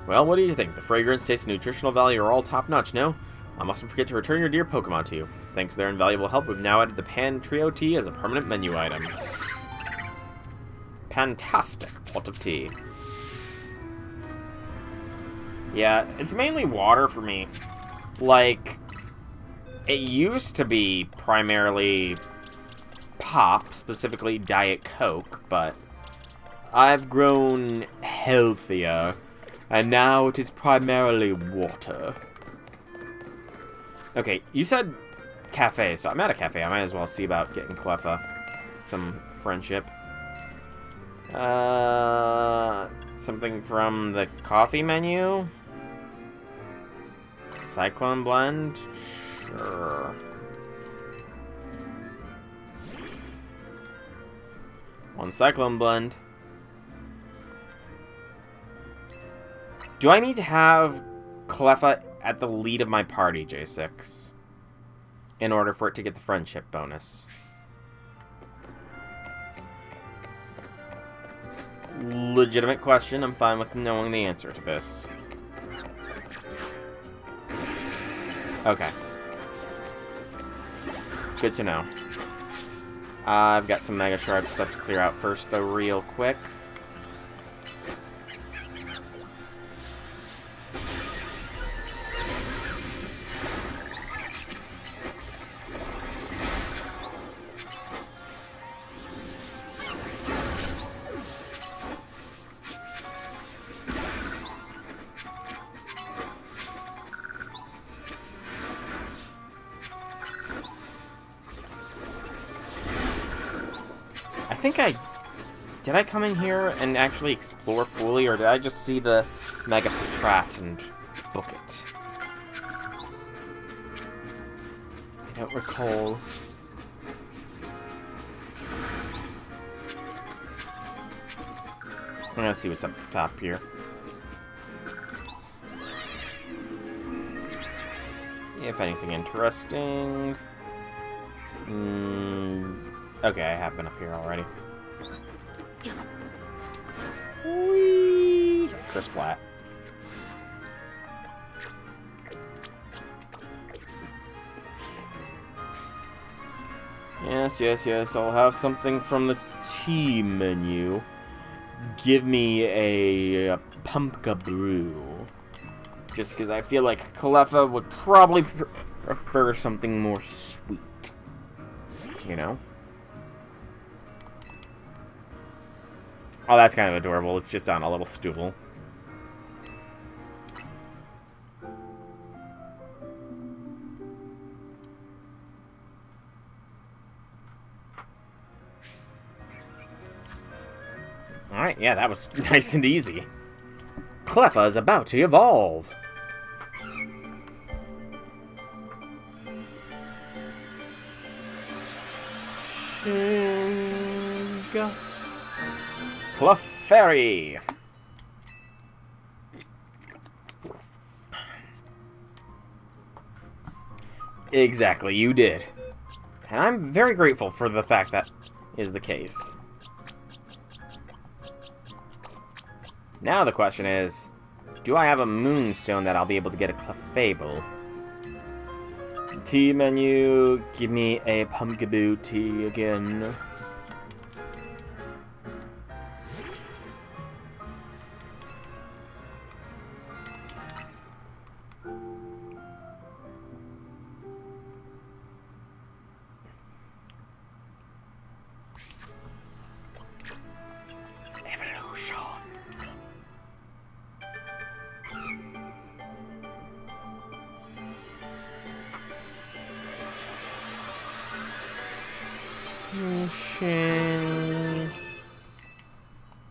Well, what do you think? The fragrance, taste, and nutritional value are all top-notch, no? I mustn't forget to return your dear Pokemon to you. Thanks to their invaluable help, we've now added the Pantrio tea as a permanent menu item. Fantastic pot of tea. Yeah, it's mainly water for me. Like, it used to be primarily pop, specifically Diet Coke, but I've grown healthier, and now it is primarily water. Okay, you said cafe, so I'm at a cafe. I might as well see about getting Cleffa some friendship. Something from the coffee menu? Cyclone blend? Sure. One cyclone blend. Do I need to have Cleffa at the lead of my party, J6, in order for it to get the friendship bonus? Legitimate question. I'm fine with knowing the answer to this. Okay. Good to know. I've got some Mega Shard stuff to clear out first, though, real quick. Did I come in here and actually explore fully, or did I just see the Mega Patrat and book it? I don't recall. I'm gonna see what's up top here. If anything interesting. Okay, I have been up here already. Whee! Chris Platt. Yes, yes, yes. I'll have something from the tea menu. Give me a pumpkin brew. Just because I feel like Cleffa would probably prefer something more sweet. You know? Oh, that's kind of adorable. It's just on a little stool. Alright, yeah, that was nice and easy. Cleffa is about to evolve. Clefairy. Exactly, you did. And I'm very grateful for the fact that is the case. Now the question is, do I have a moonstone that I'll be able to get a Clefable? Tea menu, give me a pumpkin tea again.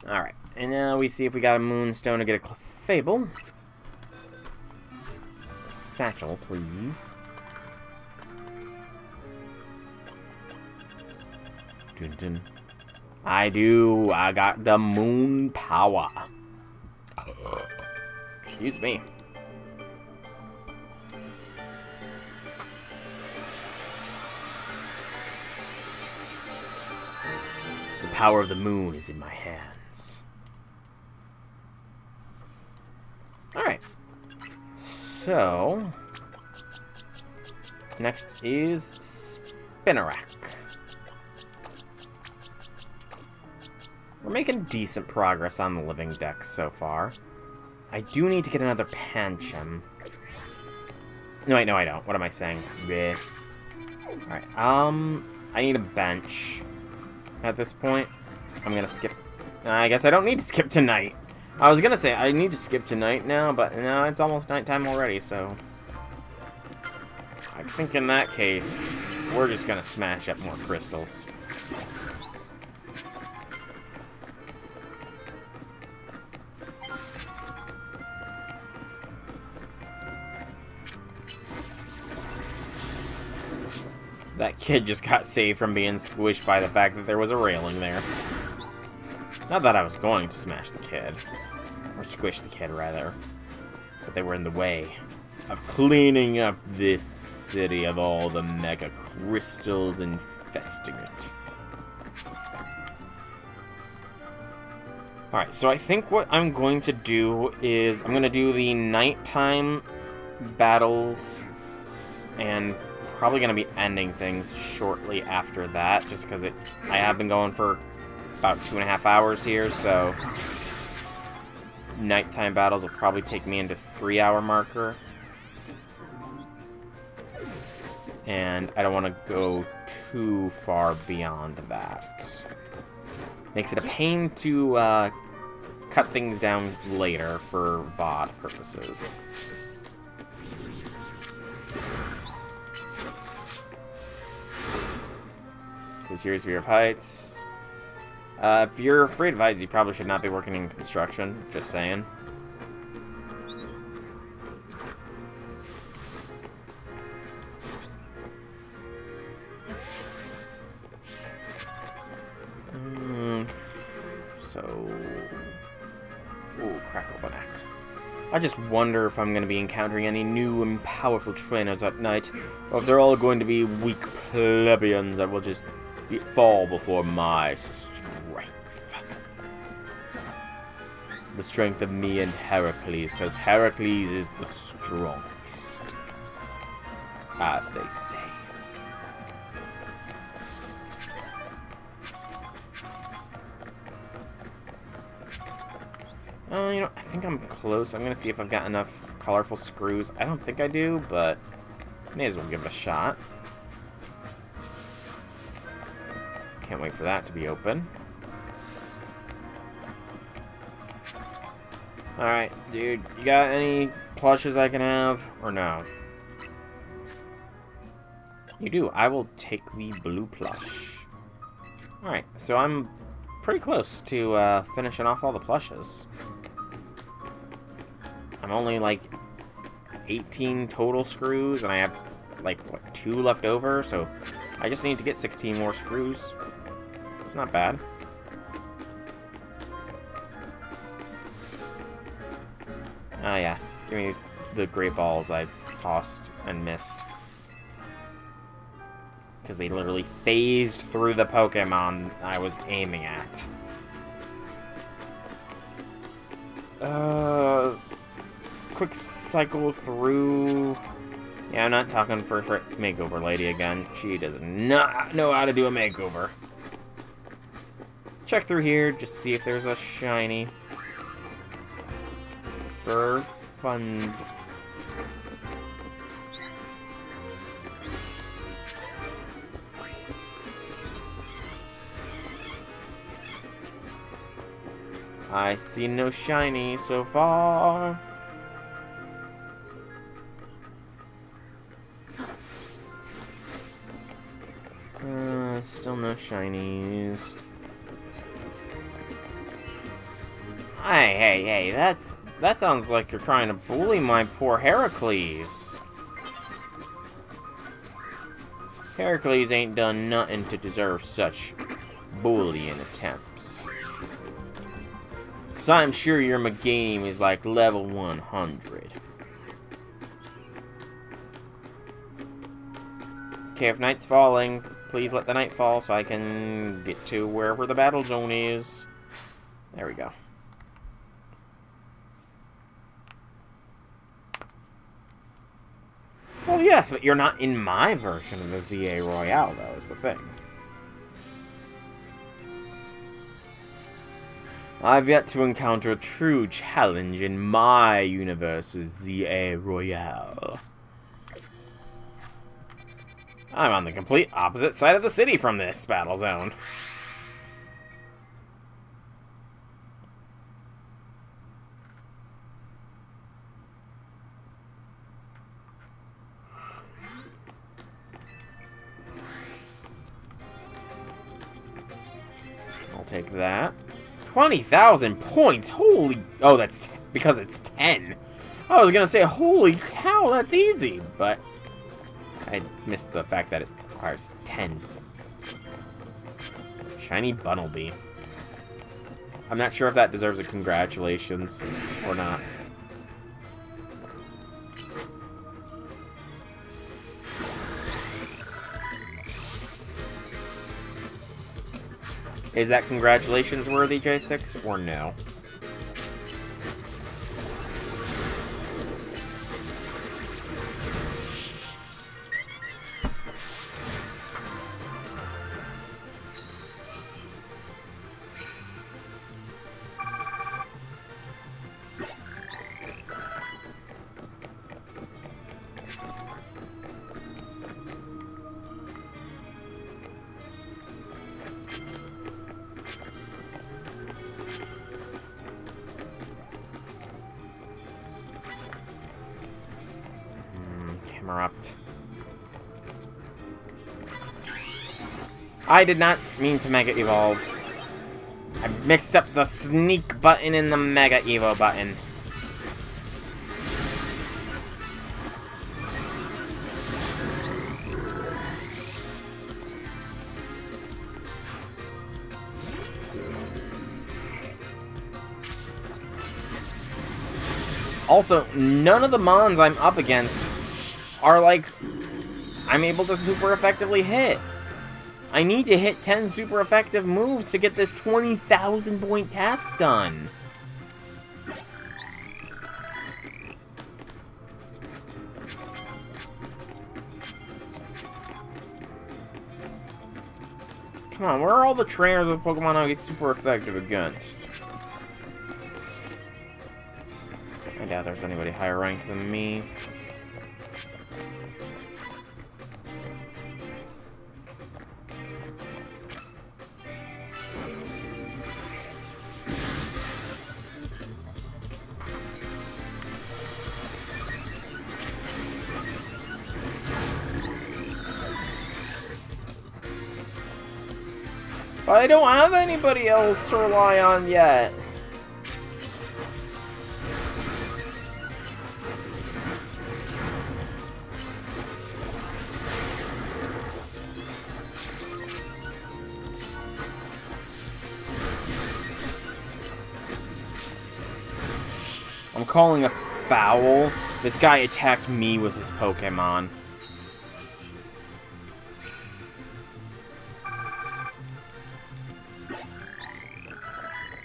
Alright, and now we see if we got a moonstone to get a Clefable. A satchel, please. Dun dun. I do. I got the moon power. Excuse me. The power of the moon is in my hands. Alright. So, next is Spinnerack. We're making decent progress on the living deck so far. I do need to get another Pancham. No, wait, no, I don't. What am I saying? Bleh. Alright, I need a bench. At this point, I'm gonna skip. I guess I don't need to skip tonight. I was gonna say I need to skip tonight now, but no, it's almost nighttime already, so I think in that case, we're just gonna smash up more crystals. That kid just got saved from being squished by the fact that there was a railing there. Not that I was going to smash the kid. Or squish the kid, rather. But they were in the way of cleaning up this city of all the mega crystals infesting it. Alright, so I think what I'm going to do is I'm going to do the nighttime battles and probably going to be ending things shortly after that, just because I have been going for about 2.5 hours here, so nighttime battles will probably take me into 3-hour marker. And I don't want to go too far beyond that. Makes it a pain to cut things down later for VOD purposes. Series Fear of Heights. If you're afraid of heights, you probably should not be working in construction. Just saying. Ooh, Crackleback. I just wonder if I'm going to be encountering any new and powerful trainers at night, or if they're all going to be weak plebeians that will just fall before my strength. the strength of me and Heracles, because Heracles is the strongest, as they say. You know, I think I'm close. I'm going to see if I've got enough colorful screws. I don't think I do, but may as well give it a shot. Can't wait for that to be open. Alright, dude, you got any plushes I can have, or no? You do. I will take the blue plush. Alright, so I'm pretty close to finishing off all the plushes. I'm only like 18 total screws, and I have like, what, 2 left over, so I just need to get 16 more screws. It's not bad. Oh yeah, give me the gray balls I tossed and missed. Because they literally phased through the Pokemon I was aiming at. Quick cycle through... Yeah, I'm not talking for makeover lady again. She does not know how to do a makeover. Check through here, just see if there's a shiny. For fun. I see no shiny so far. Still no shinies. Hey, that sounds like you're trying to bully my poor Heracles. Heracles ain't done nothing to deserve such bullying attempts. Cause I'm sure your Meganium is like level 100. Okay, if night's falling, please let the night fall so I can get to wherever the battle zone is. There we go. Well, yes, but you're not in my version of the ZA Royale, though, is the thing. I've yet to encounter a true challenge in my universe's ZA Royale. I'm on the complete opposite side of the city from this battle zone. I'll take that. 20,000 points! Holy... Oh, that's because it's 10. I was gonna say, holy cow, that's easy, but I missed the fact that it requires 10. Shiny Bunnelby. I'm not sure if that deserves a congratulations or not. Is that congratulations worthy, J6, or no? Camerupt. I did not mean to Mega Evolve. I mixed up the sneak button and the Mega Evo button. Also, none of the Mons I'm up against are like I'm able to super effectively hit. I need to hit 10 super effective moves to get this 20,000 point task done. Come on, where are all the trainers with Pokemon I get super effective against? I doubt there's anybody higher ranked than me. But I don't have anybody else to rely on yet. I'm calling a foul. This guy attacked me with his Pokemon.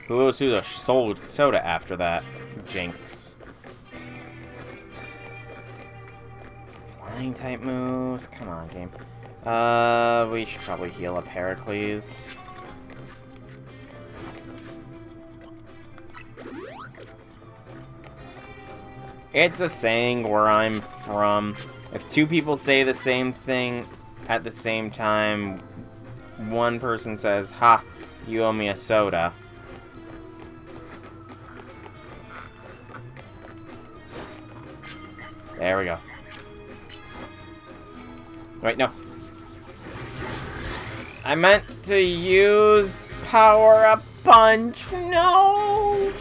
Who goes through the soda after that? Jinx. Flying type moves. Come on, game. We should probably heal up Heracles. It's a saying where I'm from. If two people say the same thing at the same time, one person says, "Ha, you owe me a soda." There we go. Wait, no. I meant to use power-up punch. No!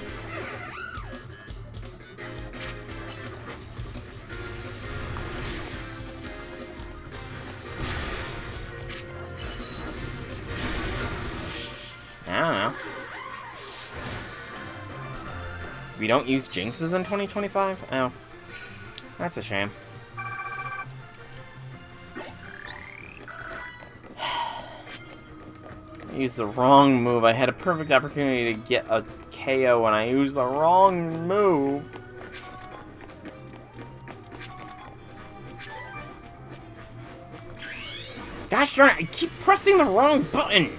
I don't know. We don't use Jinxes in 2025? Oh. That's a shame. I used the wrong move. I had a perfect opportunity to get a KO and I used the wrong move. Gosh darn it, I keep pressing the wrong button!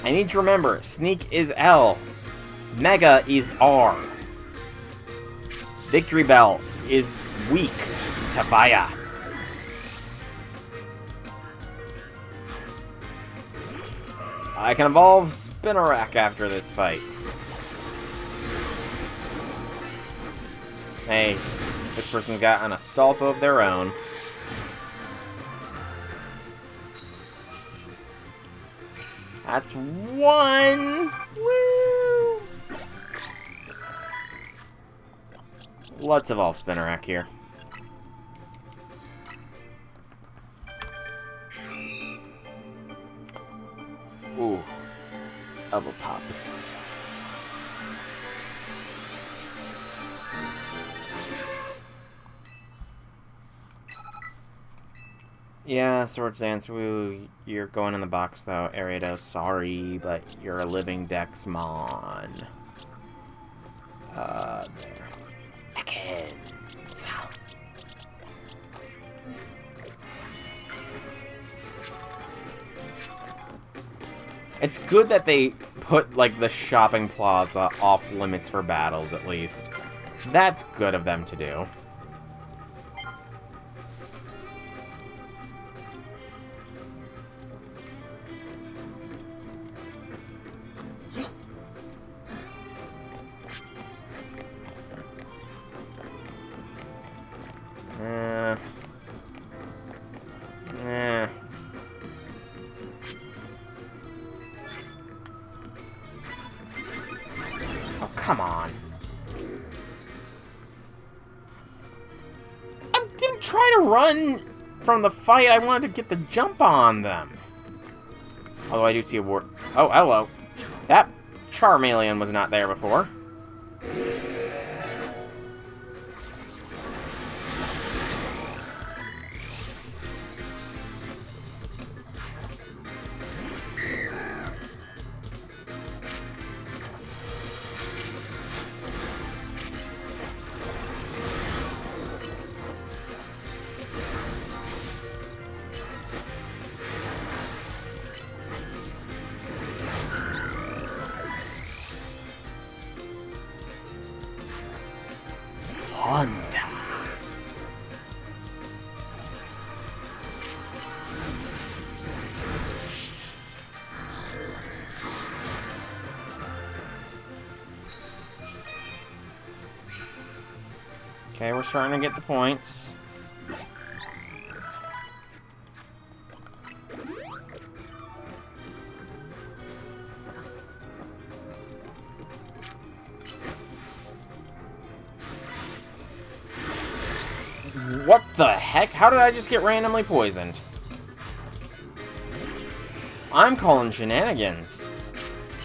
I need to remember, Sneak is L, Mega is R, Victory Bell is weak to fire. I can evolve Spinarak after this fight. Hey, this person's got an Astolfo of their own. That's one! Woo! Let's evolve Spinarak here. Ooh. Elbow pops. Yeah, Swords Dance, woo. You're going in the box, though. Ariado, sorry, but you're a living Dexmon. There. Ekans. It's good that they put, like, the shopping plaza off limits for battles, at least. That's good of them to do. Oh, come on. I didn't try to run from the fight. I wanted to get the jump on them. Although I do see a ward. Oh, hello. That Charmeleon was not there before. Okay, we're starting to get the points. What the heck? How did I just get randomly poisoned? I'm calling shenanigans.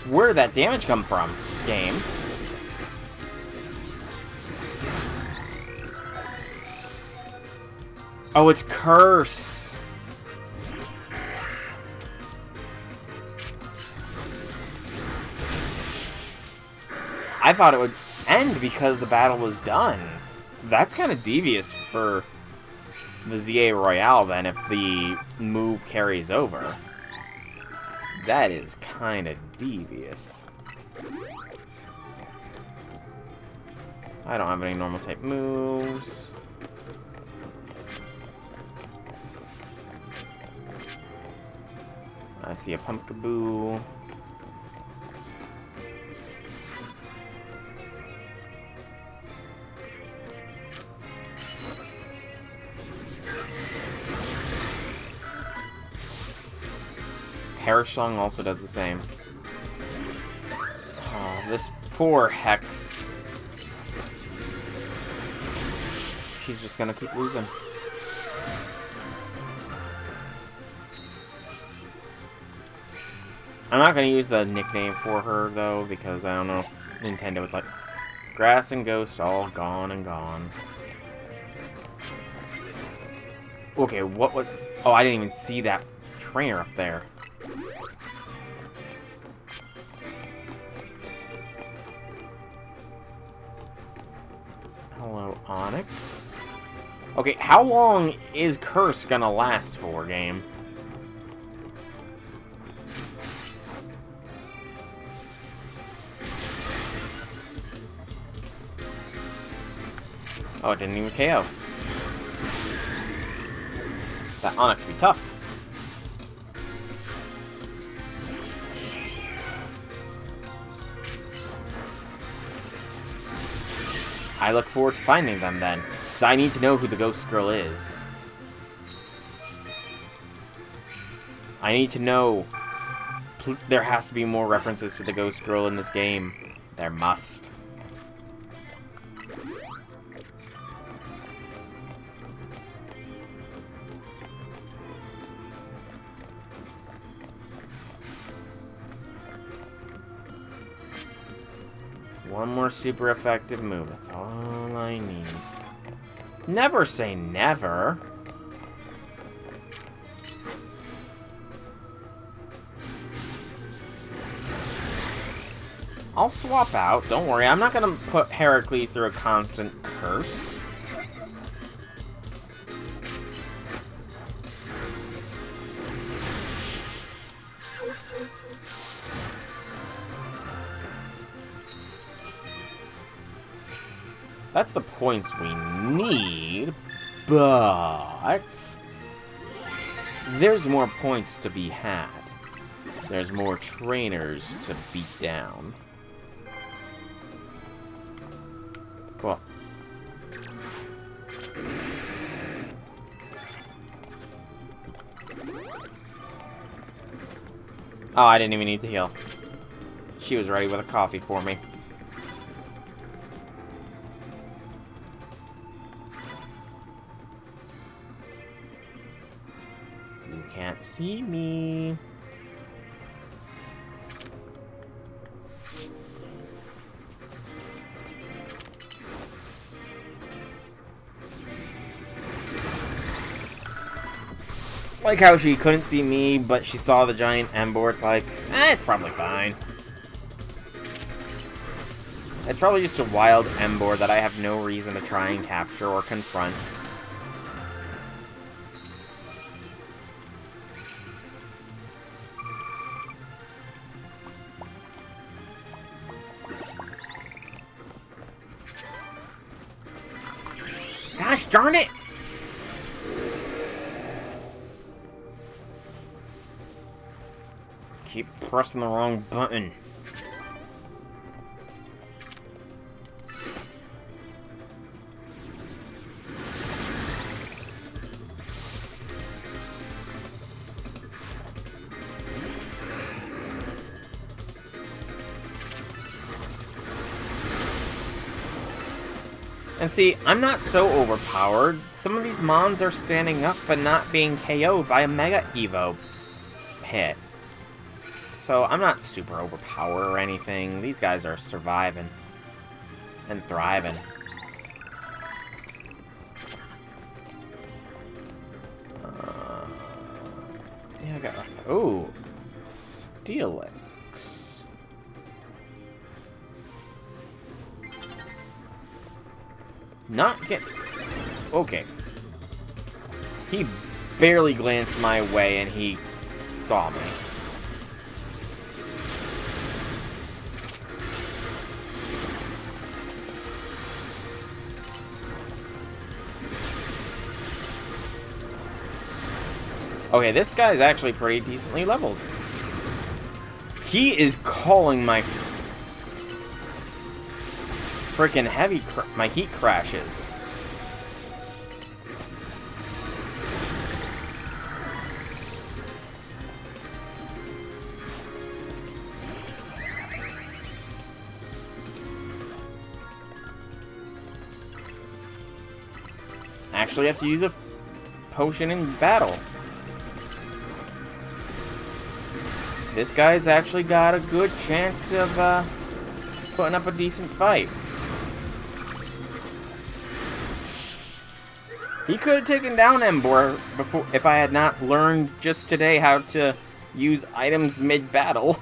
Where did that damage come from, game? Oh, it's Curse. I thought it would end because the battle was done. That's kind of devious for the ZA Royale, then, if the move carries over. That is kind of devious. I don't have any normal type moves. I see a Pumpkaboo. Parashong also does the same. Oh, this poor Hex. She's just gonna keep losing. I'm not gonna use the nickname for her, though, because I don't know if Nintendo would like... Grass and Ghost all gone and gone. Okay, what would... Oh, I didn't even see that trainer up there. Hello, Onyx. Okay, how long is Curse gonna last for, game? Oh, it didn't even KO. That Onyx be tough. I look forward to finding them then, because I need to know who the Ghost Girl is. I need to know. There has to be more references to the Ghost Girl in this game. There must. One more super effective move. That's all I need. Never say never. I'll swap out. Don't worry. I'm not going to put Heracles through a constant curse. That's the points we need, but there's more points to be had. There's more trainers to beat down. Cool. Oh, I didn't even need to heal. She was ready with a coffee for me. You can't see me. Like how she couldn't see me, but she saw the giant Emboar. It's like, it's probably fine. It's probably just a wild Emboar that I have no reason to try and capture or confront. Gosh darn it! Keep pressing the wrong button. And see, I'm not so overpowered. Some of these mons are standing up and not being KO'd by a Mega Evo hit. So I'm not super overpowered or anything. These guys are surviving and thriving. Yeah, I got... Ooh. Steelix. Not get... Okay. He barely glanced my way and he saw me. Okay, this guy's actually pretty decently leveled. He is calling my freaking my heat crashes. Actually have to use a potion in battle. This guy's actually got a good chance of putting up a decent fight. He could have taken down Embor before if I had not learned just today how to use items mid-battle.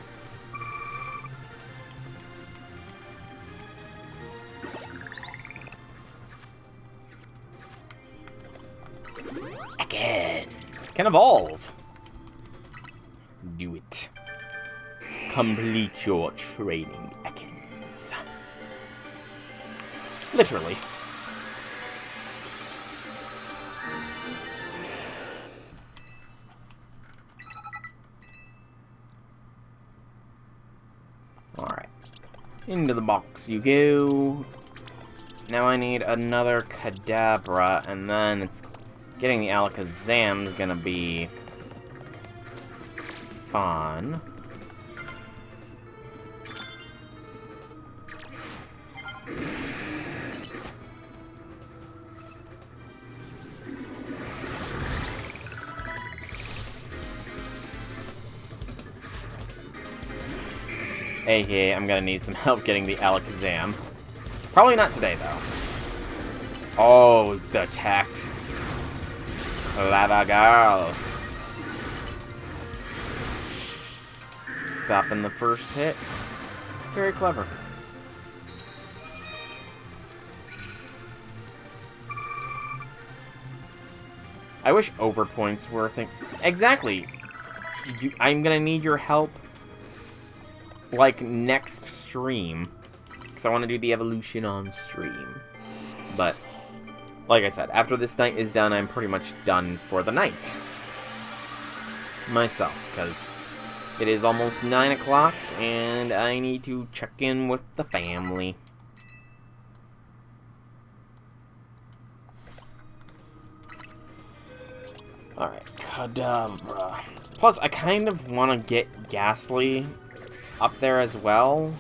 Ekans can evolve. Do it. Complete your training, Ekans. Literally. Alright. Into the box you go. Now I need another Kadabra, and then it's getting the Alakazam's gonna be fun. AKA, I'm gonna need some help getting the Alakazam. Probably not today, though. Oh, the attacked. Clever girl. Stopping the first hit. Very clever. I wish overpoints were a thing. Exactly. I'm gonna need your help, like, next stream. Because I want to do the evolution on stream. But, like I said, after this night is done, I'm pretty much done for the night. Myself, because it is almost 9 o'clock, and I need to check in with the family. Alright, Kadabra. Plus, I kind of want to get Ghastly up there as well.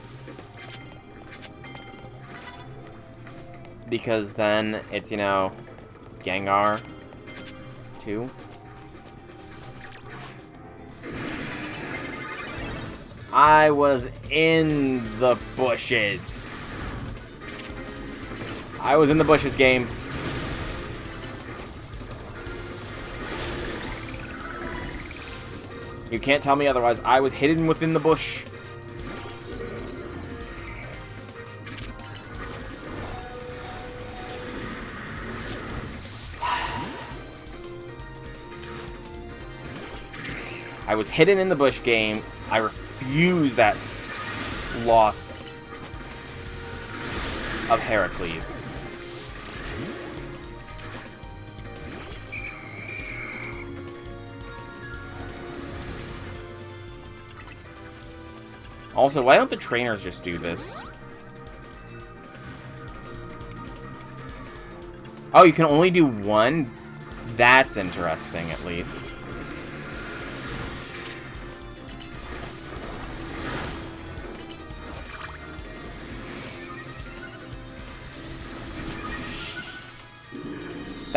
Because then it's, you know, Gengar too. I was in the bushes. I was in the bushes, game. You can't tell me otherwise. I was hidden within the bush. I was hidden in the bush, game. I refuse that loss of Heracles. Also, why don't the trainers just do this? Oh, you can only do one? That's interesting, at least.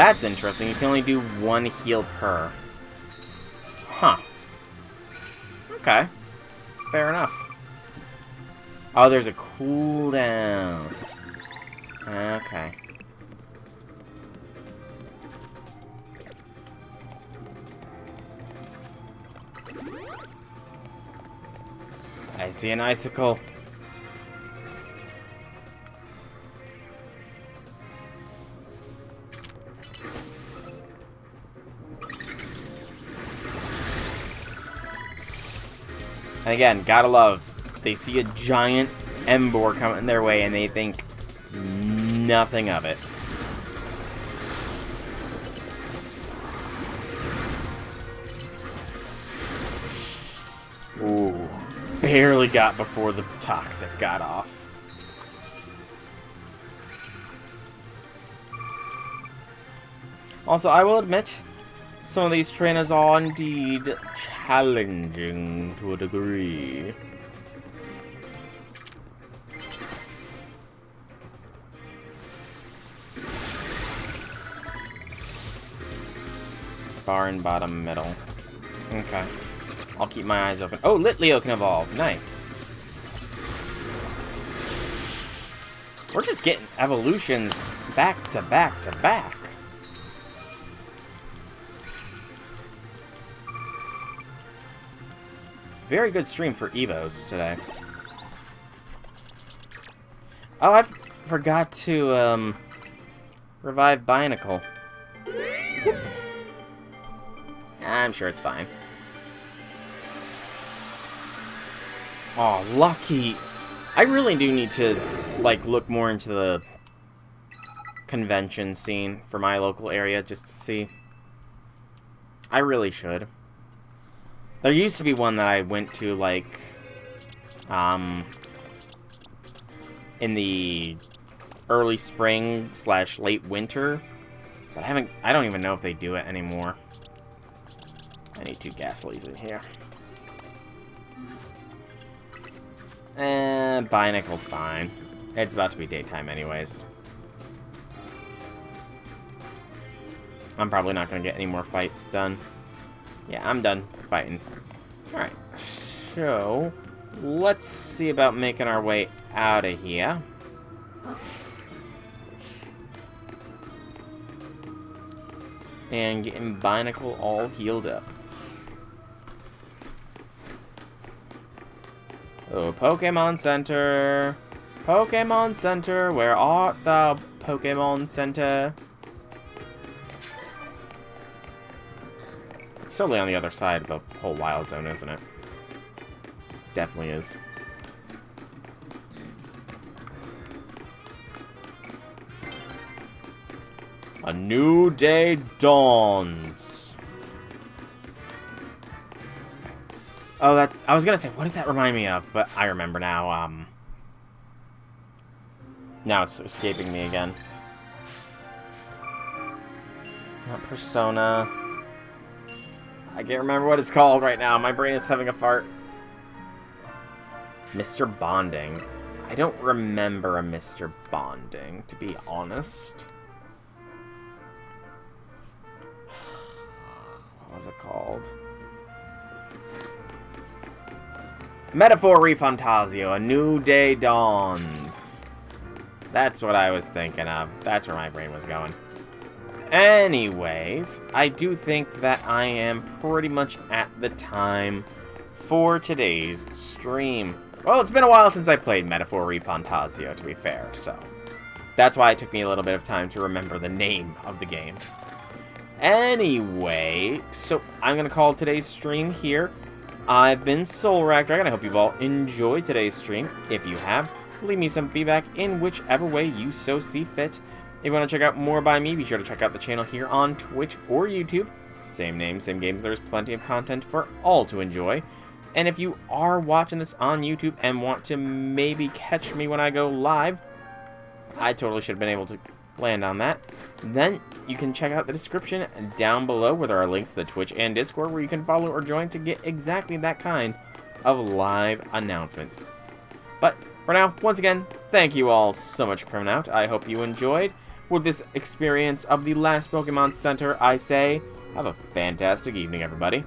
That's interesting. You can only do 1 heal per. Huh. Okay. Fair enough. Oh, there's a cooldown. Okay. I see an icicle. And again, gotta love, they see a giant Embor coming their way and they think nothing of it. Ooh, barely got before the toxic got off. Also, I will admit, some of these trainers are indeed challenging to a degree. Bar and bottom middle. Okay. I'll keep my eyes open. Oh, Litleo can evolve. Nice. We're just getting evolutions back to back to back. Very good stream for Evos today. Oh, I forgot to, revive Binacle. Whoops. I'm sure it's fine. Oh, lucky. I really do need to, like, look more into the convention scene for my local area just to see. I really should. There used to be one that I went to, like, in the early spring / late winter, but I don't even know if they do it anymore. I need 2 Ghastlies in here. Binacle's fine. It's about to be daytime anyways. I'm probably not going to get any more fights done. Yeah, I'm done fighting. Alright, so let's see about making our way out of here. And getting Binacle all healed up. Oh, Pokemon Center! Pokemon Center, where art thou, Pokemon Center? It's totally on the other side of the whole wild zone, isn't it? Definitely is. A new day dawns. Oh, I was gonna say, what does that remind me of? But I remember now, now it's escaping me again. Not Persona. I can't remember what it's called right now. My brain is having a fart. Mr. Bonding. I don't remember a Mr. Bonding, to be honest. What was it called? Metaphor Refantasio, A New Day Dawns. That's what I was thinking of. That's where my brain was going. Anyways, I do think that I am pretty much at the time for today's stream. Well, it's been a while since I played Metaphor Refantasio, to be fair, so that's why it took me a little bit of time to remember the name of the game. Anyway, so I'm going to call today's stream here. I've been Soul Dragon. I hope you've all enjoyed today's stream. If you have, leave me some feedback in whichever way you so see fit. If you want to check out more by me, be sure to check out the channel here on Twitch or YouTube. Same name, same games. There's plenty of content for all to enjoy. And if you are watching this on YouTube and want to maybe catch me when I go live, I totally should have been able to land on that. Then you can check out the description down below where there are links to the Twitch and Discord where you can follow or join to get exactly that kind of live announcements. But for now, once again, thank you all so much for coming out. I hope you enjoyed. with this experience of the last Pokemon Center, I say, have a fantastic evening, everybody.